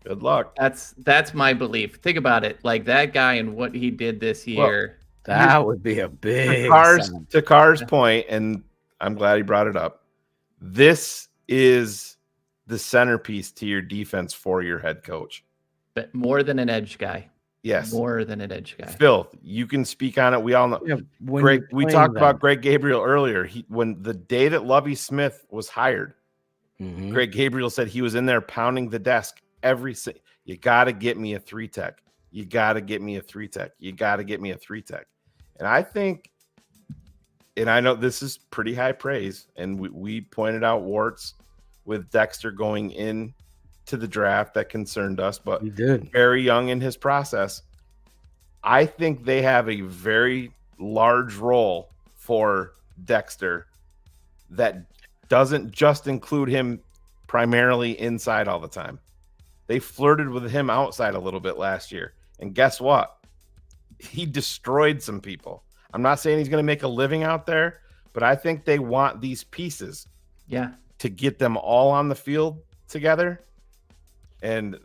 Good luck. That's my belief. Think about it. Like that guy and what he did this year. That would be a big. To Carr's point, and I'm glad he brought it up. This is the centerpiece to your defense for your head coach. But more than an edge guy. Yes. More than an edge guy. Phil, you can speak on it. We all know. Yeah, we talked about Greg Gabriel earlier. When the day that Lovie Smith was hired, Greg Gabriel said he was in there pounding the desk you got to get me a 3-tech. You got to get me a 3-tech. You got to get me a 3-tech. And I think, and I know this is pretty high praise, and we pointed out warts with Dexter going in to the draft that concerned us, but he did very young in his process. I think they have a very large role for Dexter that doesn't just include him primarily inside all the time. They flirted with him outside a little bit last year. And guess what? He destroyed some people. I'm not saying he's going to make a living out there, but I think they want these pieces. Yeah. To get them all on the field together. And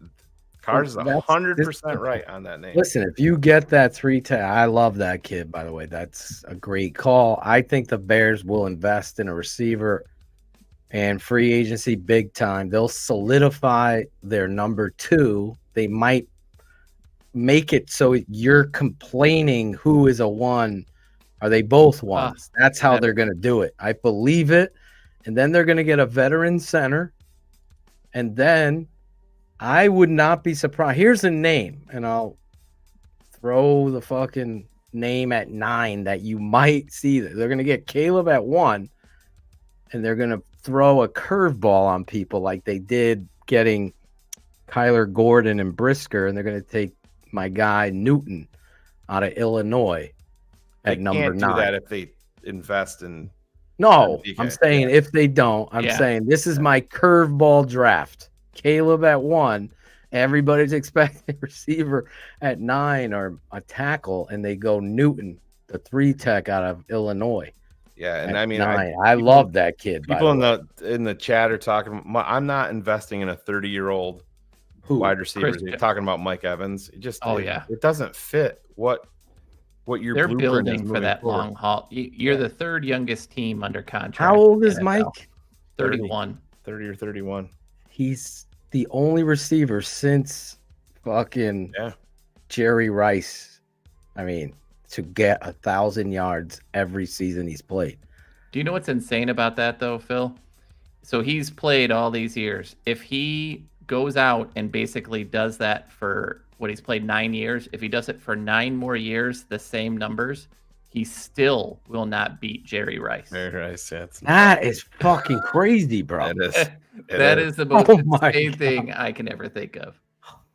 Carr's is 100% right on that name. Listen, if you get that 3-tech, I love that kid, by the way. That's a great call. I think the Bears will invest in a receiver and free agency big time. They'll solidify their number 2. They might make it so you're complaining who is a 1. Are they both 1s? That's how they're going to do it. I believe it. And then they're going to get a veteran center. And then I would not be surprised. Here's a name, and I'll throw the fucking name at 9 that you might see. They're going to get Caleb at 1, and they're going to throw a curveball on people like they did getting Kyler Gordon and Brisker, and they're going to take my guy Newton out of Illinois at number 9. Do that if they invest in. No, I'm saying if they don't, I'm saying this is my curveball draft. Caleb at 1. Everybody's expecting a receiver at 9 or a tackle, and they go Newton, the 3-tech out of Illinois. Yeah, and I mean, I love that kid. People in the chat are talking. I'm not investing in a 30-year-old wide receiver. They're talking about Mike Evans. It just it doesn't fit what you're. They're building for that long haul. You're the 3rd youngest team under contract. How old is Mike? 31. 30 or 31. He's the only receiver since fucking Jerry Rice. I mean, to get 1,000 yards every season he's played. Do you know what's insane about that, though, Phil? So he's played all these years. If he goes out and basically does that for what he's played 9 years, if he does it for 9 more years, the same numbers, he still will not beat Jerry Rice. Jerry Rice, that is fucking crazy, bro. That is the most insane thing I can ever think of.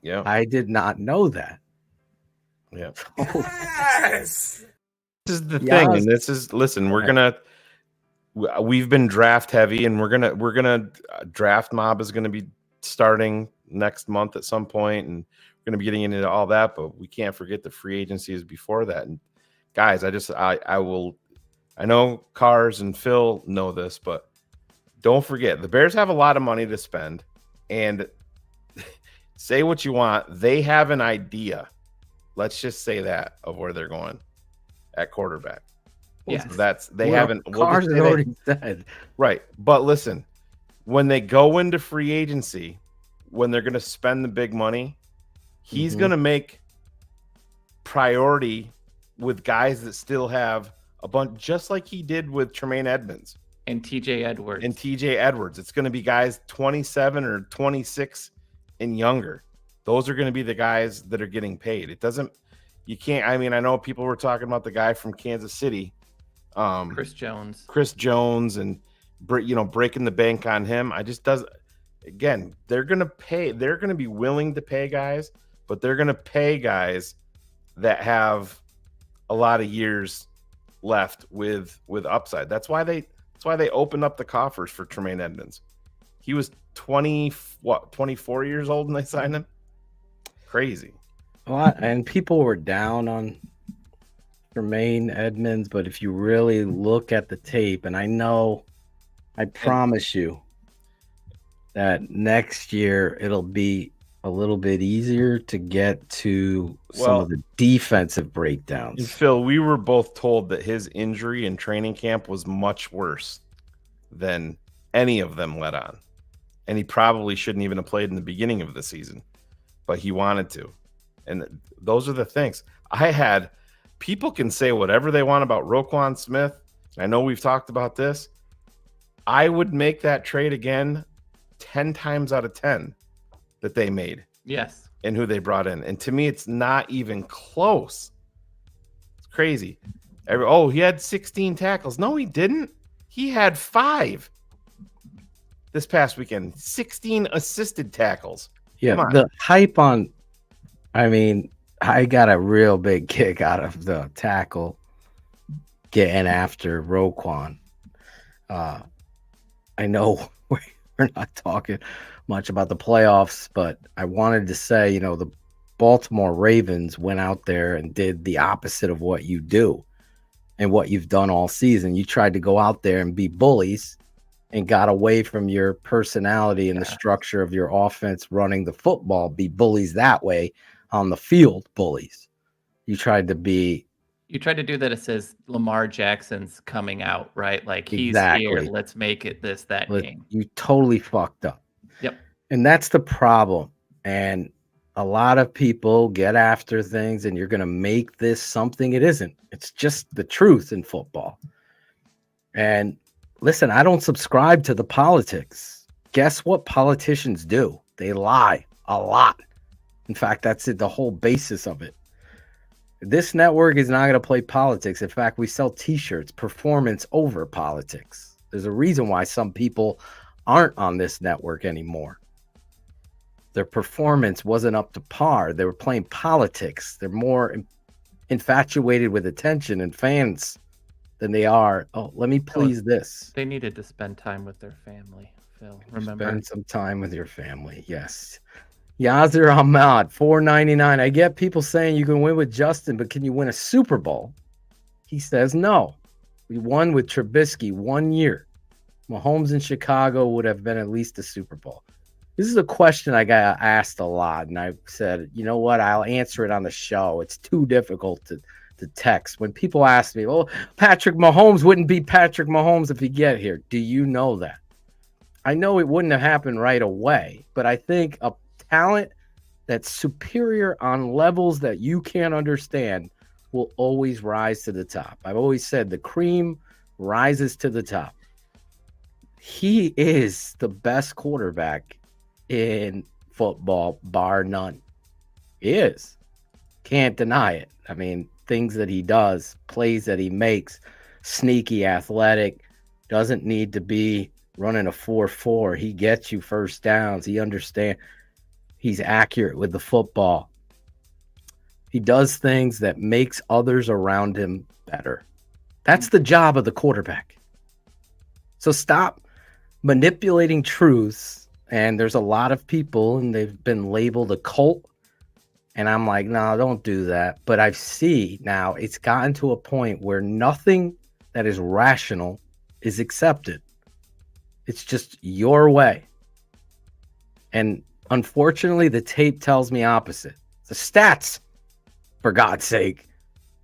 Yeah, I did not know that. Yeah. Yes. This is the thing, and this is we've been draft heavy, and we're gonna draft mob is gonna be starting next month at some point, and we're gonna be getting into all that, but we can't forget the free agency is before that. And guys, I know Cars and Phil know this, but don't forget the Bears have a lot of money to spend, and say what you want, they have an idea. Let's just say that of where they're going at quarterback. Yes. Cars already said. Right. But listen, when they go into free agency, when they're going to spend the big money, he's going to make priority with guys that still have a bunch, just like he did with Tremaine Edmonds. And TJ Edwards. It's going to be guys 27 or 26 and younger. Those are going to be the guys that are getting paid. I know people were talking about the guy from Kansas City, Chris Jones, and breaking the bank on him. I just doesn't. Again, they're gonna pay. They're gonna be willing to pay guys, but they're gonna pay guys that have a lot of years left with upside. That's why they opened up the coffers for Tremaine Edmonds. He was 24 years old when they signed him. Crazy. And people were down on Tremaine Edmonds, but if you really look at the tape, and I promise you that next year it'll be a little bit easier to get to some of the defensive breakdowns. And Phil, we were both told that his injury in training camp was much worse than any of them let on. And he probably shouldn't even have played in the beginning of the season, but he wanted to. And those are the things. People can say whatever they want about Roquan Smith. I know we've talked about this. I would make that trade again 10 times out of 10 that they made. Yes. And who they brought in. And to me, it's not even close. It's crazy. He had 16 tackles. No, he didn't. He had 5 this past weekend. 16 assisted tackles. Yeah, the hype on, I got a real big kick out of the tackle getting after Roquan. I know we're not talking much about the playoffs, but I wanted to say, the Baltimore Ravens went out there and did the opposite of what you do and what you've done all season. You tried to go out there and be bullies and got away from your personality and the structure of your offense running the football, be bullies that way on the field, bullies. You tried to do that. It says Lamar Jackson's coming out, right? Like he's here. Let's make it that game. You totally fucked up. Yep. And that's the problem. And a lot of people get after things and you're going to make this something it isn't. It's just the truth in football. And listen, I don't subscribe to the politics. Guess what politicians do? They lie a lot. In fact, that's it, the whole basis of it. This network is not going to play politics. In fact, we sell t-shirts, performance over politics. There's a reason why some people aren't on this network anymore. Their performance wasn't up to par. They were playing politics. They're more infatuated with attention and fans than they are. Oh, let me please this. They needed to spend time with their family, Phil. Remember? Spend some time with your family. Yes. Yazir Ahmad, $4.99. I get people saying you can win with Justin, but can you win a Super Bowl? He says no. We won with Trubisky 1 year. Mahomes in Chicago would have been at least a Super Bowl. This is a question I got asked a lot, and I said, you know what? I'll answer it on the show. It's too difficult to text. When people ask me, well, Patrick Mahomes wouldn't be Patrick Mahomes if he get here. Do you know that? I know it wouldn't have happened right away, but I think a talent that's superior on levels that you can't understand will always rise to the top. I've always said the cream rises to the top. He is the best quarterback in football, bar none. He is. Can't deny it. Things that he does, plays that he makes, sneaky, athletic, doesn't need to be running a 4-4. He gets you first downs. He understands. He's accurate with the football. He does things that makes others around him better. That's the job of the quarterback. So stop manipulating truths. And there's a lot of people, and they've been labeled a cult. And I'm like, no, don't do that. But I see now it's gotten to a point where nothing that is rational is accepted. It's just your way. And unfortunately, the tape tells me opposite. The stats, for God's sake,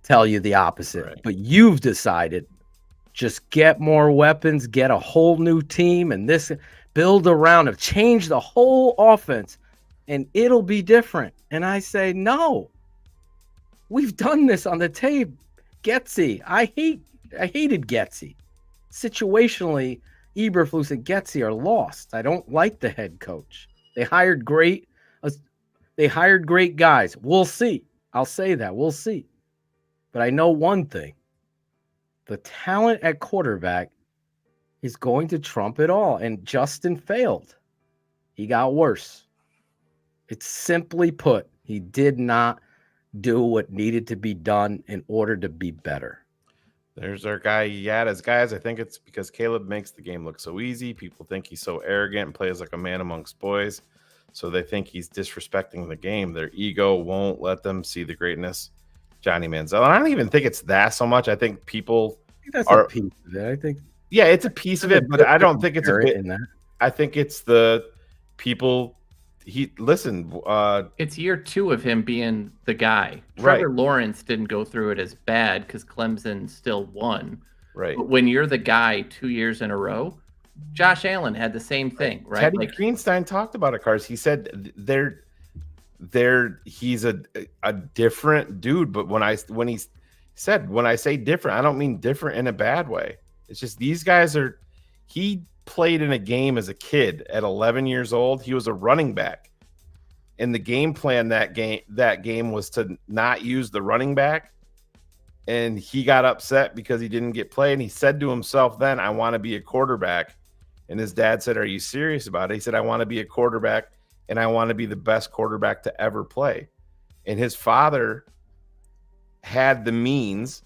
tell you the opposite. Right. But you've decided just get more weapons, get a whole new team, and this build around it, change the whole offense, and it'll be different. And I say, no. We've done this on the tape. Getsy. I hated Getsy. Situationally, Eberflus and Getsy are lost. I don't like the head coach. They hired great guys. We'll see. I'll say that. We'll see. But I know one thing. the talent at quarterback is going to trump it all. And Justin failed. He got worse. It's simply put, he did not do what needed to be done in order to be better. There's our guy Yadas. Guys, I think it's because Caleb makes the game look so easy. People think he's so arrogant and plays like a man amongst boys. So they think he's disrespecting the game. Their ego won't let them see the greatness. Johnny Manziel. And I don't even think it's that so much. I think people that's a piece of it. I think yeah, it's a piece of it, but I don't think it's a bit in that. I think it's the people it's year 2 of him being the guy. Right. Trevor Lawrence didn't go through it as bad because Clemson still won. Right. But when you're the guy 2 years in a row, Josh Allen had the same thing, right? Teddy Greenstein talked about it, Cars. He said he's a different dude, but when I say different, I don't mean different in a bad way. It's just these guys he played in a game as a kid at 11 years old. He was a running back. And the game plan that game was to not use the running back. And he got upset because he didn't get played. And he said to himself then, I want to be a quarterback. And his dad said, are you serious about it? He said, I want to be a quarterback and I want to be the best quarterback to ever play. And his father had the means,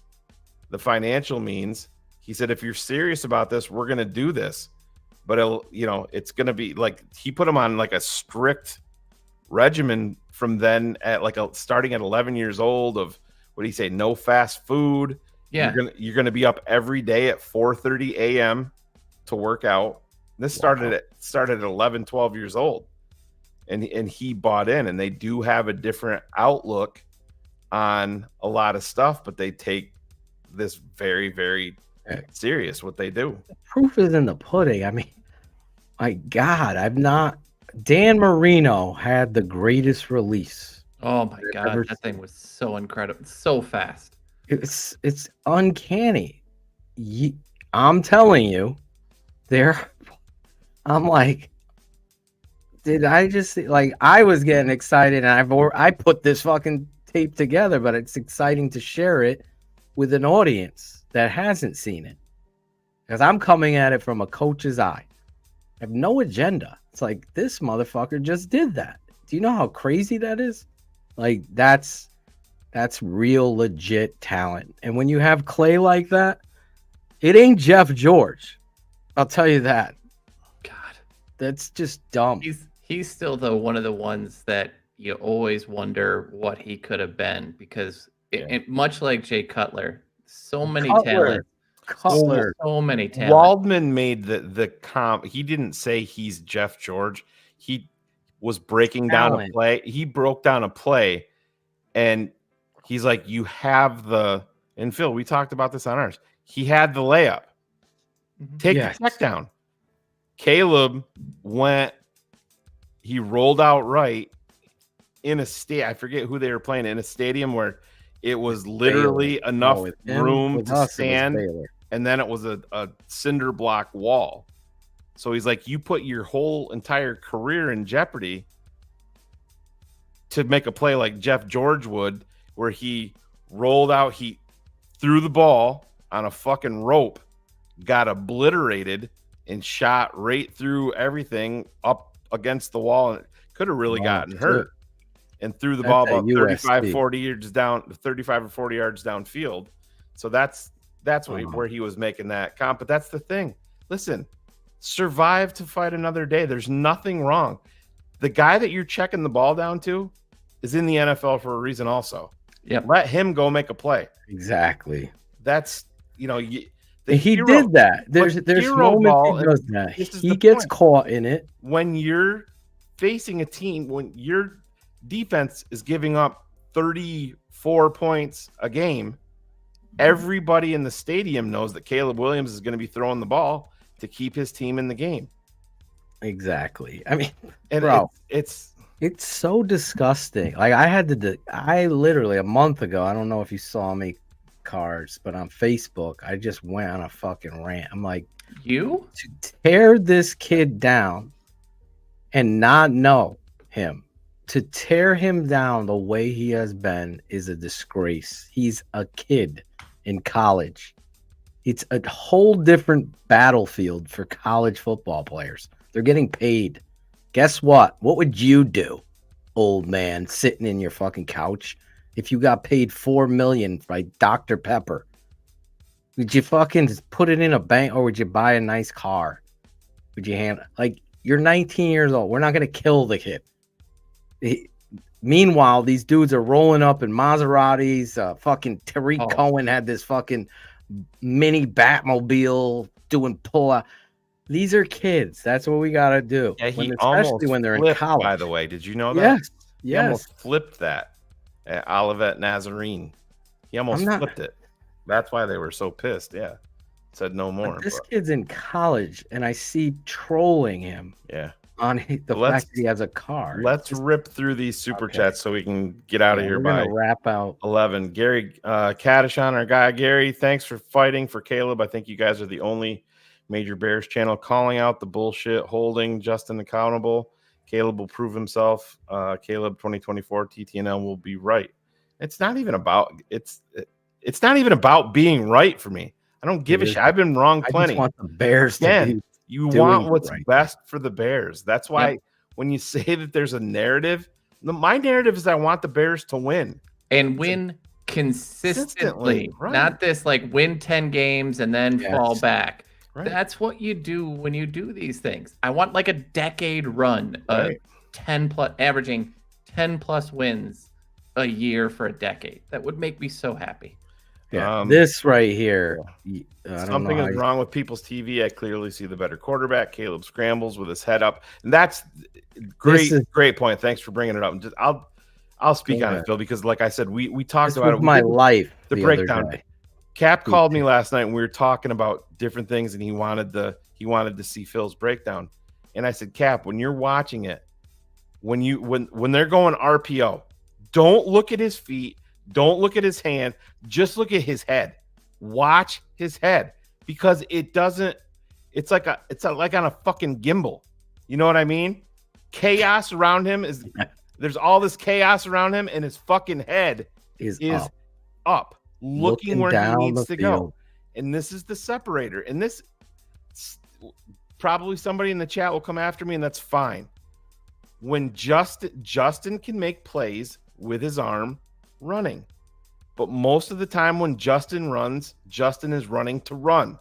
the financial means. He said, if you're serious about this, we're going to do this. But it's going to be like he put him on like a strict regimen from then at starting at 11 years old of what do you say? No fast food. Yeah. You're going to be up every day at 4:30 a.m. to work out. This started at 11, 12 years old. And he bought in, and they do have a different outlook on a lot of stuff, but they take this very, very serious what they do. The proof is in the pudding. I mean, my God, Dan Marino had the greatest release. Oh my God, that thing was so incredible, so fast. It's uncanny. I'm telling you, I'm like, did I just I was getting excited, and I put this fucking tape together, but it's exciting to share it with an audience that hasn't seen it, because I'm coming at it from a coach's eye. I have no agenda. It's like, this motherfucker just did that. Do you know how crazy that is? Like, that's real legit talent. And when you have Clay like that, it ain't Jeff George. I'll tell you that. God, that's just dumb. He's still one of the ones that you always wonder what he could have been, because it, much like Jay Cutler, so many talents. So many talents. Waldman made the comp. He didn't say he's Jeff George. He was breaking down a play. He broke down a play, and he's like, you have and Phil, we talked about this on ours. He had the layup. Take the check down. Caleb he rolled out right in a I forget who they were playing, in a stadium where it was literally enough room to stand, and then it was a cinder block wall. So he's like, you put your whole entire career in jeopardy to make a play like Jeff George would, where he rolled out, he threw the ball on a fucking rope, got obliterated, and shot right through everything up against the wall, and could have really gotten hurt. And threw the ball about 35 or 40 yards downfield. So that's where he was making that comp. But that's the thing. Listen, survive to fight another day. There's nothing wrong. The guy that you're checking the ball down to is in the NFL for a reason also. Yep. Let him go make a play. Exactly. That's, he did that. There's moments he does that. He gets caught in it. When you're facing a team, when your defense is giving up 34 points a game, everybody in the stadium knows that Caleb Williams is going to be throwing the ball to keep his team in the game. Exactly. I mean, and bro, it's so disgusting. Like, I literally a month ago, I don't know if you saw me, Cars, but on Facebook, I just went on a fucking rant. I'm like, to tear this kid down and not know him, to tear him down the way he has been, is a disgrace. He's a kid in college. It's a whole different battlefield for college football players. They're getting paid. Guess what? What would you do, old man, sitting in your fucking couch, if you got paid $4 million by Dr. Pepper? Would you fucking put it in a bank, or would you buy a nice car? Would you you're 19 years old. We're not gonna kill the kid. Meanwhile, these dudes are rolling up in Maseratis. Fucking Tariq Cohen had this fucking mini Batmobile doing pull-out. These are kids. That's what we gotta do. Yeah, he especially when they're in college. By the way, did you know that? Yes. He almost flipped that at Olivet Nazarene. He almost flipped it. That's why they were so pissed. Yeah, said no more. But this kid's in college, and I see trolling him. Yeah. On the fact that he has a car. Let's rip through these super chats so we can get out of here by wrap out 11. Gary Kadishon, our guy. Gary, thanks for fighting for Caleb. I think you guys are the only major Bears channel calling out the bullshit, holding Justin accountable. Caleb will prove himself. Caleb 2024 TTNL will be right. It's not even about being right for me. I don't give a shit. I've been wrong plenty. I just want the Bears to be You want what's best for the Bears. That's why when you say that there's a narrative, my narrative is I want the Bears to win. And win consistently. Right. Not this win 10 games and then fall back. Right. That's what you do when you do these things. I want a decade run of 10 plus, averaging 10 plus wins a year for a decade. That would make me so happy. Yeah, this right here. Something is wrong with people's TV. I clearly see the better quarterback. Caleb scrambles with his head up, and that's great point. Thanks for bringing it up. And I'll speak on it, Phil, because like I said, we talked about it. My life. The breakdown. Cap called me last night, and we were talking about different things, and he wanted to see Phil's breakdown. And I said, Cap, when you're watching it, when they're going RPO, don't look at his feet. Don't look at his hand. Just look at his head. Watch his head, because it's like on a fucking gimbal. You know what I mean? Chaos around him there's all this chaos around him, and his fucking head is up looking where he needs to go. And this is the separator. And this probably somebody in the chat will come after me, and that's fine. When Justin can make plays with his arm running. But most of the time when Justin runs, Justin is running to run.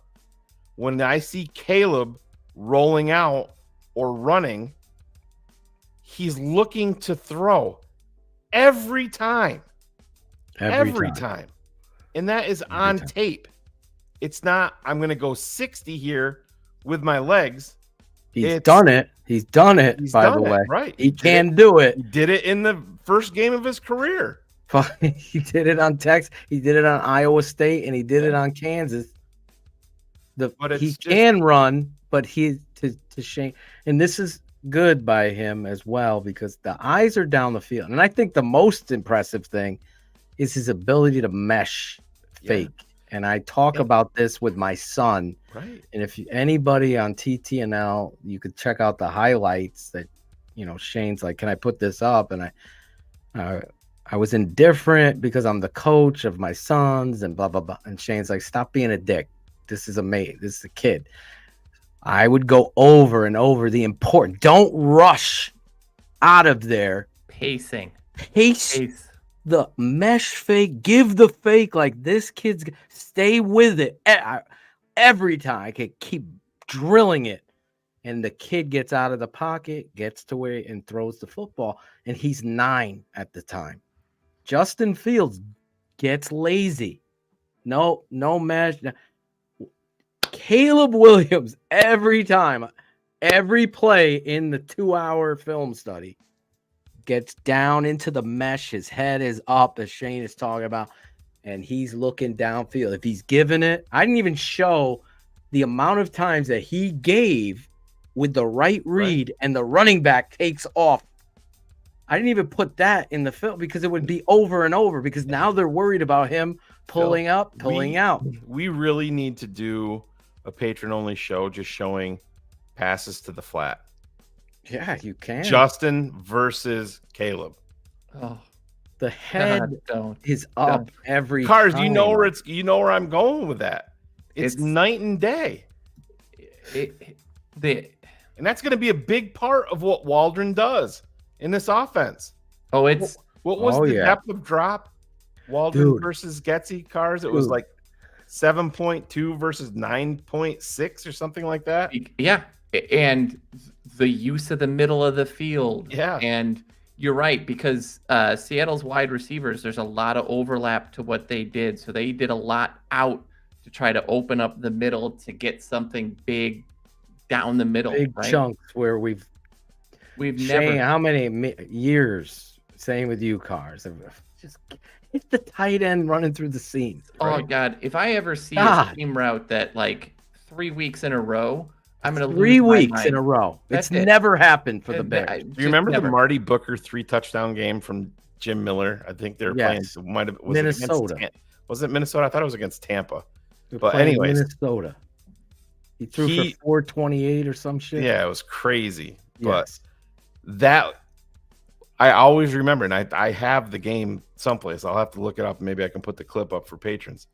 When I see Caleb rolling out or running, he's looking to throw every time. Every time. And that is on tape. It's not, I'm going to go 60 here with my legs. He's done it. He's done it, by the way. Right. He can do it. He did it in the first game of his career. He did it on Texas. He did it on Iowa State, and he did it on Kansas. He can run, but to Shane, and this is good by him as well, because the eyes are down the field. And I think the most impressive thing is his ability to mesh fake. And I talk about this with my son. Right. And if anybody on TTNL, you could check out the highlights that, Shane's like, can I put this up? And I was indifferent because I'm the coach of my sons and blah, blah, blah. And Shane's like, stop being a dick. This is a mate. This is a kid. I would go over and over the important. Don't rush out of there. Pacing. Pace. The mesh fake. Give the fake. Like, this kid's stay with it. Every time I could keep drilling it. And the kid gets out of the pocket, gets to where and throws the football. And he's 9 at the time. Justin Fields gets lazy. No mesh. Caleb Williams, every time, every play in the 2-hour film study, gets down into the mesh. His head is up, as Shane is talking about, and he's looking downfield. If he's giving it, I didn't even show the amount of times that he gave with the right read and the running back takes off. I didn't even put that in the film because it would be over and over, because now they're worried about him pulling out. We really need to do a patron-only show just showing passes to the flat. Yeah, you can. Justin versus Caleb. Oh, the head is up every Cars, time. you know where I'm going with that. It's night and day. And that's going to be a big part of what Waldron does in this offense. Oh, it's what was the depth of drop? Waldron versus Getsy cars. It was like 7.2 versus 9.6 or something like that. Yeah, and the use of the middle of the field. Yeah, and you're right, because Seattle's wide receivers, there's a lot of overlap to what they did. So they did a lot out to try to open up the middle to get something big down the middle. Big chunks where we've never. How many years? Same with you, cars. Just hit the tight end running through the seams. Oh God! If I ever see a team route that like 3 weeks in a row, I'm gonna lose 3 my weeks mind. in a row. That's It's never happened for the And Bears. Do you remember the Marty Booker 3-touchdown game from Jim Miller? I think they were playing. Was Minnesota. Was it Minnesota? I thought it was against Tampa. They're But playing anyways, Minnesota. He threw for 428 or some shit. Yeah, it was crazy. But that I always remember, and I have the game someplace. I'll have to look it up. Maybe I can put the clip up for patrons.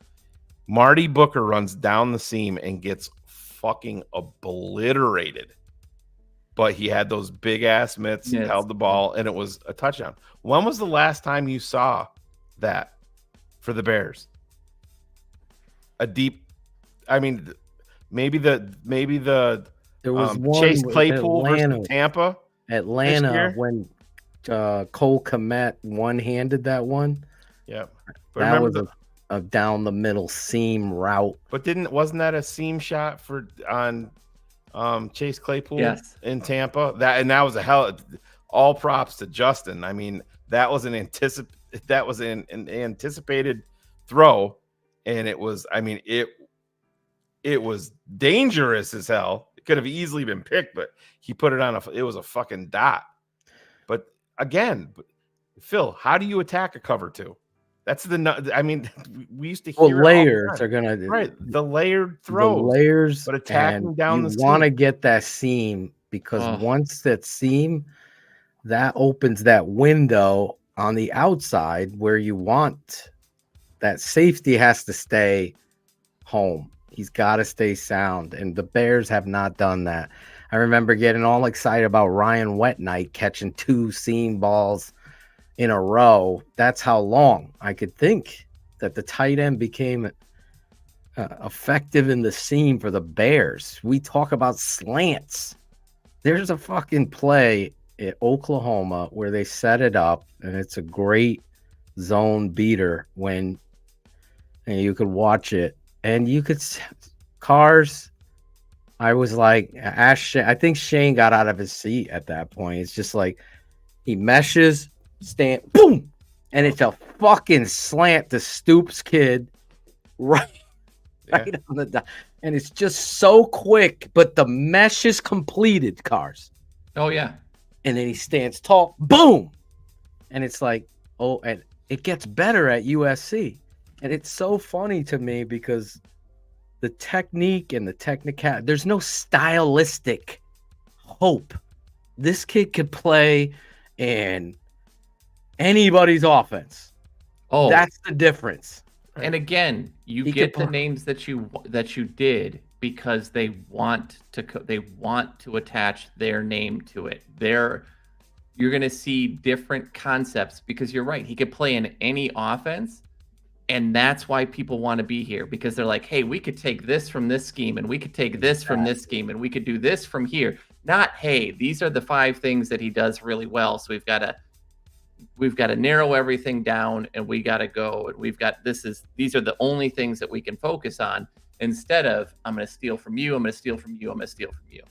Marty Booker runs down the seam and gets fucking obliterated. But he had those big ass mitts, held the ball, and it was a touchdown. When was the last time you saw that for the Bears? A deep, I mean, maybe the there was one Chase with Claypool Atlanta, versus Tampa. Atlanta when Cole Kmet one-handed that one. Yeah, but that was remember a down the middle seam route. But wasn't that a seam shot on Chase Claypool in Tampa? That was a hell. All props to Justin. I mean, that was an anticipated throw, and it was. I mean, it was dangerous as hell. It could have easily been picked, but he put it on it was a fucking dot. But again, Phil, how do you attack a cover two? That's I mean, we used to hear layers are gonna the layered throws, the layers, but attacking down the you seam. want to get that seam because once that seam, that opens that window on the outside where you want that safety has to stay home. He's got to stay sound, and the Bears have not done that. I remember getting all excited about Ryan Wetnight catching 2 seam balls in a row. That's how long I could think that the tight end became effective in the seam for the Bears. We talk about slants. There's a fucking play at Oklahoma where they set it up, and it's a great zone beater and you could watch it, and you could cars. I was like, I think Shane got out of his seat at that point. It's just like he meshes, boom, and it's a fucking slant to Stoops kid right on the dot. And it's just so quick, but the mesh is completed, cars. Oh yeah. And then he stands tall, boom. And it's like, and it gets better at USC. And it's so funny to me because the technique and the there's no stylistic hope. This kid could play in anybody's offense. Oh, that's the difference. And again, you get the names that you did because they want to attach their name to it. You're going to see different concepts because you're right. He could play in any offense. And that's why people want to be here, because they're like, hey, we could take this from this scheme and we could take this from this scheme and we could do this from here. Not, hey, these are the 5 things that he does really well. So we've got to narrow everything down, and we got to go. And these are the only things that we can focus on, instead of I'm going to steal from you. I'm going to steal from you. I'm going to steal from you.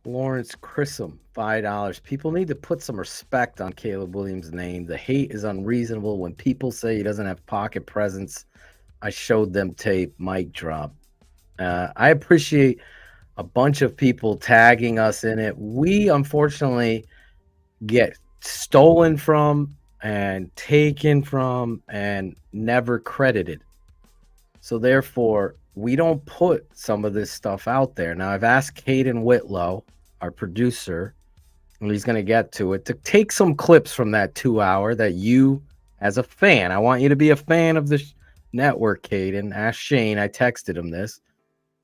Lawrence Chrisum, $5. People need to put some respect on Caleb Williams' name. The hate is unreasonable. When people say he doesn't have pocket presence, I showed them tape. Mic drop. I appreciate a bunch of people tagging us in it. We unfortunately get stolen from and taken from and never credited. So therefore, we don't put some of this stuff out there. Now, I've asked Caden Whitlow, our producer, and he's going to get to it, to take some clips from that 2 hour that you, as a fan, I want you to be a fan of Network, Caden, ask Shane. I texted him this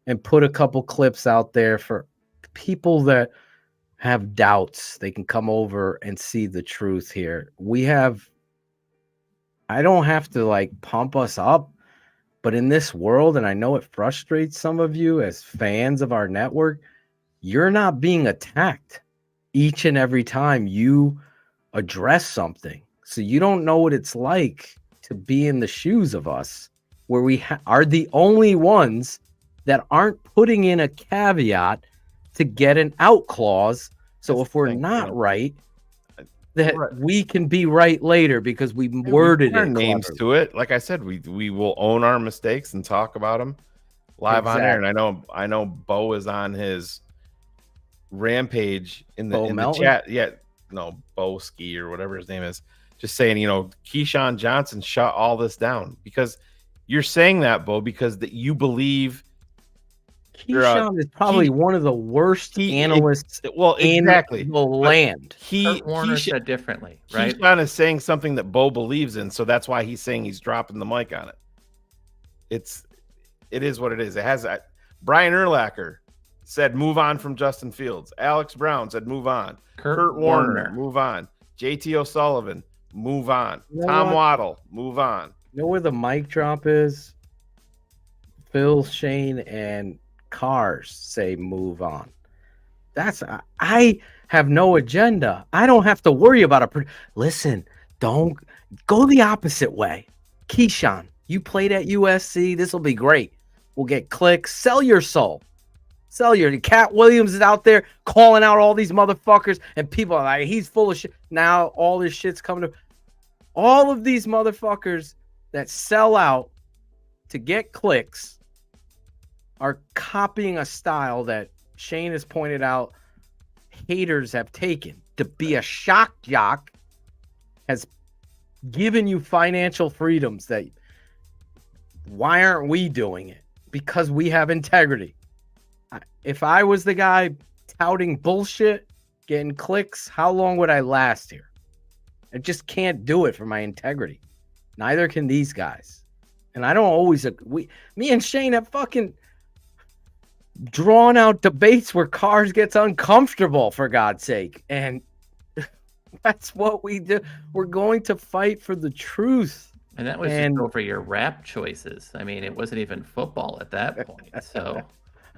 and put a couple clips out there for people that have doubts. They can come over and see the truth here. I don't have to like pump us up, but in this world, and I know it frustrates some of you as fans of our network, you're not being attacked each and every time you address something. So you don't know what it's like to be in the shoes of us, where we are the only ones that aren't putting in a caveat to get an out clause. So if we're not right, that we can be right later because we worded our it names cleverly. to it. Like I said, we will own our mistakes and talk about them live on air. And I know Bo is on his rampage in the chat. Yeah, no, Bo Ski or whatever his name is, just saying, Keyshawn Johnson shut all this down, because you're saying that, Bo, because that you believe Keyshawn is probably one of the worst analysts in the land. Kurt Warner said differently, right? Keyshawn is saying something that Bo believes in, so that's why he's saying he's dropping the mic on it. It is what it is. It has Brian Urlacher said move on from Justin Fields. Alex Brown said move on. Kurt Warner, move on. JT O'Sullivan, move on. Tom Waddle, move on. You know where the mic drop is? Phil, Shane, and Cars say move on. I have no agenda. I don't have to worry about listen, don't go the opposite way. Keyshawn, you played at USC. This will be great. We'll get clicks. Sell your soul. Sell your Cat Williams is out there calling out all these motherfuckers, and people are like, he's full of shit. Now all this shit's coming to all of these motherfuckers that sell out to get clicks are copying a style that Shane has pointed out haters have taken. To be a shock jock has given you financial freedoms that why aren't we doing it? Because we have integrity. If I was the guy touting bullshit, getting clicks, how long would I last here? I just can't do it for my integrity. Neither can these guys. And I don't always me and Shane have fucking drawn out debates where Cars gets uncomfortable, for God's sake. And that's what we do. We're going to fight for the truth. And that was just over your rap choices. I mean, it wasn't even football at that point. So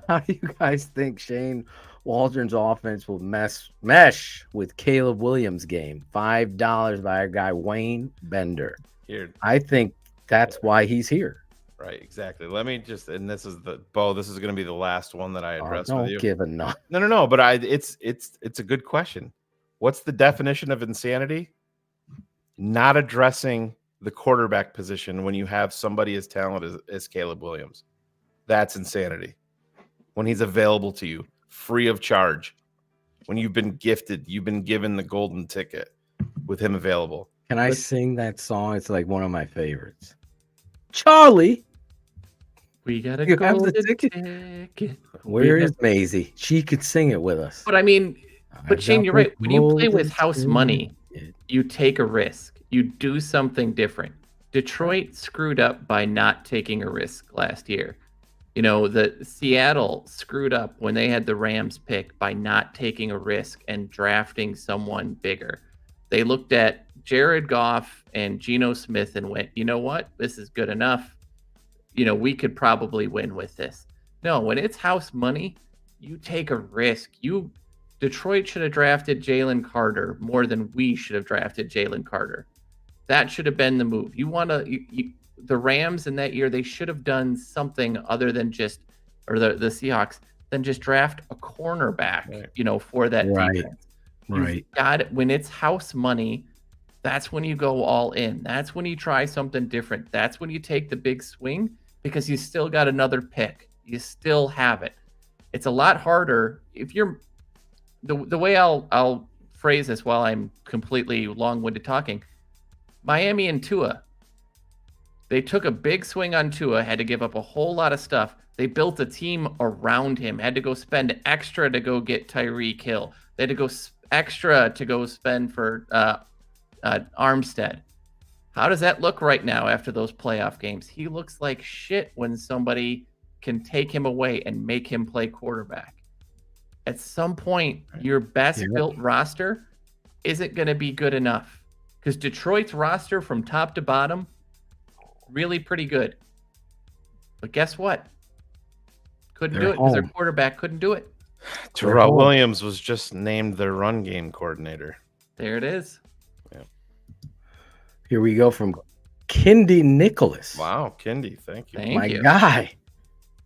how do you guys think Shane Waldron's offense will mesh with Caleb Williams' game? $5 by our guy Wayne Bender. Here. I think that's why he's here. Right, exactly. Let me just, and this is Bo. This is going to be the last one that I address with you. Don't give a no. No. But it's a good question. What's the definition of insanity? Not addressing the quarterback position when you have somebody as talented as Caleb Williams. That's insanity. When he's available to you, free of charge. When you've been gifted, you've been given the golden ticket with him available. Can I sing that song? It's like one of my favorites. Charlie. We got a golden ticket. Where is Maisie? She could sing it with us. But I mean, Shane, you're right. When you play with house money, you take a risk. You do something different. Detroit screwed up by not taking a risk last year. The Seattle screwed up when they had the Rams pick by not taking a risk and drafting someone bigger. They looked at Jared Goff and Geno Smith and went, you know what? This is good enough. We could probably win with this. No, when it's house money, you take a risk. Detroit should have drafted Jalen Carter more than we should have drafted Jalen Carter. That should have been the move. The Rams in that year, they should have done something other than the Seahawks, than just draft a cornerback, right. For that defense. Right. Got it. When it's house money, that's when you go all in. That's when you try something different. That's when you take the big swing, because you still got another pick. You still have it. It's a lot harder if you're the way I'll phrase this while I'm completely long-winded talking. Miami and Tua, they took a big swing on Tua, had to give up a whole lot of stuff. They built a team around him, had to go spend extra to go get Tyreek Hill. They had to go extra to go spend for Armstead. How does that look right now after those playoff games? He looks like shit when somebody can take him away and make him play quarterback. At some point, your best built roster isn't going to be good enough because Detroit's roster from top to bottom, really pretty good. But guess what? Couldn't do it because their quarterback couldn't do it. Terrell Williams was just named their run game coordinator. There it is. Yeah. Here we go from Kindy Nicholas. Wow, Kindy, thank you. My guy.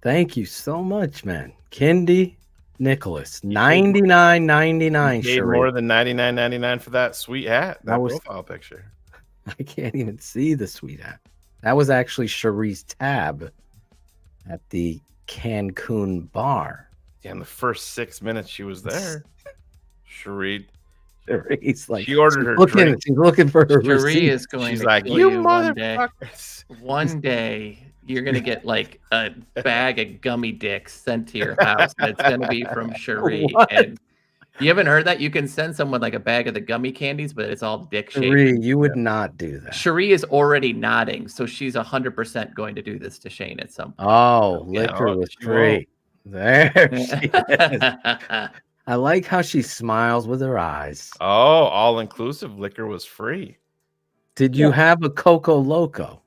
Thank you so much, man. Kindy Nicholas, $99.99. Paid more than $99.99 for that sweet hat. That profile picture. I can't even see the sweet hat. That was actually Cherie's tab at the Cancun bar. Yeah, in the first 6 minutes she was there, Cherie's like, she ordered her drink. She's looking for her Cherie receipt. is going She's to like, kill you one day. motherfuckers. One day you're gonna get like a bag of gummy dicks sent to your house. And it's gonna be from Cherie. And you haven't heard that? You can send someone like a bag of the gummy candies, but it's all dick shaped. Cherie, you would not do that. Cherie is already nodding, so she's 100% going to do this to Shane at some point. Oh, liquor was free. There she is. I like how she smiles with her eyes. Oh, all inclusive liquor was free. Did you have a Coco Loco?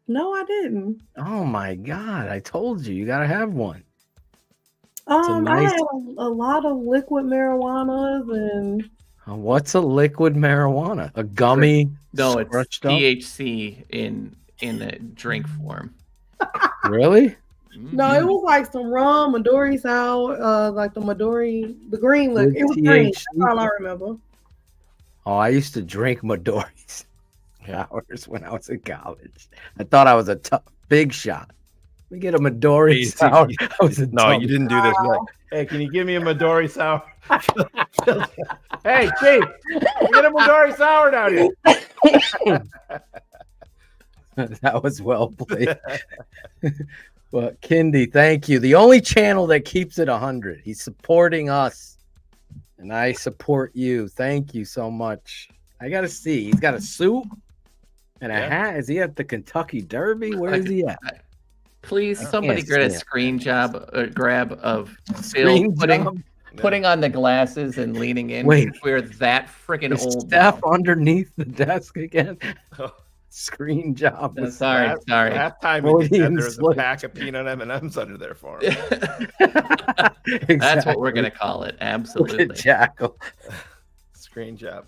No, I didn't. Oh my God. I told you, you got to have one. I had a lot of liquid marijuanas and. What's a liquid marijuana? A gummy? No, it's scratched up? THC in a drink form. Really? No, it was like some rum, Midori sour, like the green liquor. It was green. That's all I remember. Oh, I used to drink Midori's sours when I was in college. I thought I was a big shot. We get a Midori sour. No, you didn't do this. You're like, hey, can you give me a Midori sour? Hey, Chief, get a Midori sour down here. That was well played. But Kindy, thank you. The only channel that keeps it 100. He's supporting us, and I support you. Thank you so much. I got to see. He's got a suit and a hat. Is he at the Kentucky Derby? Where is he at? Please, somebody get a screen grab of Phil putting on the glasses and leaning in. Wait, we're that freaking old. Steph underneath the desk again. Screen job. Sorry. Last time we did that, there was a pack of peanut M&Ms under there for him. Exactly. That's what we're gonna call it. Absolutely. Look at Jackal. Screen job.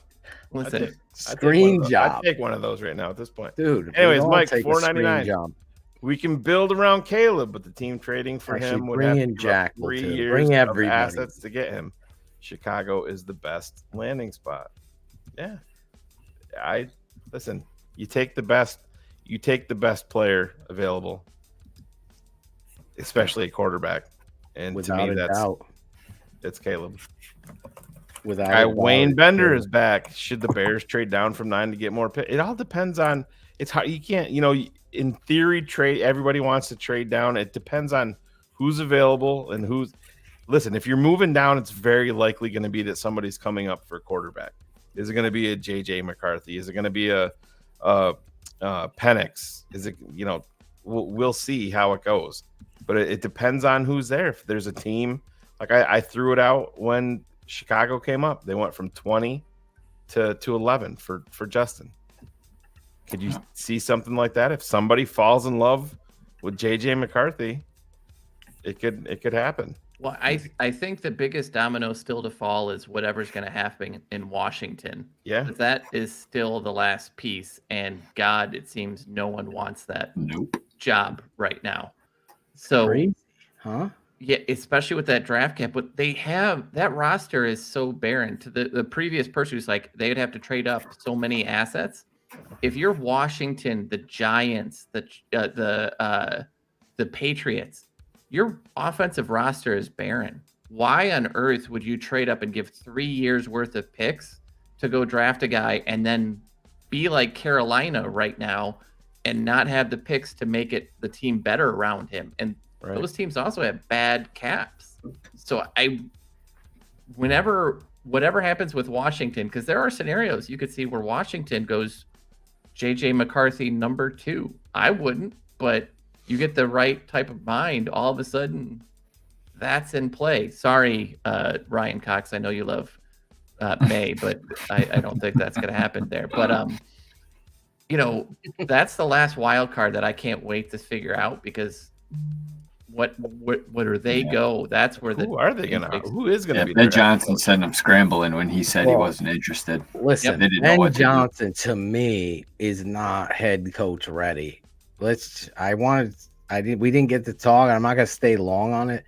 Listen, screen job. I'd take one of those right now at this point, dude. Anyways, Mike, $4.99. We can build around Caleb, but the team trading for him would have to give up 3 years of assets to get him. Chicago is the best landing spot. Yeah, listen. You take the best player available, especially a quarterback. And without to me, doubt. It's Caleb. Wayne Bender is back. Should the Bears trade down from 9 to get more picks? It all depends on. It's how you can't. In theory, trade. Everybody wants to trade down. It depends on who's available and who's. Listen, if you're moving down, it's very likely going to be that somebody's coming up for a quarterback. Is it going to be a JJ McCarthy? Is it going to be a Penix? Is it, we'll see how it goes, but it depends on who's there. If there's a team, like I threw it out when Chicago came up, they went from 20 to 11 for Justin. Could you see something like that? If somebody falls in love with JJ McCarthy, it could happen. Well, I think the biggest domino still to fall is whatever's going to happen in Washington. Yeah. That is still the last piece. And God, it seems no one wants that job right now. So, crazy, huh? Yeah, especially with that draft cap. But they have that roster is so barren. To the previous person who's like, they'd have to trade up so many assets. If you're Washington, the Giants, the Patriots, your offensive roster is barren. Why on earth would you trade up and give 3 years worth of picks to go draft a guy and then be like Carolina right now and not have the picks to make the team better around him? And those teams also have bad caps. So whatever happens with Washington, because there are scenarios you could see where Washington goes JJ McCarthy number 2. I wouldn't, but you get the right type of mind, all of a sudden that's in play. Sorry, Ryan Cox, I know you love May, but I don't think that's going to happen there. But that's the last wild card that I can't wait to figure out, because what where they go? That's where who are they going to? Who is going to be? Ben Johnson sent him scrambling when he said he wasn't interested. Listen, they didn't know Ben what to do. Johnson to me is not head coach ready. We didn't get to talk. I'm not going to stay long on it,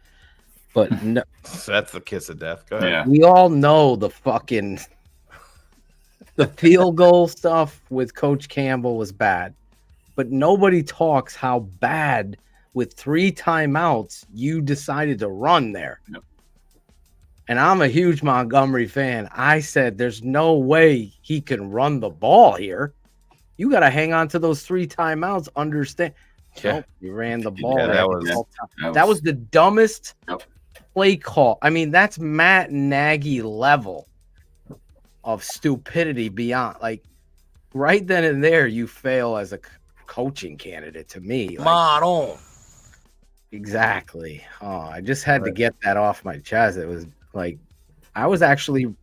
but no, that's the kiss of death. Go ahead. Yeah. we all know the field goal stuff with Coach Campbell was bad, but nobody talks how bad with 3 timeouts you decided to run there. Yep. And I'm a huge Montgomery fan. I said there's no way he can run the ball here. You got to hang on to those 3 timeouts. Understand? Yeah. Nope, you ran the ball. Yeah, that was the dumbest play call. I mean, that's Matt Nagy level of stupidity beyond. Like, right then and there, you fail as a coaching candidate to me. Like, exactly. Oh, I just had to get that off my chest. It was like I was actually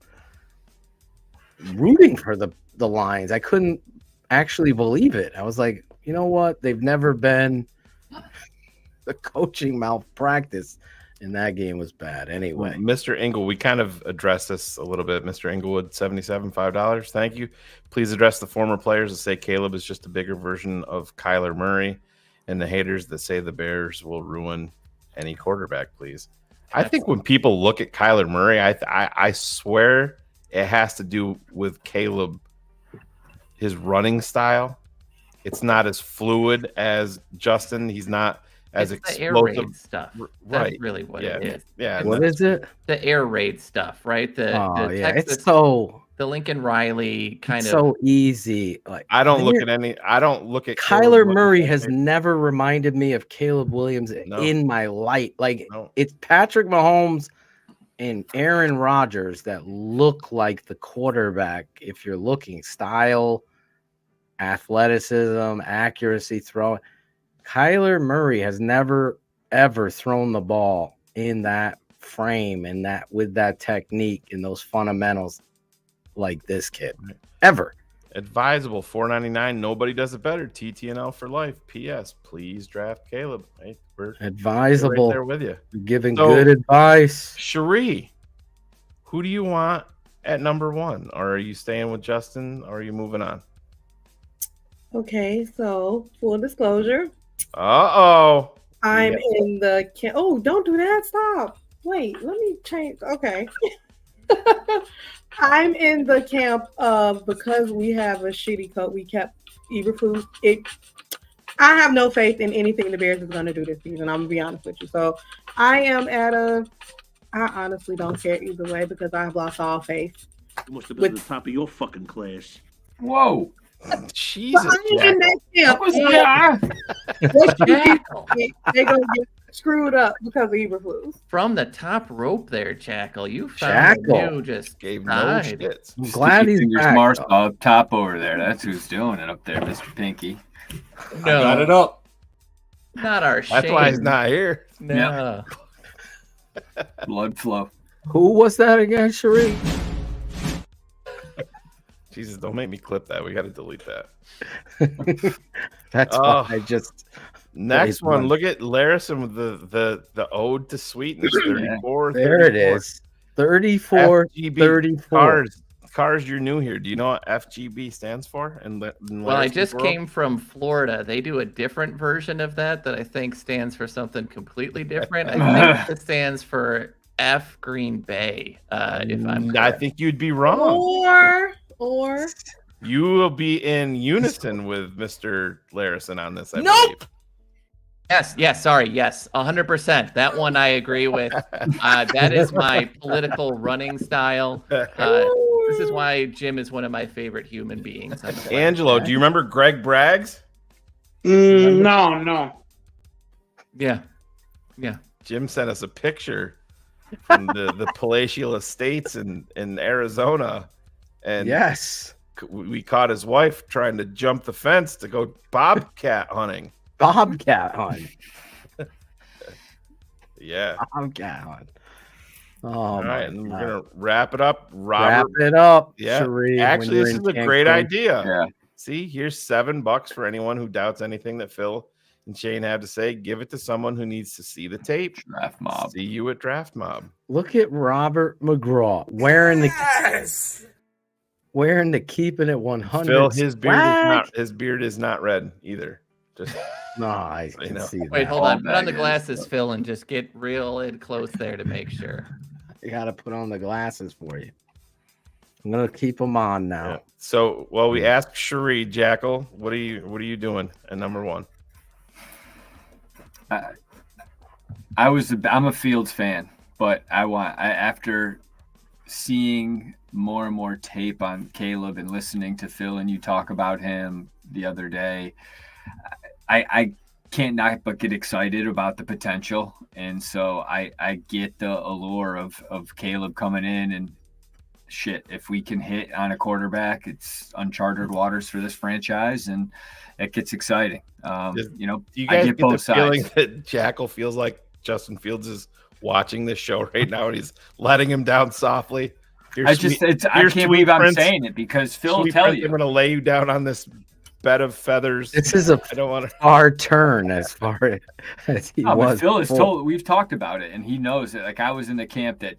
rooting for the Lions. I couldn't actually believe it. I was like, you know what? They've never been the coaching malpractice, and that game was bad. Anyway, Mr. Engel, we kind of addressed this a little bit. Mr. Englewood, $5. Thank you. Please address the former players that say Caleb is just a bigger version of Kyler Murray, and the haters that say the Bears will ruin any quarterback, please. I think when people look at Kyler Murray, I swear it has to do with Caleb, his running style. It's not as fluid as Justin. He's not as it's explosive. The air raid stuff. Right. That's really what it is. Yeah. What is it? The air raid stuff, right? It's so the Lincoln Riley kind of so easy. Like I don't look at Kyler Murray has never reminded me of Caleb Williams in my life. Like it's Patrick Mahomes and Aaron Rodgers that look like the quarterback. If you're looking style, athleticism, accuracy, throwing, Kyler Murray has never ever thrown the ball in that frame and that with that technique and those fundamentals like this kid ever. Advisable $4.99. Nobody does it better. TTNL for life. P.S. Please draft Caleb. Right? We're advisable. right there with you. Giving good advice. Cherie, who do you want at number 1? Or are you staying with Justin? Or are you moving on? Okay, so full disclosure. Uh-oh. I'm in the oh, don't do that. Stop. Wait, let me change. Okay. I'm in the camp of because we have a shitty coach. We kept Eberflus. I have no faith in anything the Bears is going to do this season. I'm going to be honest with you. So I am I honestly don't care either way because I've lost all faith. You must have been at the top of your fucking class. Whoa. Jesus. In that camp. They're going to get screwed up because of Eberflus. From the top rope there, Jackal. You found you just gave no shits. I'm glad he's back. Marshall up top over there. That's who's doing it up there, Mr. Pinky. No, got it up. Not our shame. That's why he's not here. No. Blood flow. Who was that again, Cherie? Jesus, don't make me clip that. We got to delete that. That's why I just. Next one. Look at Larison with the ode to sweetness. 34. There 34. It is. 34. FGB 34. Cars, you're new here. Do you know what FGB stands for? Well, I just came from Florida. They do a different version of that I think stands for something completely different. I think it stands for F Green Bay. If I'm correct. I think you'd be wrong. Or you will be in unison with Mr. Larison on this. I nope. believe. Yes, sorry. Yes, 100%. That one I agree with. That is my political running style. This is why Jim is one of my favorite human beings. Angelo, do you remember Greg Braggs? No. Yeah. Jim sent us a picture from the palatial estates in Arizona. And yes, we caught his wife trying to jump the fence to go bobcat hunting. Bobcat hunt. Yeah. Bobcat hunt. Oh, all right, and God. we're gonna wrap it up. Robert, Wrap it up. Yeah, Sharif, actually, when this you're is a in great Cancun. idea. Yeah. See, here's $7 for anyone who doubts anything that Phil and Shane have to say. Give it to someone who needs to see the tape. Draft Mob. See you at Draft Mob. Look at Robert McGraw wearing the Keepin at 100. Phil, his beard is not red either. Just no, I can see that. Wait, hold on. Put on the glasses, Phil, and just get real in close there to make sure. I gotta put on the glasses for you. I'm gonna keep them on now. Yeah. So, well, we asked Cherie Jackal, what are you doing at number 1? I'm a Fields fan, but after seeing more and more tape on Caleb and listening to Phil and you talk about him the other day, I can't not but get excited about the potential. And so I get the allure of Caleb coming in, and shit, if we can hit on a quarterback, it's uncharted waters for this franchise, and it gets exciting. Do you guys I get both the feeling sides. that Jackal feels like Justin Fields is watching this show right now and he's letting him down softly? I can't believe I'm saying it, because Phil will tell you. I'm going to lay you down on this bed of feathers. This is a far turn as far as he was. But Phil is before. we've talked about it, and he knows that. Like, I was in the camp that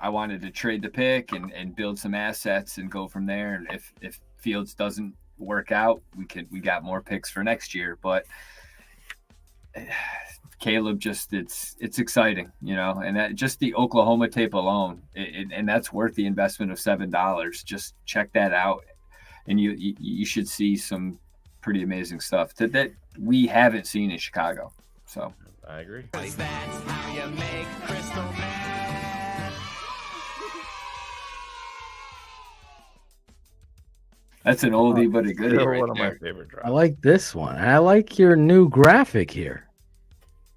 I wanted to trade the pick and build some assets and go from there. And if Fields doesn't work out, we got more picks for next year. But Caleb, just it's exciting, and that just the Oklahoma tape alone, and that's worth the investment of $7. Just check that out, and you should see some pretty amazing stuff that we haven't seen in Chicago. So I agree. That's an oldie but a goodie. One of my favorite drops. I like this one. I like your new graphic here.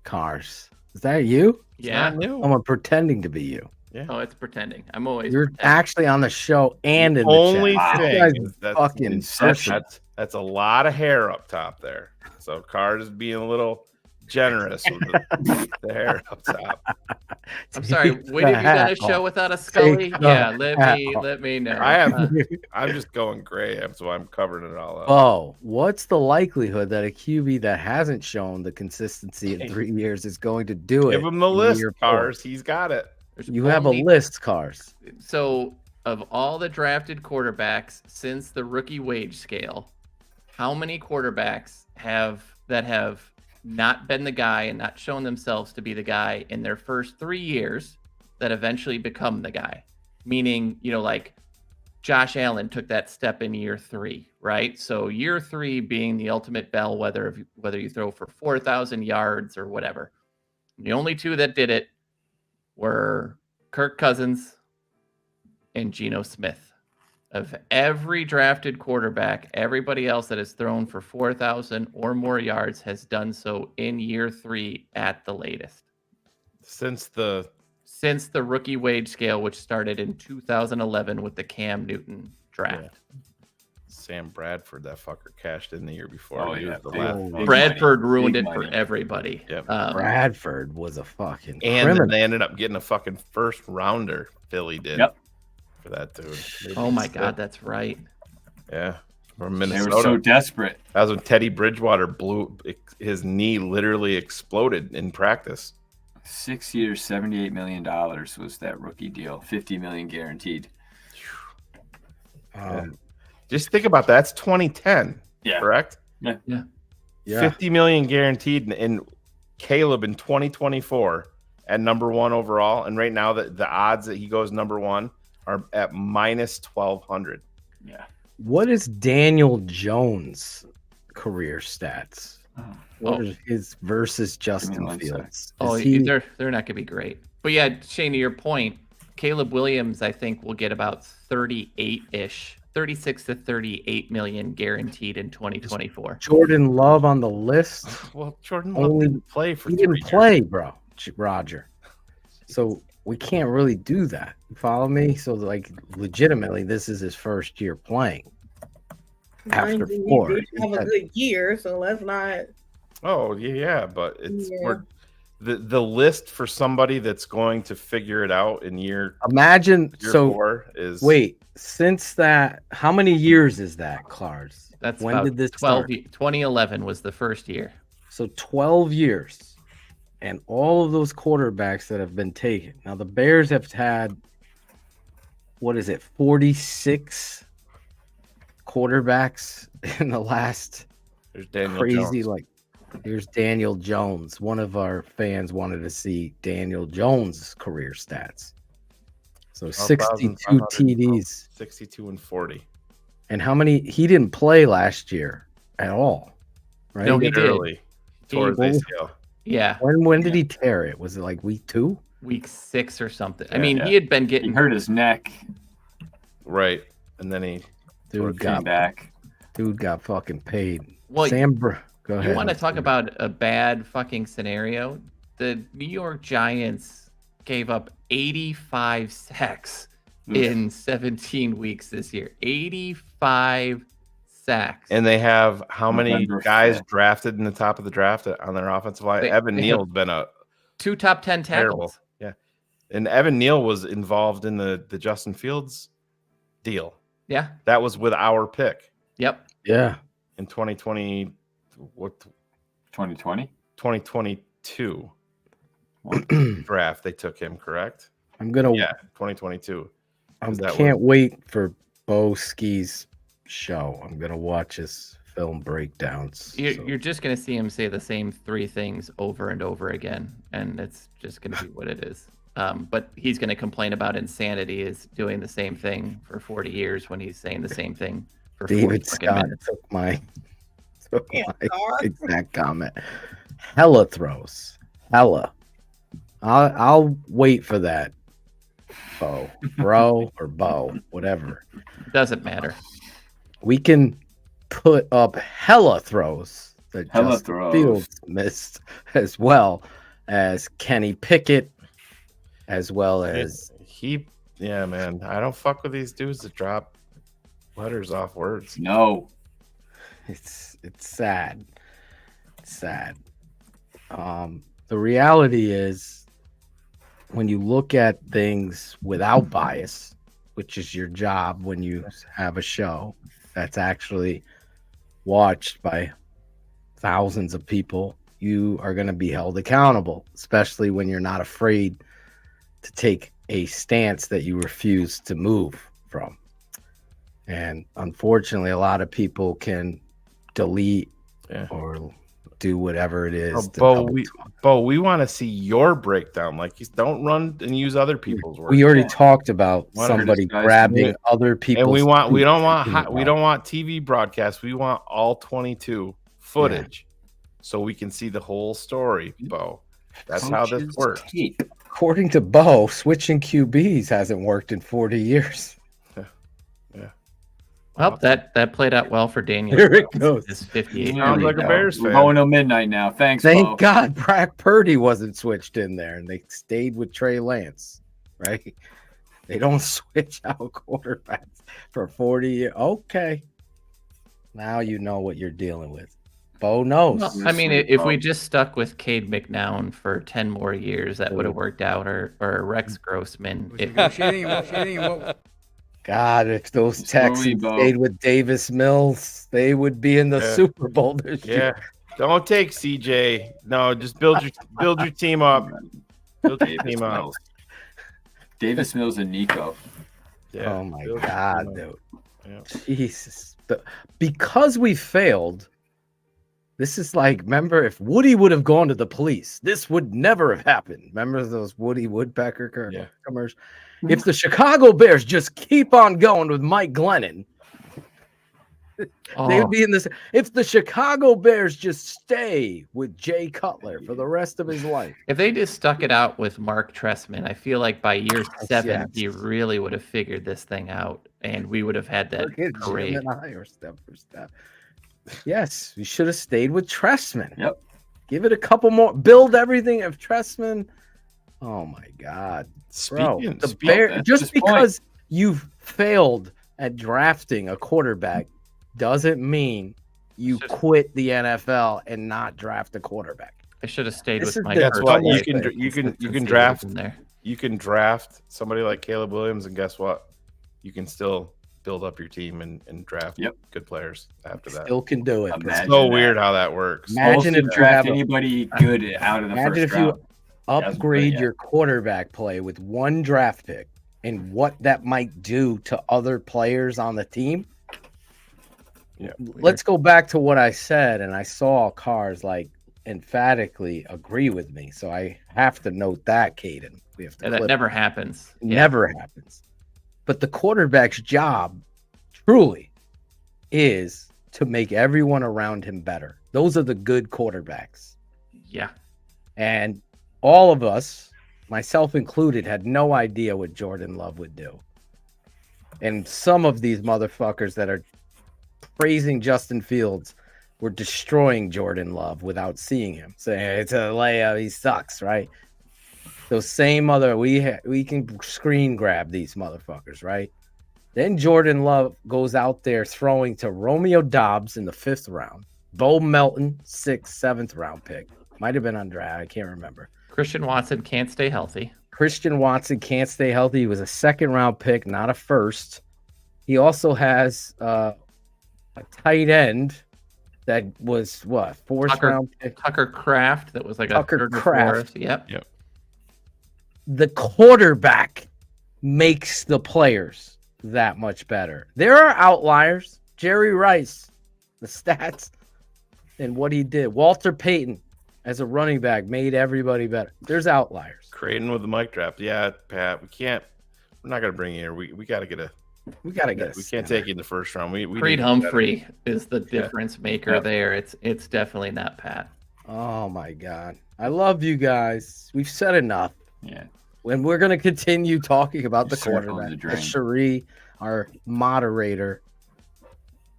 Cars. Is that you? Yeah. I'm pretending to be you. Yeah. Oh, it's pretending. I'm always. You're actually on the show and in the Only chat. thing Wow. is that's Fucking inception. That's a lot of hair up top there. So Card is being a little generous with the hair up top. I'm sorry. When have you done a show without a Scully? Yeah, let me know. I'm just going gray, so I'm covering it all up. Oh, what's the likelihood that a QB that hasn't shown the consistency in 3 years is going to do it? Give him the in list, year 4? Cars. He's got it. You have a list, Cars. So, of all the drafted quarterbacks since the rookie wage scale, how many quarterbacks have not been the guy and not shown themselves to be the guy in their first 3 years that eventually become the guy? Meaning, like Josh Allen took that step in year 3, right? So year 3 being the ultimate bellwether of whether you throw for 4,000 yards or whatever. The only two that did it were Kirk Cousins and Geno Smith. Of every drafted quarterback, everybody else that has thrown for 4,000 or more yards has done so in year 3 at the latest. Since the rookie wage scale, which started in 2011 with the Cam Newton draft. Yeah. Sam Bradford, that fucker cashed in the year before. Oh, He yeah. was the last. Bradford ruined Big it for money. everybody. Yep. Bradford was a fucking And criminal. then they ended up getting a fucking first rounder. Philly did. Yep. For that dude. Oh my God, that's right. Yeah. From They Minnesota. were so desperate. That was when Teddy Bridgewater his knee literally exploded in practice. 6 years, $78 million was that rookie deal. $50 million guaranteed. Just think about that. That's 2010. Yeah. Correct? Yeah. Yeah. 50 million guaranteed in Caleb in 2024 at number 1 overall. And right now the odds that he goes number 1 are at minus 1,200. Yeah. What is Daniel Jones' career stats? What is his versus Justin Fields? They're not going to be great. But yeah, Shane, to your point, Caleb Williams, I think, will get about 38-ish, 36 to 38 million guaranteed in 2024. Jordan Love on the list? Well, Jordan Love didn't play for he 3 didn't years. play, bro, Roger. So we can't really do that. You follow me? So, like, legitimately, this is his first year playing. after Mind you, 4. he did have a good year, so let's not. Oh yeah, but it's the list for somebody that's going to figure it out in year. Imagine year so. 4 is Wait, since that, how many years is that, Clars? That's when about did this 12 start? 2011 was the first year. So 12 years, and all of those quarterbacks that have been taken. Now the Bears have had, what is it, 46 quarterbacks in the last. There's Daniel crazy Jones. like. Here's Daniel Jones. One of our fans wanted to see Daniel Jones' career stats. So 62 TDs, 62 and 40. and how many? He didn't play last year at all, right? No, he did. Early. Tore his ACL. Yeah. When did he tear it? Was it like week 2? Week 6 or something. I Yeah. mean, he had been getting He hurt his neck. Right, and then he Dude Came back. Dude got fucking paid. Well, Go ahead. You want to talk about a bad fucking scenario? The New York Giants gave up 85 sacks in 17 weeks this year. 85 sacks. And they have how many November guys 5th. drafted in the top of the draft on their offensive line? They- Evan they Neal's have been a 2 top 10 terrible. tackles. Yeah, and Evan Neal was involved in the Justin Fields deal. Yeah. That was with our pick. Yep. Yeah. In 2020, what 2020? 2022 draft, they took him, correct? I'm gonna. Yeah, 2022. I 'Cause that can't wait for Bo Ski's show. I'm gonna watch his film breakdowns. You're just going to see him say the same 3 things over and over again, and it's just going to be what it is. But he's going to complain about insanity is doing the same thing for 40 years when he's saying the same thing for 40 David fucking Scott minutes. took my exact comment. Hella throws. Hella. I'll wait for that. Bro or Bo, whatever. Doesn't matter. We can put up hella throws that Hella Justin throws. Fields missed, as well as Kenny Pickett, as well as yeah, man. I don't fuck with these dudes that drop letters off words. No. It's sad. It's sad. The reality is, when you look at things without bias, which is your job when you have a show that's actually watched by thousands of people, you are going to be held accountable, especially when you're not afraid to take a stance that you refuse to move from. And unfortunately, a lot of people can delete or do whatever it is. Bo, we want to see your breakdown. Like, don't run and use other people's work. We already talked about somebody guys grabbing can- other people's. And we don't want tweets. TV broadcasts. We want all 22 footage, so we can see the whole story, Bo. That's how this works. According to Bo, switching QBs hasn't worked in 40 years. Well, that played out well for Daniel. Here it goes. It's 58. Sounds like a Bears We're fan. going till midnight now. Thanks, Thank Bo. God Brock Purdy wasn't switched in there, and they stayed with Trey Lance, right? They don't switch out quarterbacks for 40 years. Okay. Now you know what you're dealing with. Bo knows. Well, I mean, if we just stuck with Cade McNown for 10 more years, that would have worked out, or Rex Grossman. God, if those Texans Bo. stayed with Davis Mills, they would be in the Yeah. Super Bowl this Yeah, year. don't take CJ. No, just build your team up. Build your team up. Davis Mills and Nico. Yeah, Oh my build your God, team dude. up. Yeah. Jesus. Because we failed, this is like, remember, if Woody would have gone to the police, this would never have happened. Remember those Woody Woodpecker commercials? If the Chicago Bears just keep on going with Mike Glennon, they would be in this. If the Chicago Bears just stay with Jay Cutler for the rest of his life. If they just stuck it out with Mark Trestman, I feel like by year 7, yes. he really would have figured this thing out, and we would have had that Look at Jim parade. and I are step for step. Yes, we should have stayed with Trestman. Yep. Give it a couple more. Build everything of Trestman. Oh my God, bro! Speaking- Bear, that's just his point. because you've failed at drafting a quarterback doesn't mean you quit the NFL and not draft a quarterback. I should have stayed with my. Guess what? You can draft. In there. You can draft somebody like Caleb Williams, and guess what? You can still build up your team and draft good players after that. Still can do it. It's so weird how that works. Imagine if you draft anybody good out of the first round. Imagine if you upgrade your quarterback play with one draft pick and what that might do to other players on the team. Yeah. Let's go back to what I said, and I saw Cars like emphatically agree with me. So I have to note that, Caden. We have to that never happens. Never happens. But the quarterback's job truly is to make everyone around him better. Those are the good quarterbacks. Yeah. And all of us, myself included, had no idea what Jordan Love would do. And some of these motherfuckers that are praising Justin Fields were destroying Jordan Love without seeing him. Saying it's a layup, he sucks, right? Those same we can screen grab these motherfuckers, right? Then Jordan Love goes out there throwing to Romeo Doubs in the 5th round, Bo Melton, 6th, 7th round pick. Might have been undrafted, I can't remember. Christian Watson can't stay healthy. Christian Watson can't stay healthy. He was a 2nd round pick, not a 1st. He also has a tight end that was what 4th round pick. Tucker Kraft, that was like Tucker a 3rd or Kraft. 4th. Yep. The quarterback makes the players that much better. There are outliers. Jerry Rice, the stats and what he did. Walter Payton as a running back made everybody better. There's outliers. Creighton with the mic drop. Yeah, Pat, we're not gonna bring you here. We gotta get we can't take you in the 1st round. We Creed Humphrey is the difference maker there. It's definitely not Pat. Oh my God. I love you guys. We've said enough. Yeah. When we're going to continue talking about the Circle the quarterback, drain. Cherie, our moderator,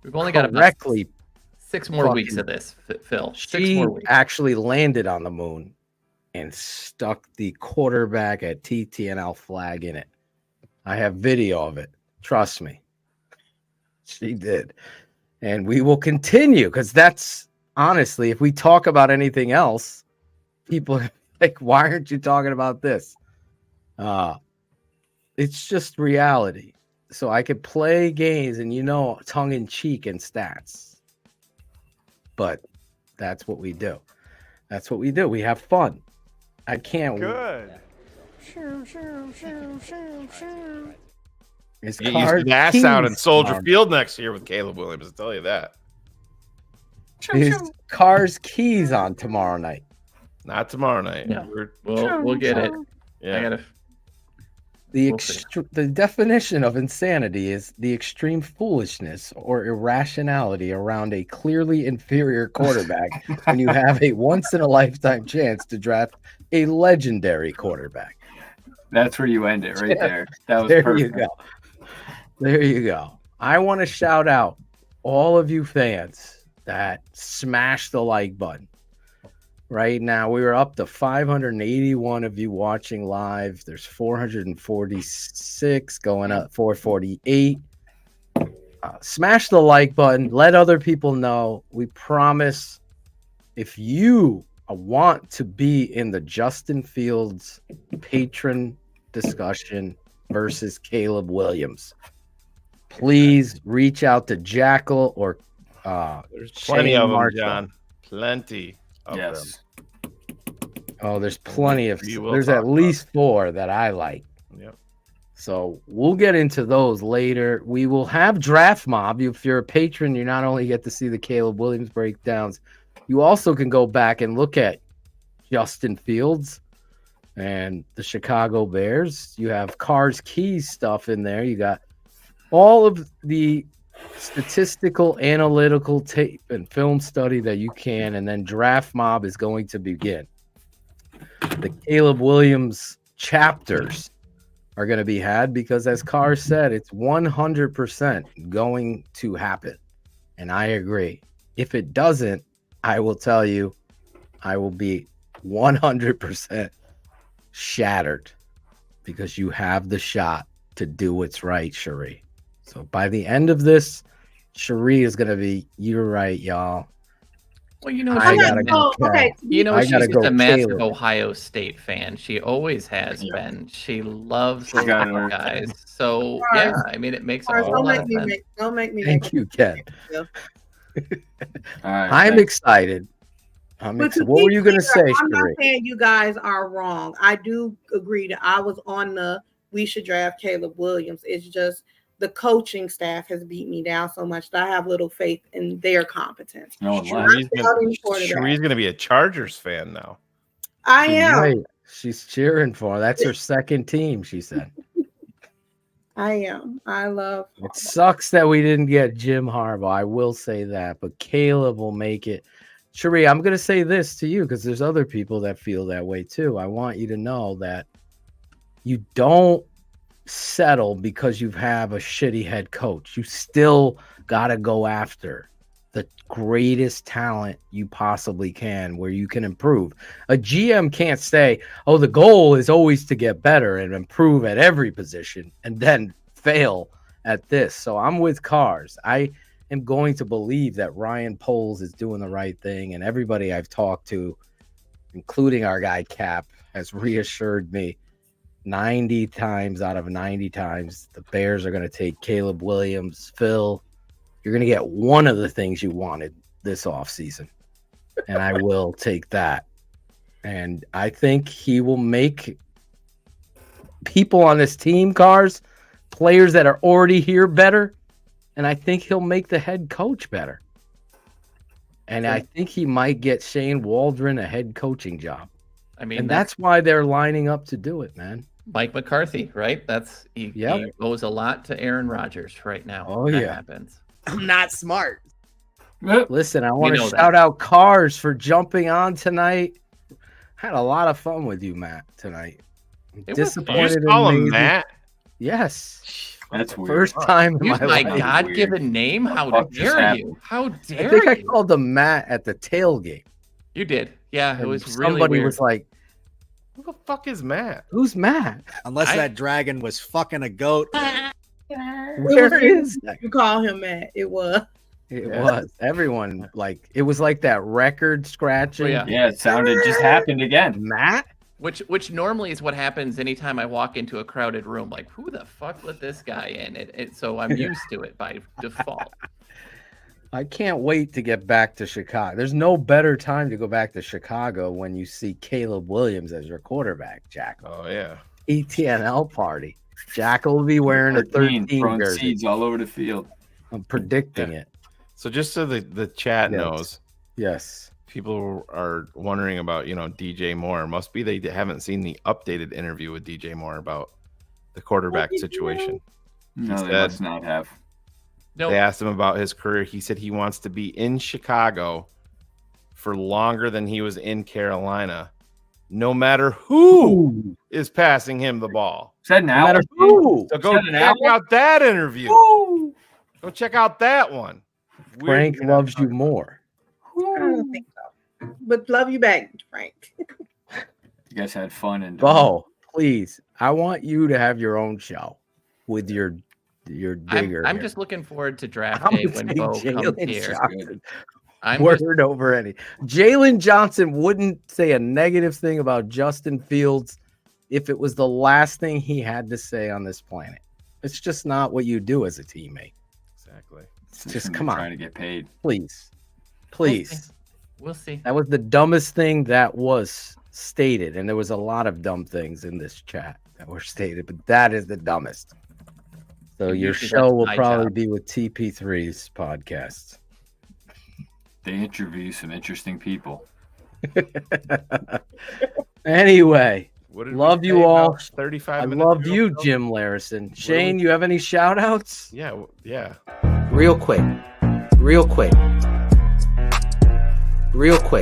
We've only got about correctly 6 more weeks of this, Phil. 6 she more weeks. actually landed on the moon and stuck the quarterback at TTNL flag in it. I have video of it. Trust me. She did. And we will continue because that's honestly, if we talk about anything else, people are like, why aren't you talking about this? It's just reality. So I could play games and tongue in cheek and stats. But that's what we do. That's what we do. We have fun. I can't. Good. His Get used to the ass out in Soldier Field next year with Caleb Williams. I'll tell you that. His car's keys on tomorrow night. Not tomorrow night. Yeah. We'll get it. Yeah. The definition of insanity is the extreme foolishness or irrationality around a clearly inferior quarterback when you have a once-in-a-lifetime chance to draft a legendary quarterback. That's where you end it right there. That was there perfect. you go. There you go. I want to shout out all of you fans that smash the like button. Right now, we are up to 581 of you watching live. There's 446 going up, 448. Smash the like button. Let other people know. We promise if you want to be in the Justin Fields patron discussion versus Caleb Williams, please reach out to Jackal or there's plenty Shane of them, Marshall. John. Plenty. Yes. Oh, there's plenty of. We will There's talk at least 4 that I like. Yep. So we'll get into those later. We will have Draft Mob. If you're a patron, you not only get to see the Caleb Williams breakdowns, you also can go back and look at Justin Fields and the Chicago Bears. You have Cars Keys stuff in there. You got all of the statistical, analytical tape and film study that you can, and then Draft Mob is going to begin. The Caleb Williams chapters are going to be had because, as Carr said, it's 100% going to happen, and I agree. If it doesn't, I will tell you, I will be 100% shattered because you have the shot to do what's right, Cherie. So by the end of this, Cherie is gonna be. You're right, y'all. Well, you know, I gotta go. okay. You know, I she's gotta just go a massive Caleb. Ohio State fan. She always has been. She loves She's those got her guys. So Mars, yeah, I mean, it makes a Mars, whole don't lot make of me sense. don't make me. Thank you, Ken. All right, I'm thanks. excited. But to What were be you gonna clear, say, I'm not Cherie? saying you guys are wrong. I do agree that I was on the we should draft Caleb Williams. It's just the coaching staff has beat me down so much that I have little faith in their competence. No, Cherie's going to be a Chargers fan now. I am. Right. She's cheering for her. That's her second team, she said. I am. I love. It sucks that we didn't get Jim Harbaugh. I will say that, but Caleb will make it. Cherie, I'm going to say this to you because there's other people that feel that way too. I want you to know that you don't settle because you have a shitty head coach. You still got to go after the greatest talent you possibly can where you can improve. A GM can't say, oh, the goal is always to get better and improve at every position and then fail at this. So I'm with Cars. I am going to believe that Ryan Poles is doing the right thing, and everybody I've talked to, including our guy Cap, has reassured me 90 times out of 90 times the Bears are going to take Caleb Williams. Phil, you're going to get one of the things you wanted this offseason, and I will take that. And I think he will make people on this team, Cars, players that are already here better, and I think he'll make the head coach better. And I think he might get Shane Waldron a head coaching job. I mean, and that's why they're lining up to do it, man. Mike McCarthy, right? He owes a lot to Aaron Rodgers right now. Oh, that yeah. happens. I'm not smart. Listen, I want to know shout that. out Cars for jumping on tonight. Had a lot of fun with you, Matt, tonight. It was Disappointed. You just call in him me. Matt? Yes. That's weird. First time in Use my my life. God-given name. How What just dare happened? you? How I dare think I you? called him Matt at the tailgate. You did. Yeah, it And was really somebody weird. was like, Who the fuck is Matt? who's Matt? Unless that dragon was fucking a goat. Where is that? You call him Matt. It was. It was. Everyone, like, it was like that record scratching. Oh, yeah. Yeah, it sounded just happened again. Matt? Which normally is what happens anytime I walk into a crowded room. Like, who the fuck let this guy in? So I'm used to it by default. I can't wait to get back to Chicago. There's no better time to go back to Chicago when you see Caleb Williams as your quarterback, Jack. Oh, yeah. TTNL party. Jack will be wearing a 13 throwing jersey. seeds all over the field. I'm predicting it. So just so the chat Yes. knows, Yes. people are wondering about, DJ Moore. Must be they haven't seen the updated interview with DJ Moore about the quarterback situation. No, they said- must not have. No, They asked him about his career. He said he wants to be in Chicago for longer than he was in Carolina, no matter who is passing him the ball. Said an No hour. matter who. So go Said an check hour? out that interview. Go check out that one. Weird Frank you're loves not you more. I don't think so. But love you back, Frank. You guys had fun and Bo, please. I want you to have your own show with your digger. I'm here. just looking forward to draft I'm day gonna when say Bo comes Jalen here. Johnson. I'm Word just, over any. Jalen Johnson wouldn't say a negative thing about Justin Fields if it was the last thing he had to say on this planet. It's just not what you do as a teammate. Exactly. Just come on. trying to get paid. Please. Please. we'll see. That was the dumbest thing that was stated. And there was a lot of dumb things in this chat that were stated, but that is the dumbest. So your Usually show that's will my probably job. be with TP3's podcast. They interview some interesting people. Anyway, What did we love say you all. about 35 I minutes love ago, you, Phil? Jim Larison. do Shane, we- you have any shout outs? Yeah. Real quick.